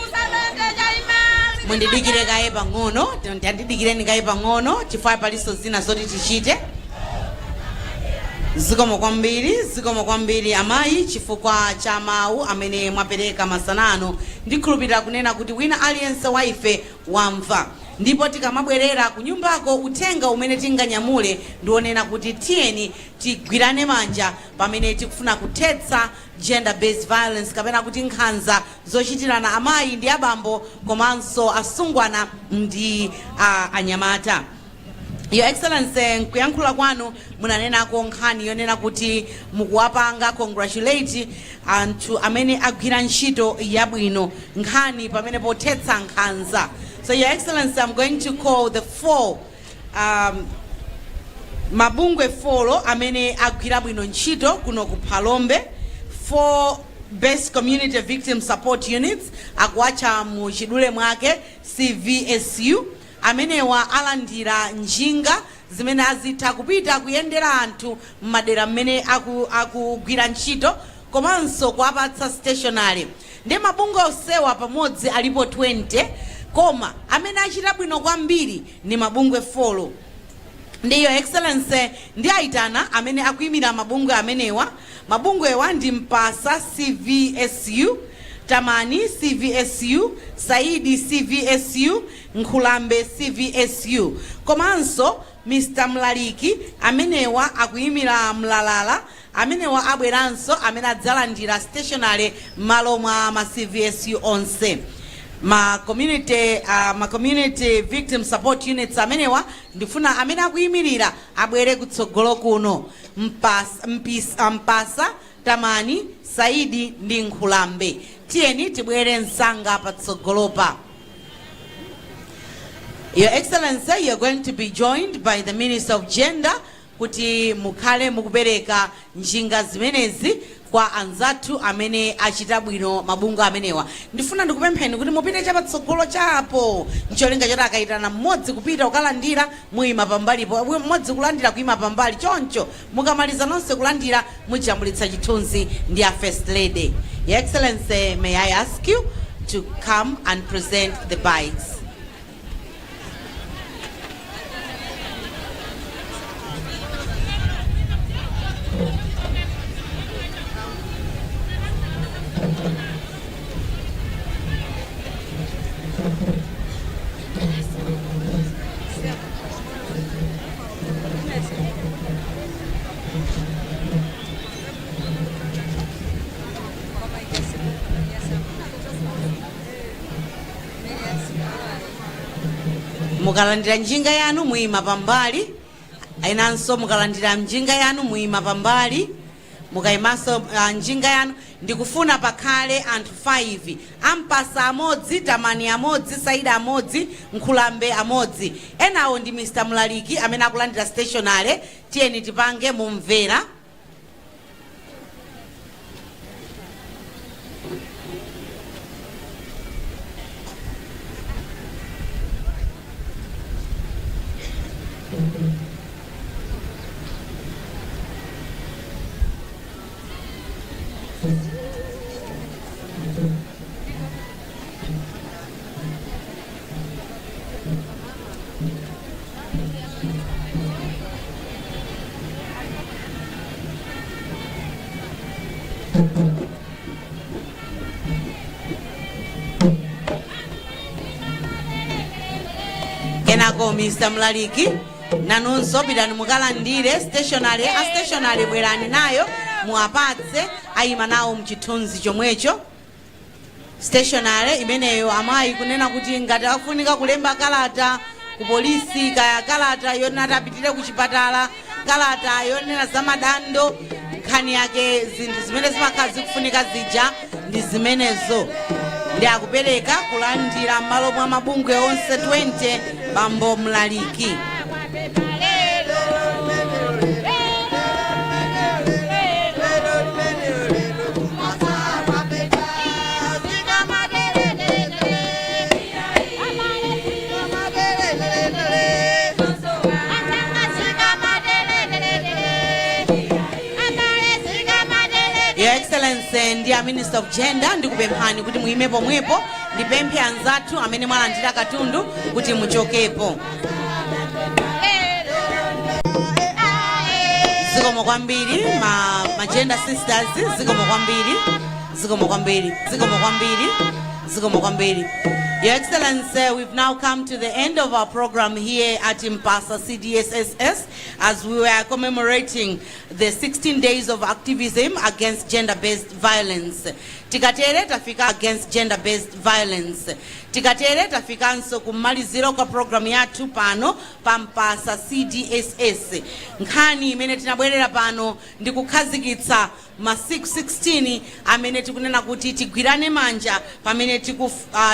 Mundidigire gaye pang'ono, tandidigireni gaye pang'ono, chifukwa paliso zina zoti tichite. Zikomo kwambiri amayi chifukwa cha mawu amene mwapereka masanano ndikhulupirira kunena kuti wina aliyense waife wamva. Ndipo tikamabwerera ku nyumbako uthenga umene tinganyamule ndionena kuti tiyeni tigwirane manja pamene tikufuna kuthetsa gender-based violence kapena kuti nkhanza zochitirana amayi ndi abambo komanso asungwana ndi anyamata. Your Excellency, nkuyankhula kwanu munanena nkhani yonena kuti mukuwapanga congratulate anthu amene agwira ntchito yabwino nkhani pamene pothetsa nkhanza. So Your Excellency, I'm going to call the 4 mabungwe 4 amene agwira bwino ntchito kuno ku Phalombe, 4 best community victim support units akuacha mu chidule mwake CVSU amenewa alandira njinga zimene azitha kupita kuyendera anthu m'madera mmene akugwira ntchito komanso kuapatsa stationary. Ndi mabungwe osewa pamodzi alipo 20 koma amene achita bwino kwambiri ni mabungwe 4. Ndi Your Excellency ndi aitana amene akuyimira mabungwe amenewa. Mabungwewa ndi Mpasa CVSU, Tamani CVSU, Saidi CVSU, Nkhulambe CVSU. Komanso Mr. Mlaliki amenewa akuyimira Mlalala, amenewa abweranso amene adzalandira stationary malo mwa ma CVSU onse. Ma community victim support units amenewa ndifuna amene akuyimirira abwere kutsogolo kuno. Mpasa, Tamani, Saidi ndi Nkhulambe. Tieni tibwere nsanga patsogolopa. Your Excellency, you're going to be joined by the Minister of Gender kuti mukhale mukupereka njinga zimenezi kwa anzathu amene achita bwino mabungwe amenewa. Ndifuna ndikupempheni kuti mupite chapatsogolo chapo ncholinga choti akaitana mmodzi kupita kukalandira muyima pambalipo, mmodzi kulandira kuyima pambali, choncho mukamaliza nonse kulandira mujambulitsa chithunzi ndi a First Lady. Your Excellency, may I ask you to come and present the bikes. Mukalandira njinga yanu muyima pambali, ainanso mukalandira njinga yanu muyima pambali, mukayimaso njinga yanu. Ndikufuna pakhale anthu 5, Ampasa amodzi, Tamani amodzi, Saida amodzi, Nkhulambe amodzi. Enawo ndi Mr. Mlaliki amene akulandira stationary. Tiyeni tipange mumvera. Kenako Mr. Mlaliki nanunso pitani mukalandire stationary. A stationary bwerani nayo muapatse ayima nawo mchithunzi chomwecho. Stationary imeneyo amayi kunena kuti ngati afunika kulemba kalata ku polisi, kaya kalata yonena apitire ku chipatala, kalata yonena za madando, nkhani yake zinthu zimene zimakhala zikufunika zija ndi zimenezo. Ndi akupereka kulandira m'malo mwa mabungwe onse 20 Bambo Mlaliki. Your Excellency, ndiye Minister of Gender, ndikupemphani kuti muime pomwepo ndipemphe anzathu amene mwalandira katundu kuti muchokepo. Zikomo kwambiri ma gender sisters, zikomo kwambiri, zikomo kwambiri, zikomo kwambiri, zikomo kwambiri. Your Excellency, we've now come to the end of our program here at Mpasa CDSSS as we were commemorating the 16 days of activism against gender-based violence. tikatere tafika against gender based violence, tikatere tafikanso kumaliziro kwa programu yathu pano pampasa CDSS. Nkhani imene tinabwerera pano ndi kukhazikitsa masiku 16 amene tikunena kuti tigwirane manja pamene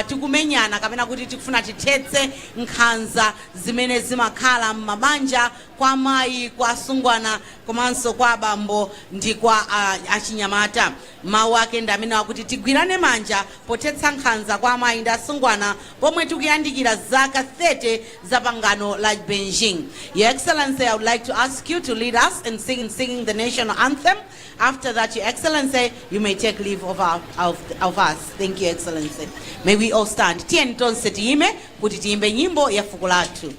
tikumenyana kapena kuti tikufuna tithetse nkhanza zimene zimakhala m'mabanja kwa mayi, kwa asungwana, komanso kwa abambo ndi kwa achinyamata. Mawu ake ndi amene akuti tigwirane manja pothetsa nkhanza kwa mayi ndi asungwana pomwe tikuyandikira zaka 30 za pangano la Beijing. Your Excellency, I would like to ask you to lead us in singing the national anthem. After that, Your Excellency, you may take leave of us. Thank you, Excellency. May we all stand. Tieni tonse tiime kuti tiimbe nyimbo ya fuko lathu.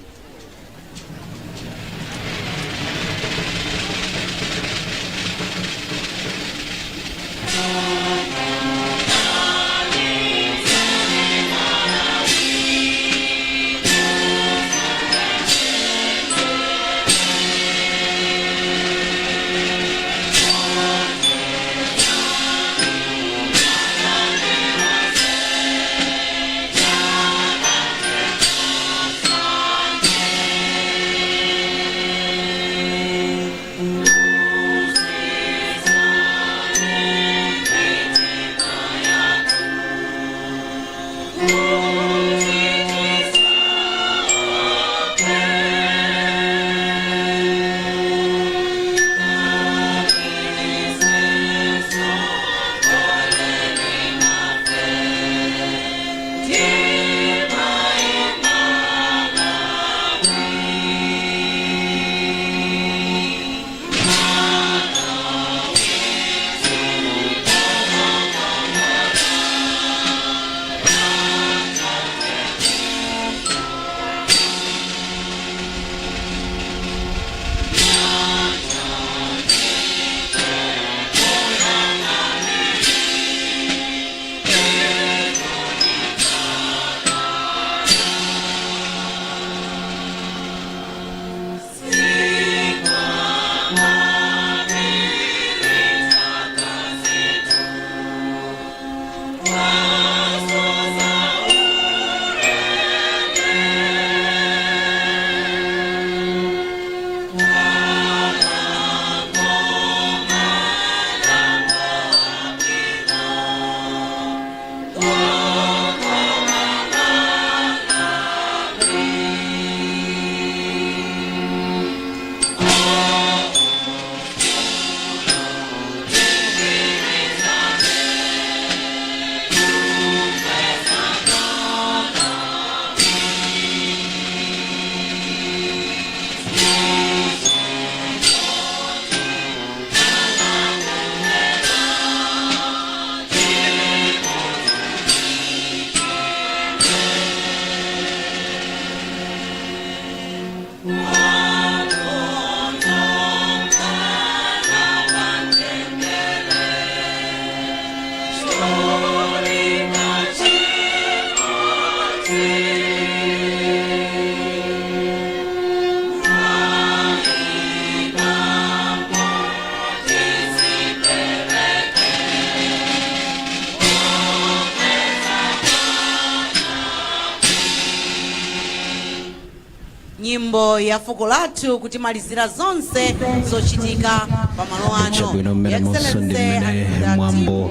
Nyimbo ya fuko lathu kutimalizira zonse zochitika pamalo ano. Chabwino mmene monso ndi mmene mwambo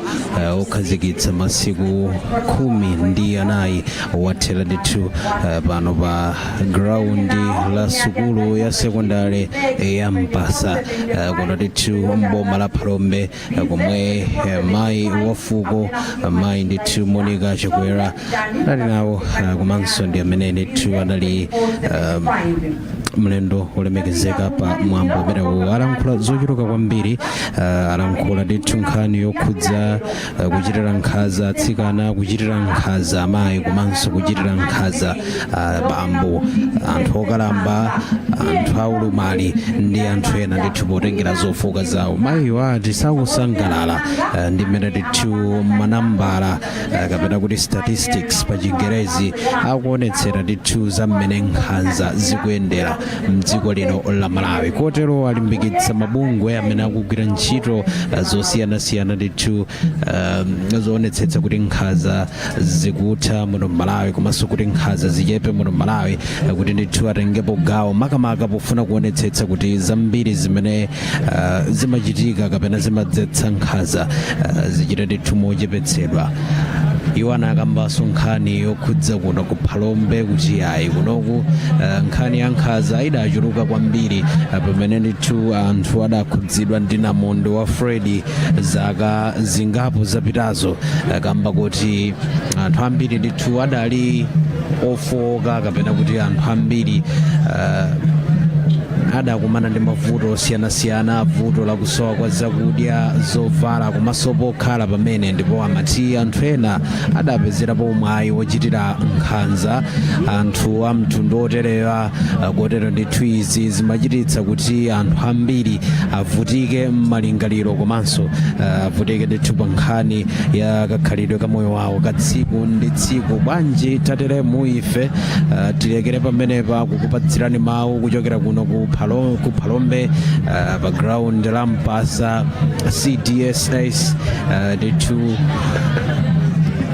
okhazikitsa masiku 14 wathera ndithu pano pa ground la sukulu ya sekondari ya Mpasa kuno ndithu mboma la Phalombe komwe mayi wafuko mayi ndithu Monica Chakwera ali nawo komanso ndi amene ndithu anali mlendo olemekezeka pa mwambo umenewu. Alankhula zochuluka kwambiri, alankhula ndithu nkhani yokhudza kuchitira nkhaza atsikana, kuchitira nkhaza amayi komanso kuchitira nkhaza bambo, anthu okalamba, anthu aulumali ndi anthu ena ndithu potengera zofoka zawo. Mayiwo ati sakusangalala ndi mmene ndithu manambala kapena kuti statistics pa Chingerezi akuonetsera ndithu za mmene nkhanza zikuyendera mdziko lino la Malawi. Kotero alimbikitsa mabungwe amene akugwira ntchito zosiyanasiyana ndithu zoonetsetsa kuti nkhanza zikutha muno Malawi komanso kuti nkhanza zichepe muno Malawi, kuti ndithu atengepo gawo makamaka pofuna kuonetsetsa kuti zambiri zimene zimachitika kapena zimadzetsa nkhanza zichite ndithu mochepetsedwa. Iwo anakambanso nkhani yokhudza kuno ku Phalombe kuti ayi kunoku nkhani ya nkhanza idachuluka kwambiri pamene ndithu anthu adakhudzidwa ndi namondwe wa Fred zaka zingapo zapitazo, kamba kuti anthu ambiri ndithu adali ofowoka kapena kuti anthu ambiri adakumana ndi mavuto osiyanasiyana, vuto la kusowa kwa zakudya, zovala komanso pokhala pamene, ndipo amati anthu ena adapezerapo mwayi wochitira nkhanza anthu a mtundu oterewa. Kotero ndithu izi zimachititsa kuti anthu ambiri avutike m'malingaliro komanso avutike ndithu pa nkhani ya kakhalidwe ka moyo wawo ka tsiku ndi tsiku. Bwanji tateremu ife tilekere pamenepa kukupatsirani mawu kuchokera kuno ku Phalombe pa ground la Mpasa CDSS ndithu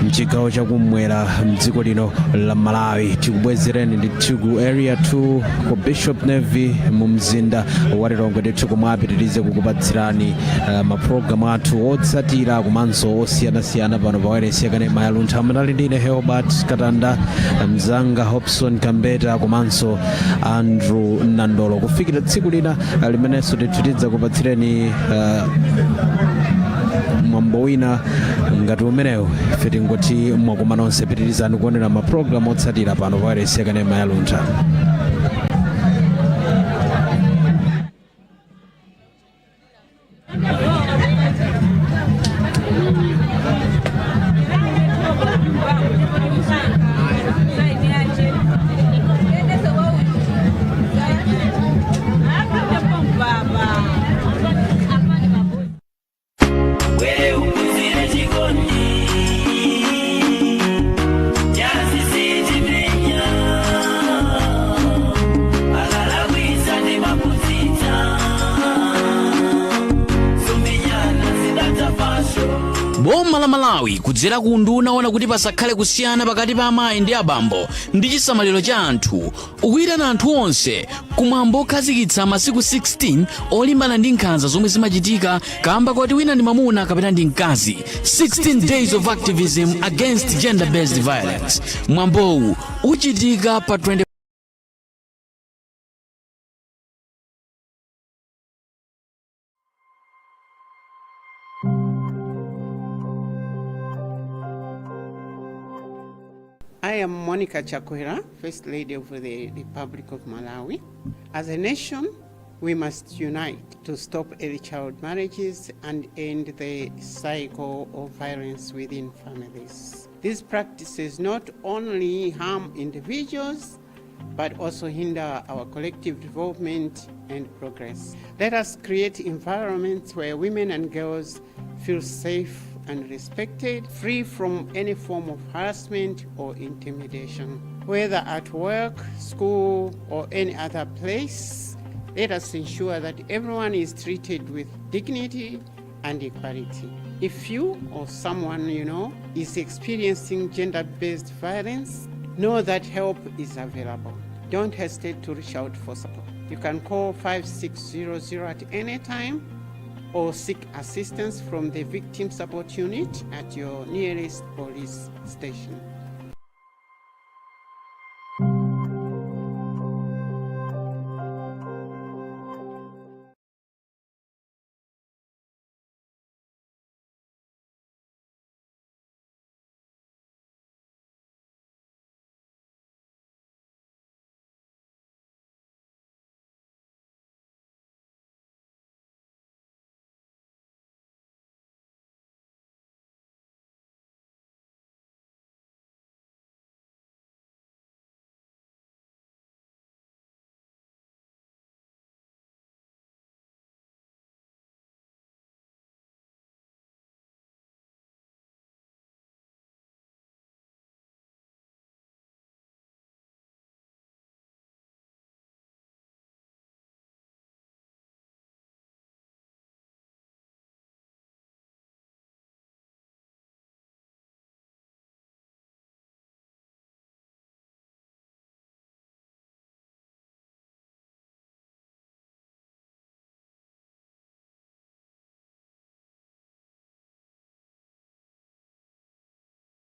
mchigawo chakumwera mdziko lino la Malawi. Tikubwezereni ndithu ku area 2 ku Bishop Navy mu mzinda wa Lilongwe ndithu komwe apitirize kukupatsirani maprogramu athu otsatira komanso osiyanasiyana pano pa wireless yakanema ya Luntha. Munali ndine Heobert Katanda, mzanga Hobson Kambeta komanso Andrew Nandolo. Kufikira tsiku lina limenenso ndithu tidzakupatsireni mwambo wina ngati umenewu. Ife tingoti mwakoma nonse, pitirizani kuonera maprogramu otsatira pano pa wireless yakanema ya Luntha. Boma la Malawi kudzera ku unduna ona kuti pasakhale kusiyana pakati pa amayi ndi abambo ndi chisamaliro cha anthu, ukuyitana anthu onse kumwambo okhazikitsa masiku 16 olimbana ndi nkhanza zomwe zimachitika kamba kuti wina ndi mamuna kapena ndi mkazi. 16 days of activism against gender-based violence. Mwambowu uchitika pa 20. I am Monica Chakwera, First Lady of the Republic of Malawi. As a nation, we must unite to stop early child marriages and end the cycle of violence within families. These practices not only harm individuals, but also hinder our collective development and progress. Let us create environments where women and girls feel safe and respected, free from any form of harassment or intimidation. Whether at work, school, or any other place, let us ensure that everyone is treated with dignity and equality. If you or someone you know is experiencing gender-based violence, know that help is available. Don't hesitate to reach out for support. You can call 5600 at any time or seek assistance from the Victim Support Unit at your nearest police station.